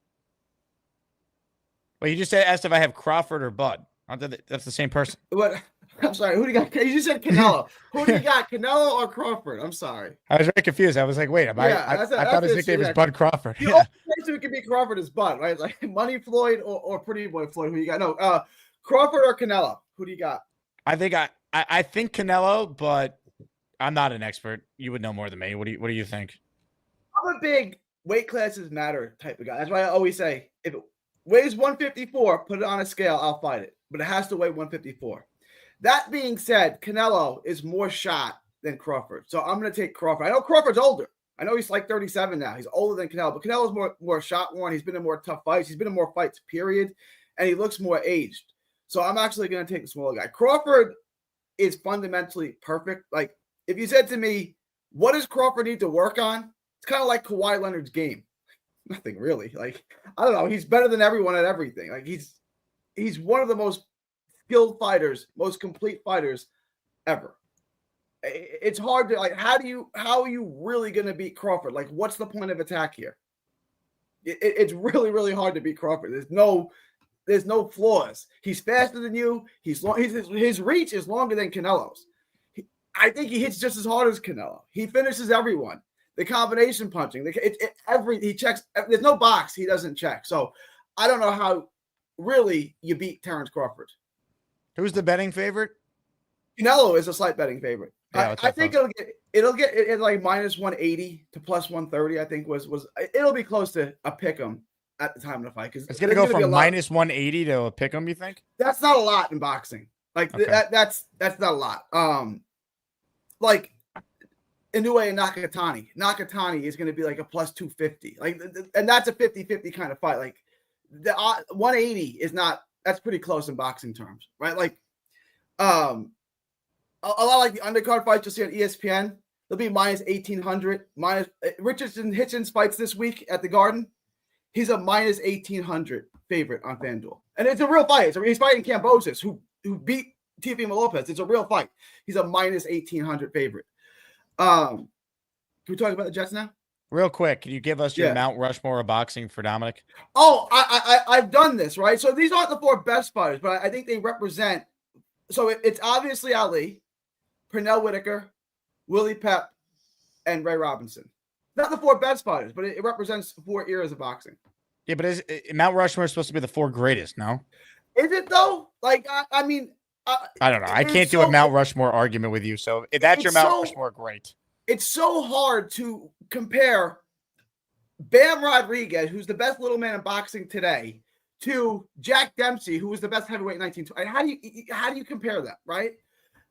Well, you just asked if I have Crawford or Bud. That's the same person. What? I'm sorry. Who do you got? You just said Canelo. Who do you got, Canelo or Crawford? I'm sorry. I was very confused. I was like, wait, I thought his nickname was Bud Crawford. The only person who can be Crawford is Bud, right? Like Money Floyd or Pretty Boy Floyd. Who you got? No, Crawford or Canelo? Who do you got? I think Canelo, but I'm not an expert. You would know more than me. What do you think? I'm a big weight classes matter type of guy. That's why I always say if it weighs 154, put it on a scale, I'll fight it. But it has to weigh 154. That being said, Canelo is more shot than Crawford. So I'm going to take Crawford. I know Crawford's older. I know he's like 37 now. He's older than Canelo, but Canelo's more shot worn. He's been in more tough fights. He's been in more fights, period. And he looks more aged. So I'm actually going to take the smaller guy. Crawford is fundamentally perfect. Like if you said to me, what does Crawford need to work on? It's kind of like Kawhi Leonard's game. Nothing really. Like, I don't know. He's better than everyone at everything. Like he's one of the most skilled fighters, most complete fighters ever. It's hard to like, how are you really going to beat Crawford? Like, what's the point of attack here? It's really, really hard to beat Crawford. There's no flaws. He's faster than you. His reach is longer than Canelo's. I think he hits just as hard as Canelo. He finishes everyone. The combination punching, he checks. There's no box he doesn't check. So I don't know how really you beat Terrence Crawford. Who's the betting favorite? Canelo is a slight betting favorite. Yeah, I think it'll get it like minus 180 to plus 130. I think was it'll be close to a pick'em at the time of the fight because it's gonna go from minus 180 to a pick'em. You think? That's not a lot in boxing. Like okay. That's not a lot. Like Inoue and Nakatani. Nakatani is going to be like a plus 250. Like, and that's a 50-50 kind of fight. Like the 180 is not. That's pretty close in boxing terms, right? Like, a lot like the undercard fights you'll see on ESPN. They'll be minus 1800. Minus Richardson Hitchens fights this week at the Garden. He's a minus 1800 favorite on FanDuel, and it's a real fight. He's fighting Kambosos, who beat Teofimo Lopez. It's a real fight. He's a minus 1800 favorite. Can we talk about the Jets now? Real quick, can you give us your Mount Rushmore of boxing for Dominic? Oh, I've done this, right? So these aren't the four best fighters, but I think they represent. So it's obviously Ali, Pernell Whitaker, Willie Pep, and Ray Robinson. Not the four best fighters, but it represents 4 eras of boxing. Yeah, but Mount Rushmore is supposed to be the 4 greatest, no? Is it though? Like, I mean, I don't know. I can't do a Mount Rushmore argument with you. So if that's your Mount Rushmore, great. It's so hard to compare Bam Rodriguez, who's the best little man in boxing today, to Jack Dempsey, who was the best heavyweight in 1920. How do you compare them, right?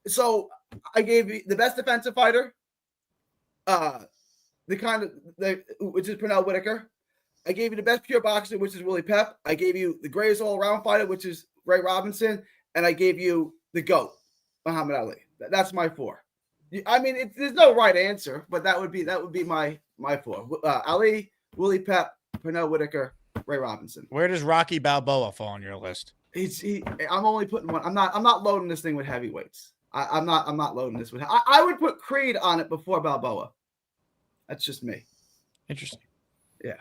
So I gave you the best defensive fighter, which is Pernell Whitaker. I gave you the best pure boxer, which is Willie Pep. I gave you the greatest all-around fighter, which is Ray Robinson, and I gave you the GOAT, Muhammad Ali. That's my 4. I mean, there's no right answer, but that would be my 4. Ali, Willie Pep, Pernell Whitaker, Ray Robinson. Where does Rocky Balboa fall on your list? I'm only putting one. I'm not loading this thing with heavyweights. I'm not loading this with. I would put Creed on it before Balboa. That's just me. Interesting. Yeah.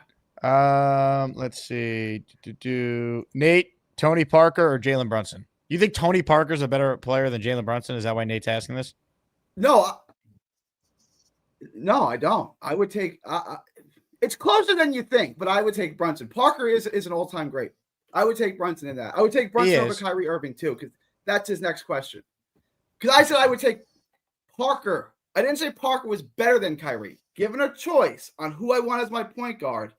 Let's see. Nate, Tony Parker, or Jalen Brunson? You think Tony Parker's a better player than Jalen Brunson? Is that why Nate's asking this? No, I don't. I would take. It's closer than you think, but I would take Brunson. Parker is an all-time great. I would take Brunson in that. I would take Brunson over Kyrie Irving too, because that's his next question. Because I said I would take Parker. I didn't say Parker was better than Kyrie. Given a choice on who I want as my point guard,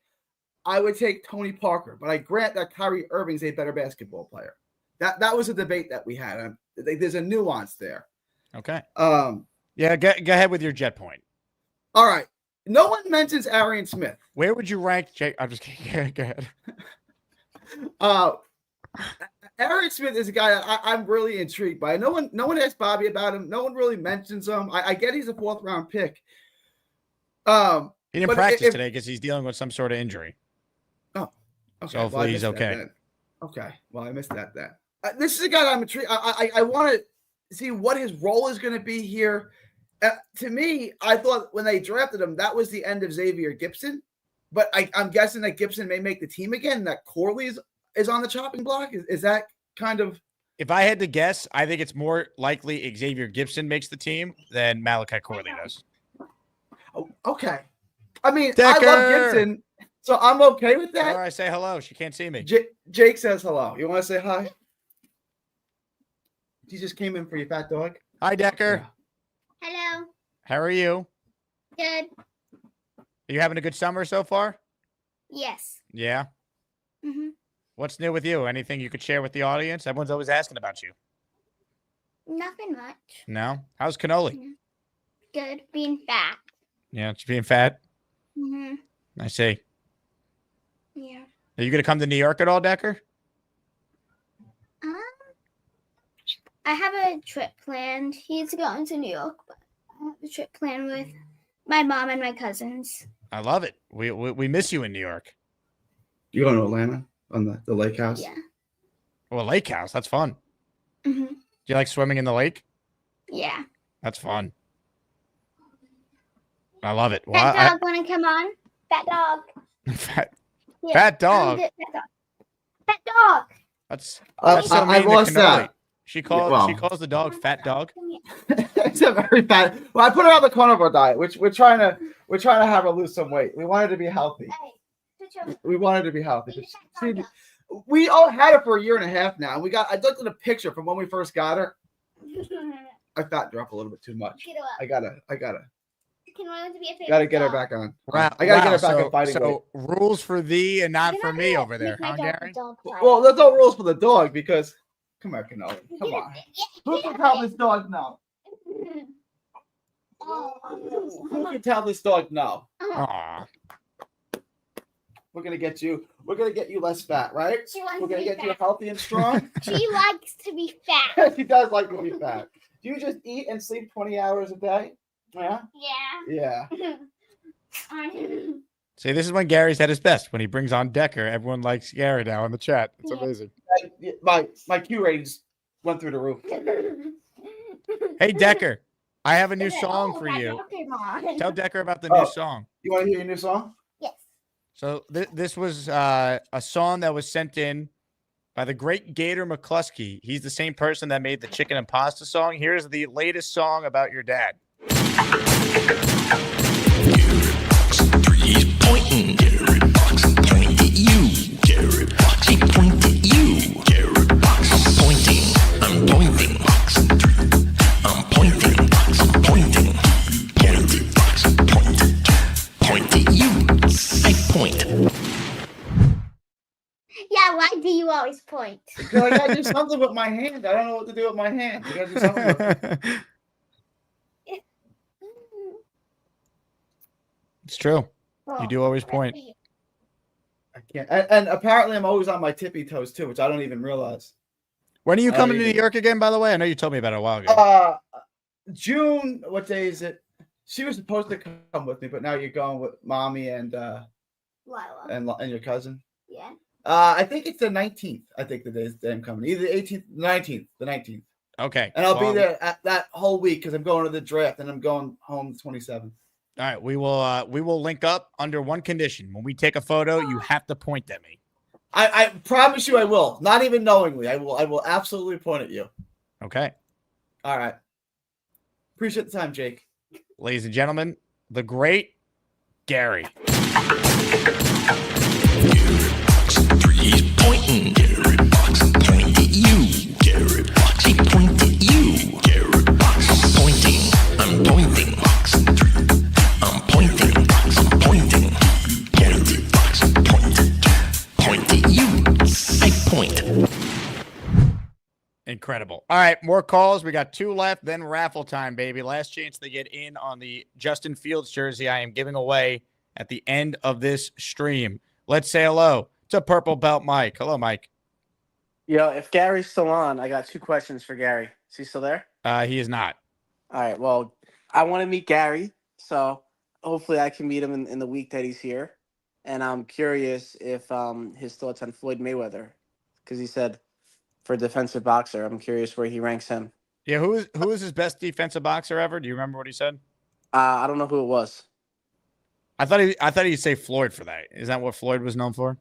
I would take Tony Parker. But I grant that Kyrie Irving's a better basketball player. That was a debate that we had. There's a nuance there. Okay. Yeah, go ahead with your jet point. All right. No one mentions Arian Smith. Where would you rank Jake? I'm just kidding. Go ahead. Arian Smith is a guy I'm really intrigued by. No one asked Bobby about him. No one really mentions him. I get he's a 4th round pick. He didn't practice today because he's dealing with some sort of injury. Oh, okay. So hopefully he's okay. Okay. Well, I missed that then. This is a guy that I'm intrigued. I want to see what his role is going to be here. To me, I thought when they drafted him, that was the end of Xavier Gibson. But I'm guessing that Gibson may make the team again. That Corley is on the chopping block. Is that kind of? If I had to guess, I think it's more likely Xavier Gibson makes the team than Malachi Corley does. Oh, okay. I mean, Decker. I love Gibson, so I'm okay with that. All right, say hello. She can't see me. Jake says hello. You want to say hi? He just came in for you, fat dog. Hi, Decker. Yeah. Hello. How are you? Good. Are you having a good summer so far? Yes. Yeah? Mm-hmm. What's new with you? Anything you could share with the audience? Everyone's always asking about you. Nothing much. No? How's cannoli? Good. Being fat. Yeah, just being fat? Mm-hmm. I see. Yeah. Are you going to come to New York at all, Decker? I have a trip planned. He's going to New York, but I have a trip planned with my mom and my cousins. I love it. We miss you in New York. You going to Atlanta on the lake house? Yeah. Well, lake house. That's fun. Mm-hmm. Do you like swimming in the lake? Yeah. That's fun. I love it. Fat dog want to come on? Fat dog. Fat dog. Fat dog. That's so I lost that. She calls the dog fat dog. It's a very bad. Well, I put her on the carnivore diet, which we're trying to have her lose some weight. We want her to be healthy. We want her to be healthy. We all had her for a year and a half now. I looked at a picture from when we first got her. I fattened her up a little bit too much. I gotta get her back on. I gotta get her back on fighting weight. So rules for thee and not for me over there, huh, Gary? Well, there's no rules for the dog because. Come here, Cannoli. Come on. Who can tell this dog no? Who can tell this dog no? Aww. We're gonna get you less fat, right? We're gonna get you healthy and strong. She likes to be fat. She does like to be fat. Do you just eat and sleep 20 hours a day? Yeah. Yeah. See, this is when Gary's at his best. When he brings on Decker, everyone likes Gary now in the chat. It's amazing. My Q ratings went through the roof. Hey, Decker, I have a new song for you. Tell Decker about the new song. You want to hear your new song? Yes. So this was a song that was sent in by the great Gator McCluskey. He's the same person that made the Chicken and Pasta song. Here's the latest song about your dad. He's pointing. Garrett Box, point at you. Garrett Box, he point at you. Garrett Box, I'm pointing. point. Yeah, why do you always point? Because I gotta do something with my hand. I don't know what to do with my hand. I gotta do something with it. It's true. You do always point. I can't. And apparently, I'm always on my tippy toes too, which I don't even realize. When are you coming to New York again, by the way? I know you told me about it a while ago. June. What day is it? She was supposed to come with me, but now you're going with mommy and Lila. and your cousin. Yeah. I think it's the 19th. I think the day I'm coming. Either the 18th, the 19th, the 19th. Okay. And I'll be there at that whole week because I'm going to the draft and I'm going home the 27th. All right, we will link up under one condition. When we take a photo, you have to point at me. I promise you I will. Not even knowingly. I will absolutely point at you. Okay. All right. Appreciate the time, Jake. Ladies and gentlemen, the great Gary. He's pointing. Gary Box, point at you. Gary Box, I point at you. Gary Box, I'm pointing. I'm pointing. Box, I'm pointing. Box, I'm pointing. Gary Box, point at you. I point. Incredible. All right, more calls. We got 2 left, then raffle time, baby. Last chance to get in on the Justin Fields jersey I am giving away at the end of this stream. Let's say hello to Purple Belt Mike. Hello, Mike. Yo, if Gary's still on, I got 2 questions for Gary. Is he still there? He is not. All right. Well, I want to meet Gary, so hopefully I can meet him in the week that he's here. And I'm curious if his thoughts on Floyd Mayweather, because he said for defensive boxer, I'm curious where he ranks him. Yeah, who is his best defensive boxer ever? Do you remember what he said? I don't know who it was. I thought he'd say Floyd for that. Is that what Floyd was known for?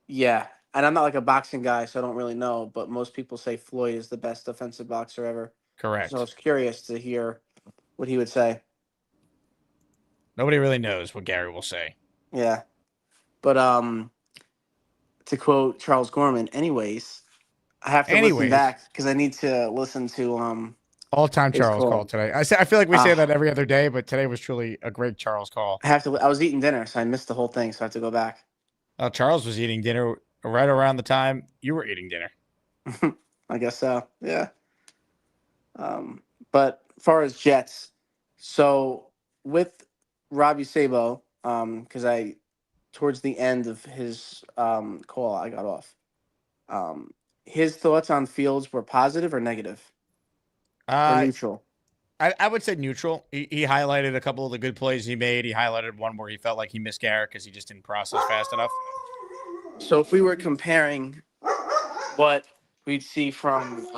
Yeah, and I'm not like a boxing guy, so I don't really know. But most people say Floyd is the best defensive boxer ever. Correct. So I was curious to hear what he would say. Nobody really knows what Gary will say. Yeah, but to quote Charles Gorman, anyways, I have to listen back because I need to listen to all-time Charles call today. I feel like we say that every other day, but today was truly a great Charles call. I was eating dinner, so I missed the whole thing, so I have to go back. Charles was eating dinner right around the time you were eating dinner. I guess so. Yeah. But as far as Jets, so with Robbie Sabo, because towards the end of his call, I got off. His thoughts on Fields were positive or negative? Or neutral? I would say neutral. He highlighted a couple of the good plays he made. He highlighted one where he felt like he missed Garrett because he just didn't process fast enough. So if we were comparing what we'd see from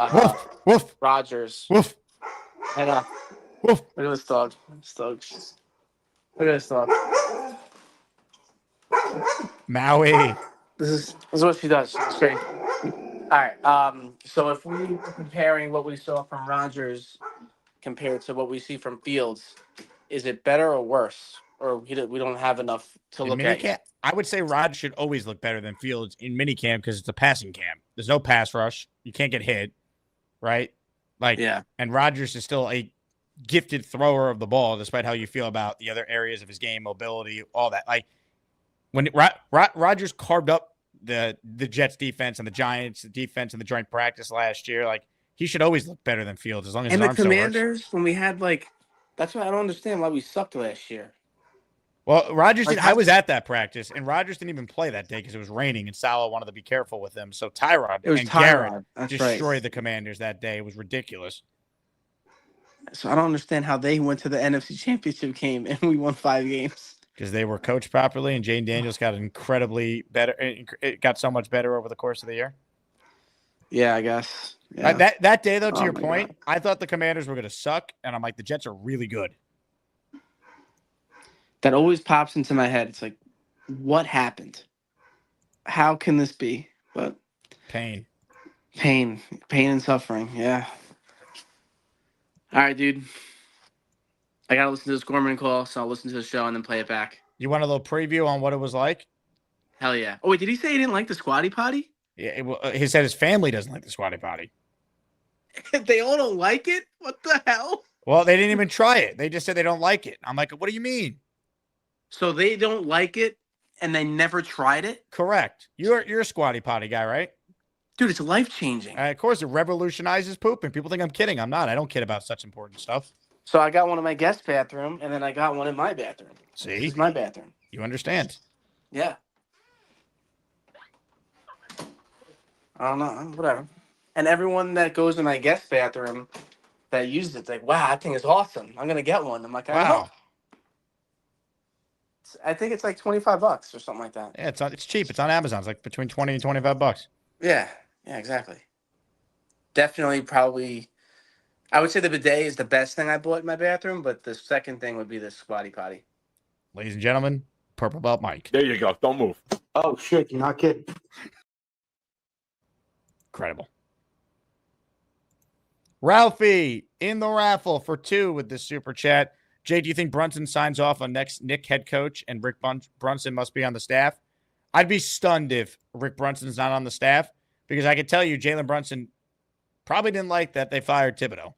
Rodgers. Woof. And woof. Look at this dog. Look at this dog. Maui. This is what she does. It's great. All right. So if we were comparing what we saw from Rodgers compared to what we see from Fields, is it better or worse? Or we don't have enough to look at? I would say Rodgers should always look better than Fields in minicamp because it's a passing camp. There's no pass rush. You can't get hit, right? And Rodgers is still a gifted thrower of the ball, despite how you feel about the other areas of his game, mobility, all that. Like when Rodgers carved up the Jets defense and the Giants defense in the joint practice last year, like he should always look better than Fields as long as his arm still works. And the Commanders, when we had that's why I don't understand why we sucked last year. Well, Rodgers I was at that practice, and Rodgers didn't even play that day because it was raining, and Salah wanted to be careful with him. So Tyrod and Garrett destroyed the Commanders that day. It was ridiculous. So I don't understand how they went to the NFC Championship game and we won 5 games. Because they were coached properly, and Jane Daniels got incredibly better. It got so much better over the course of the year. Yeah, I guess. Yeah. That day, though, to your point, I thought the Commanders were going to suck, and I'm like, the Jets are really good. That always pops into my head. It's like, what happened? How can this be? But pain and suffering. Yeah. All right, dude. I got to listen to this Gorman call, so I'll listen to the show and then play it back. You want a little preview on what it was like? Hell yeah. Oh, wait, did he say he didn't like the squatty potty? Yeah, he said his family doesn't like the squatty potty. They all don't like it? What the hell? Well, they didn't even try it. They just said they don't like it. I'm like, what do you mean? So they don't like it, and they never tried it? Correct. You're a squatty potty guy, right? Dude, it's life-changing. Of course, it revolutionizes pooping. People think I'm kidding. I'm not. I don't kid about such important stuff. So I got one in my guest bathroom, and then I got one in my bathroom. See? This is my bathroom. You understand. Yeah. I don't know. Whatever. And everyone that goes in my guest bathroom that uses it's like, wow, that thing is awesome. I'm going to get one. I'm like, I know. I think it's like $25 or something like that. Yeah, it's cheap. It's on Amazon. It's like between 20 and $25. Yeah. Yeah, exactly. Definitely, probably. I would say the bidet is the best thing I bought in my bathroom, but the second thing would be the squatty potty. Ladies and gentlemen, Purple Belt Mike. There you go. Don't move. Oh, shit. You're not kidding. Incredible. Ralphie in the raffle for 2 with this super chat. Jay, do you think Brunson signs off on next Nick head coach and Rick Brunson must be on the staff? I'd be stunned if Rick Brunson's not on the staff because I can tell you Jalen Brunson probably didn't like that they fired Thibodeau.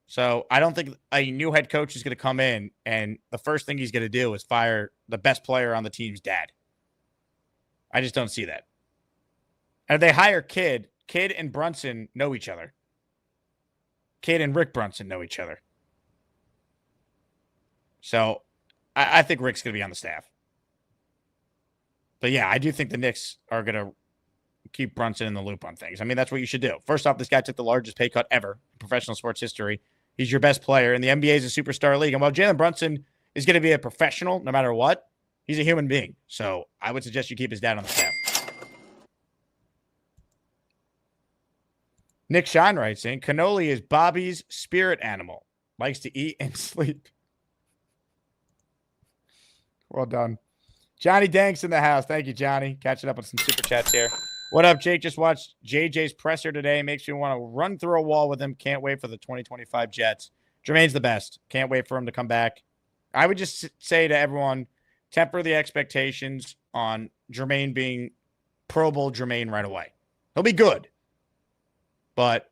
So I don't think a new head coach is going to come in and the first thing he's going to do is fire the best player on the team's dad. I just don't see that. And if they hire Kidd and Brunson know each other. Kidd and Rick Brunson know each other. So I think Rick's going to be on the staff. But yeah, I do think the Knicks are going to keep Brunson in the loop on things. I mean, that's what you should do. First off, this guy took the largest pay cut ever in professional sports history. He's your best player, and the NBA is a superstar league. And while Jalen Brunson is going to be a professional no matter what, he's a human being. So I would suggest you keep his dad on the staff. Nick Shine writes in, cannoli is Bobby's spirit animal. Likes to eat and sleep. Well done. Johnny Danks in the house. Thank you, Johnny. Catching up on some super chats here. What up, Jake? Just watched JJ's presser today. Makes me want to run through a wall with him. Can't wait for the 2025 Jets. Germaine's the best. Can't wait for him to come back. I would just say to everyone, temper the expectations on Germaine being Pro Bowl Germaine right away. He'll be good. But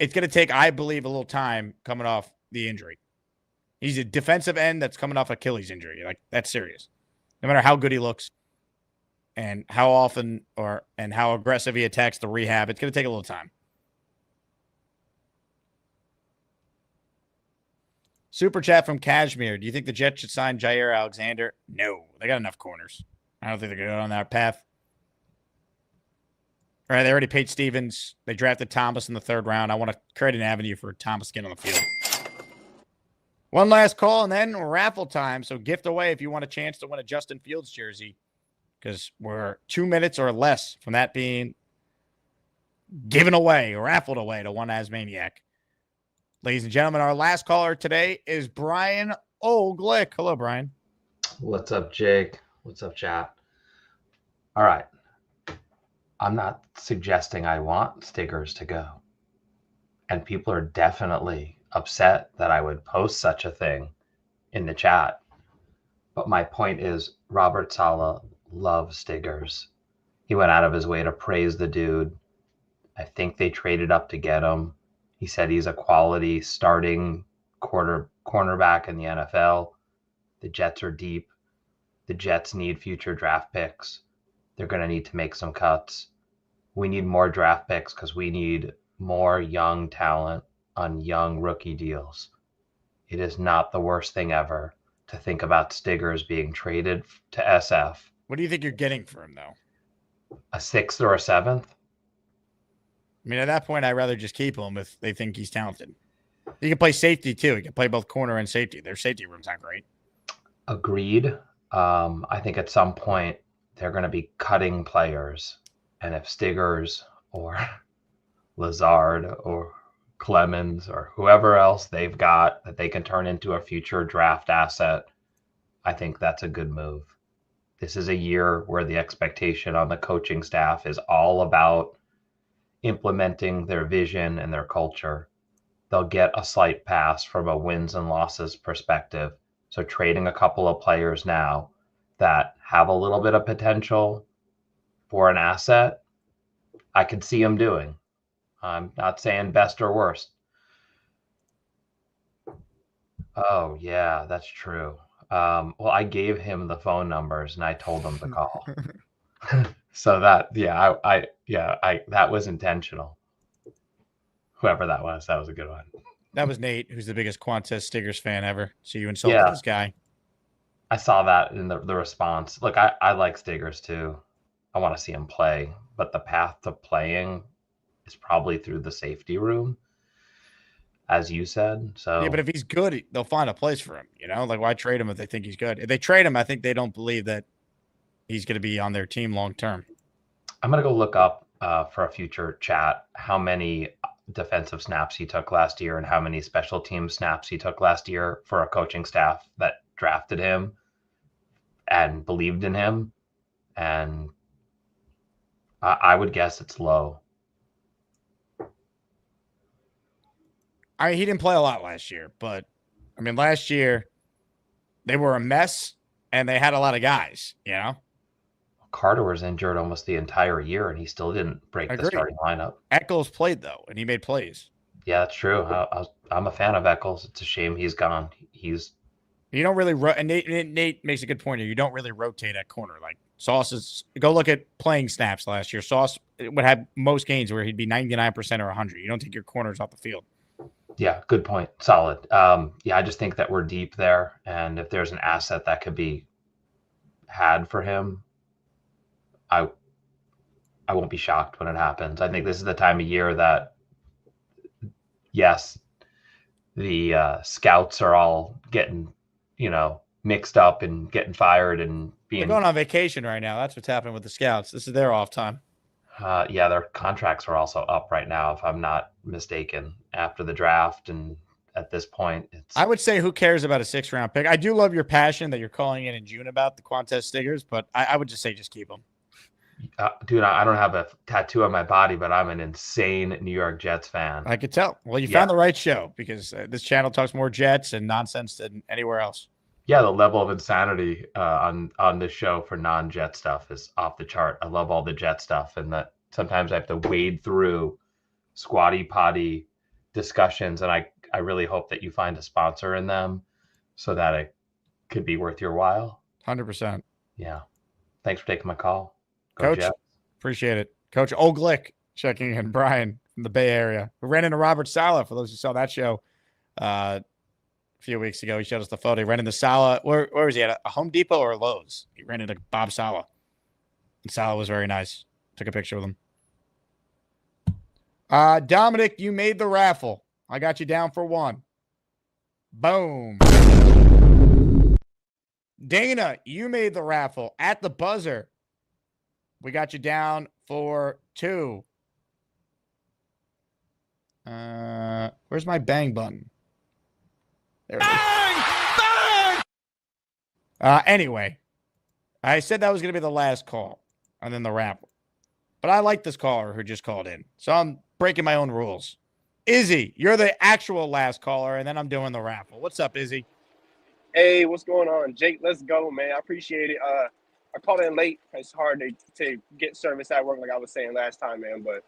it's going to take, I believe, a little time coming off the injury. He's a defensive end that's coming off Achilles injury. Like, that's serious. No matter how good he looks and how often and how aggressive he attacks the rehab, it's going to take a little time. Super chat from Kashmir. Do you think the Jets should sign Jair Alexander? No. They got enough corners. I don't think they're going to go on that path. All right, they already paid Stevens. They drafted Thomas in the 3rd round. I want to create an avenue for Thomas to get on the field. One last call, and then raffle time. So gift away if you want a chance to win a Justin Fields jersey, because we're 2 minutes or less from that being given away or raffled away to one AsManiac. Ladies and gentlemen, our last caller today is Brian Oglick. Hello, Brian. What's up, Jake? What's up, chat? All right. I'm not suggesting I want Stiggers to go. And people are definitely upset that I would post such a thing in the chat. But my point is, Robert Saleh loves Stiggers. He went out of his way to praise the dude. I think they traded up to get him. He said he's a quality starting cornerback in the NFL. The Jets are deep. The Jets need future draft picks. They're going to need to make some cuts. We need more draft picks because we need more young talent on young rookie deals. It is not the worst thing ever to think about Stiggers being traded to SF. What do you think you're getting for him, though? A 6th or a 7th? I mean, at that point, I'd rather just keep him if they think he's talented. He can play safety, too. He can play both corner and safety. Their safety room's not great. Agreed. I think at some point, they're going to be cutting players. And if Stiggers or Lazard or Clemens or whoever else they've got that they can turn into a future draft asset, I think that's a good move. This is a year where the expectation on the coaching staff is all about implementing their vision and their culture. They'll get a slight pass from a wins and losses perspective. So trading a couple of players now that have a little bit of potential for an asset, I could see them doing. I'm not saying best or worst. Oh, yeah, that's true. Well, I gave him the phone numbers and I told him to call. So that, that was intentional. Whoever that was a good one. That was Nate, who's the biggest Qantas Stiggers fan ever. So you insulted this guy. I saw that in the response. Look, I like Stiggers too. I want to see him play, but the path to playing is probably through the safety room, as you said. So yeah, but if he's good, they'll find a place for him. You know, like why trade him if they think he's good? If they trade him, I think they don't believe that he's going to be on their team long term. I'm gonna go look up for a future chat how many defensive snaps he took last year and how many special team snaps he took last year for a coaching staff that drafted him and believed in him. And I would guess it's low. I mean, he didn't play a lot last year, but I mean, last year they were a mess and they had a lot of guys, you know? Carter was injured almost the entire year and he still didn't break the starting lineup. Eccles played though, and he made plays. Yeah, that's true. I'm a fan of Eccles. It's a shame he's gone. You don't really and Nate makes a good point here. You don't really rotate at corner. Like Sauce is go look at playing snaps last year. Sauce would have most games where he'd be 99% or 100. You don't take your corners off the field. Yeah, good point. Solid. I just think that we're deep there, and if there's an asset that could be had for him, I won't be shocked when it happens. I think this is the time of year that, yes, the scouts are all getting, mixed up and getting fired and being. They're going on vacation right now. That's what's happening with the scouts. This is their off time. Their contracts are also up right now, if I'm not mistaken, after the draft. And at this point, I would say who cares about a 6th-round pick? I do love your passion that you're calling in June about the Qantas Stiggers, but I would just say just keep them. Dude, I don't have a tattoo on my body, but I'm an insane New York Jets fan. I could tell. Well, you found the right show because this channel talks more Jets and nonsense than anywhere else. Yeah, the level of insanity on this show for non-Jet stuff is off the chart. I love all the Jet stuff, and that sometimes I have to wade through squatty potty discussions, and I really hope that you find a sponsor in them so that it could be worth your while. 100%. Yeah. Thanks for taking my call. Coach, appreciate it. Coach Oglick checking in. Brian from the Bay Area. We ran into Robert Saleh, for those who saw that show a few weeks ago. He showed us the photo. He ran into Saleh. Where was he at? A Home Depot or a Lowe's? He ran into Bob Saleh. And Saleh was very nice. Took a picture with him. Dominic, you made the raffle. I got you down for 1. Boom. Dana, you made the raffle at the buzzer. We got you down for 2. Where's my bang button? There it is. Bang! Anyway, I said that was going to be the last call and then the raffle. But I like this caller who just called in. So I'm breaking my own rules. Izzy, you're the actual last caller, and then I'm doing the raffle. What's up, Izzy? Hey, what's going on? Jake, let's go, man. I appreciate it. I called in late. It's hard to get service at work like I was saying last time, man. But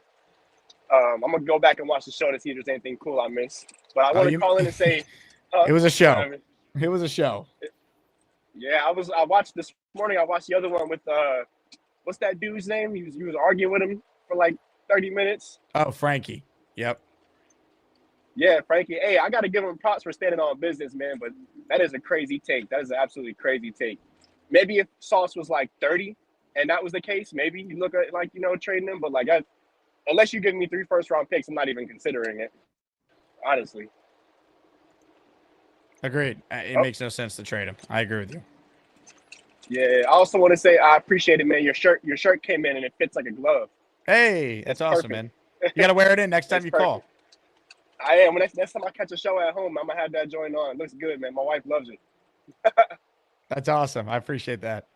I'm going to go back and watch the show to see if there's anything cool I missed. But I want to call in and say it was a show. It was a show. Yeah, I watched this morning. I watched the other one with what's that dude's name? He was arguing with him for like 30 minutes. Oh, Frankie. Yep. Yeah, Frankie. Hey, I got to give him props for standing on business, man. But that is a crazy take. That is an absolutely crazy take. Maybe if Sauce was like 30 and that was the case, maybe you look at like, trading him. But like, unless you give me 3 first-round picks, I'm not even considering it, honestly. Agreed. It makes no sense to trade him. I agree with you. Yeah, I also want to say I appreciate it, man. Your shirt came in and it fits like a glove. Hey, that's awesome, man. You got to wear it in next time you call. I am. When next time I catch a show at home, I'm going to have that joint on. It looks good, man. My wife loves it. That's awesome. I appreciate that.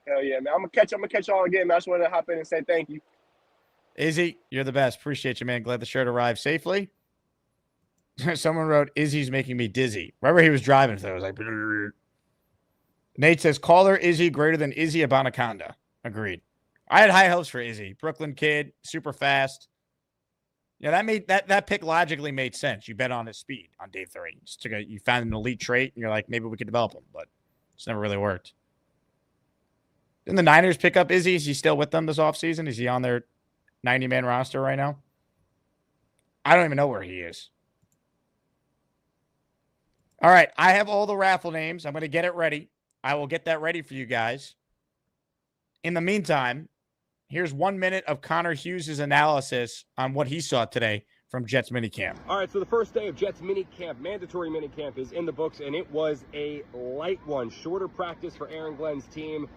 Hell yeah, man. I'm gonna catch y'all again, man. I just wanted to hop in and say thank you. Izzy, you're the best. Appreciate you, man. Glad the shirt arrived safely. Someone wrote, Izzy's making me dizzy. Remember he was driving, so I was like, brrr. Nate says, caller Izzy greater than Izzy Abanaconda. Agreed. I had high hopes for Izzy. Brooklyn kid, super fast. Yeah, that pick logically made sense. You bet on his speed on day 3. You found an elite trait, and you're like, maybe we could develop him, but it's never really worked. Didn't the Niners pick up Izzy? Is he still with them this offseason? Is he on their 90-man roster right now? I don't even know where he is. All right, I have all the raffle names. I'm going to get it ready. I will get that ready for you guys. In the meantime, here's 1 minute of Connor Hughes' analysis on what he saw today from Jets minicamp. All right, so the first day of Jets minicamp, mandatory minicamp, is in the books, and it was a light one. Shorter practice for Aaron Glenn's team.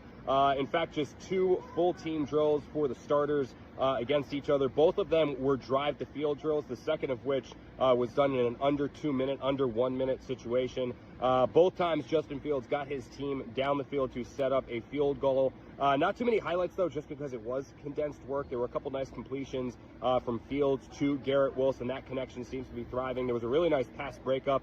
In fact, just 2 full team drills for the starters against each other. Both of them were drive to field drills, the second of which was done in an under 2 minute, under 1 minute situation. Both times Justin Fields got his team down the field to set up a field goal. Not too many highlights, though, just because it was condensed work. There were a couple nice completions from Fields to Garrett Wilson. That connection seems to be thriving. There was a really nice pass breakup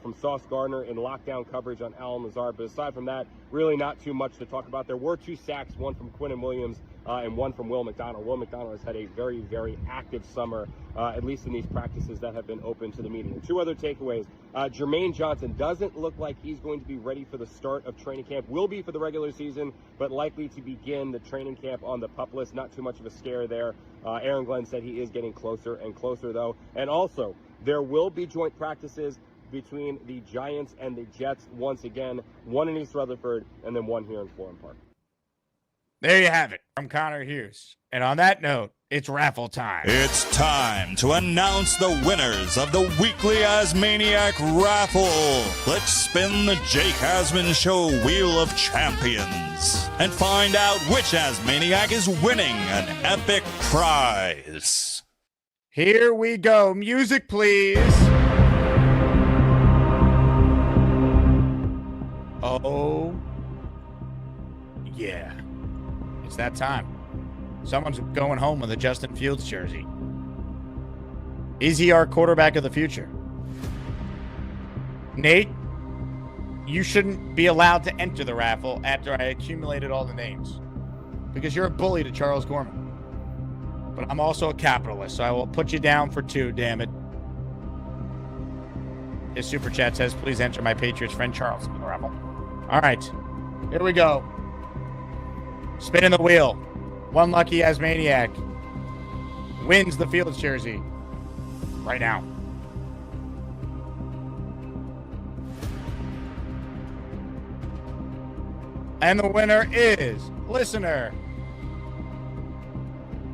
from Sauce Gardner in lockdown coverage on Alan Lazard. But aside from that, really not too much to talk about. There were 2 sacks, one from Quinnen Williams and one from Will McDonald. Will McDonald has had a very, very active summer, at least in these practices that have been open to the media. And 2 other takeaways. Germaine Johnson doesn't look like he's going to be ready for the start of training camp. Will be for the regular season, but likely to begin the training camp on the PUP list. Not too much of a scare there. Aaron Glenn said he is getting closer and closer, though. And also, there will be joint practices between the Giants and the Jets once again, one in East Rutherford and then one here in Florham Park. There you have it from Connor Hughes. And on that note, it's raffle time. It's time to announce the winners of the weekly Asmaniac raffle. Let's spin the Jake Asman Show Wheel of Champions and find out which Asmaniac is winning an epic prize. Here we go. Music, please. Oh, yeah. It's that time. Someone's going home with a Justin Fields jersey. Is he our quarterback of the future? Nate, you shouldn't be allowed to enter the raffle after I accumulated all the names because you're a bully to Charles Gorman. But I'm also a capitalist, so I will put you down for 2, damn it. His super chat says, please enter my Patriots friend Charles in the raffle. All right, here we go. Spinning the wheel. One lucky Asmaniac wins the Fields jersey right now. And the winner is listener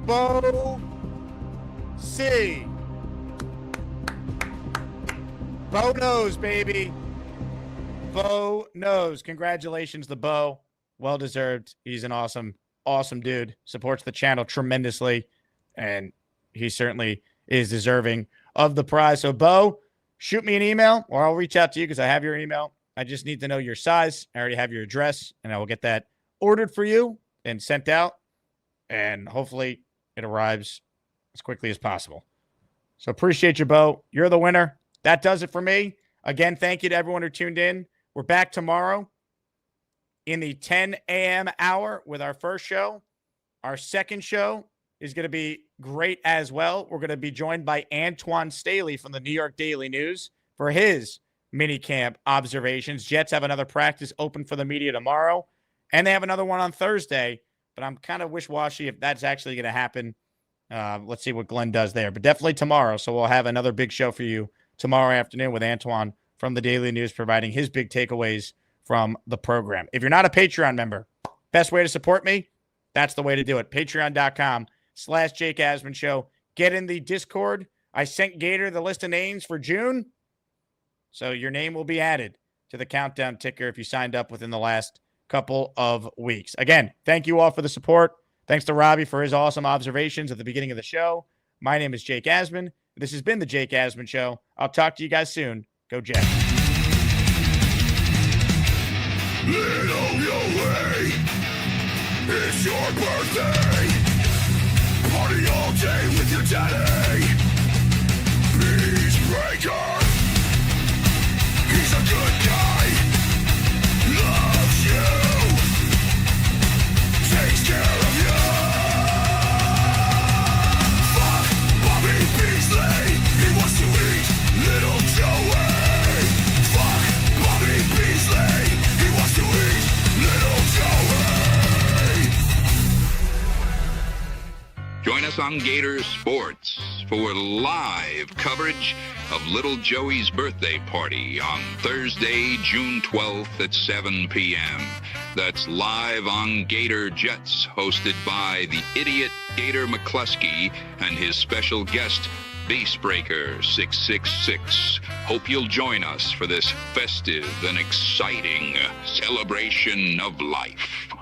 Bo C. Bo knows, baby. Bo knows. Congratulations to Bo. Well deserved. He's an awesome dude. Supports the channel tremendously. And he certainly is deserving of the prize. So, Bo, shoot me an email or I'll reach out to you because I have your email. I just need to know your size. I already have your address, and I will get that ordered for you and sent out. And hopefully it arrives as quickly as possible. So appreciate you, Bo. You're the winner. That does it for me. Again, thank you to everyone who tuned in. We're back tomorrow in the 10 a.m. hour with our first show. Our second show is going to be great as well. We're going to be joined by Antoine Staley from the New York Daily News for his mini camp observations. Jets have another practice open for the media tomorrow, and they have another one on Thursday, but I'm kind of wish-washy if that's actually going to happen. Let's see what Glenn does there, but definitely tomorrow. So we'll have another big show for you tomorrow afternoon with Antoine from the Daily News providing his big takeaways from the program. If you're not a Patreon member, best way to support me, that's the way to do it. Patreon.com/Jake Asman Show. Get in the Discord. I sent Gator the list of names for June, so your name will be added to the countdown ticker if you signed up within the last couple of weeks. Again, thank you all for the support. Thanks to Robbie for his awesome observations at the beginning of the show. My name is Jake Asman. This has been the Jake Asman Show. I'll talk to you guys soon. Go Jets. It's your birthday. Party all day with your daddy. Peacemaker. He's a good guy. Loves you. Takes care of you. Fuck Bobby Beasley. Join us on Gator Sports for live coverage of Little Joey's birthday party on Thursday, June 12th at 7 p.m. That's live on Gator Jets, hosted by the idiot Gator McCluskey and his special guest, Beastbreaker 666. Hope you'll join us for this festive and exciting celebration of life.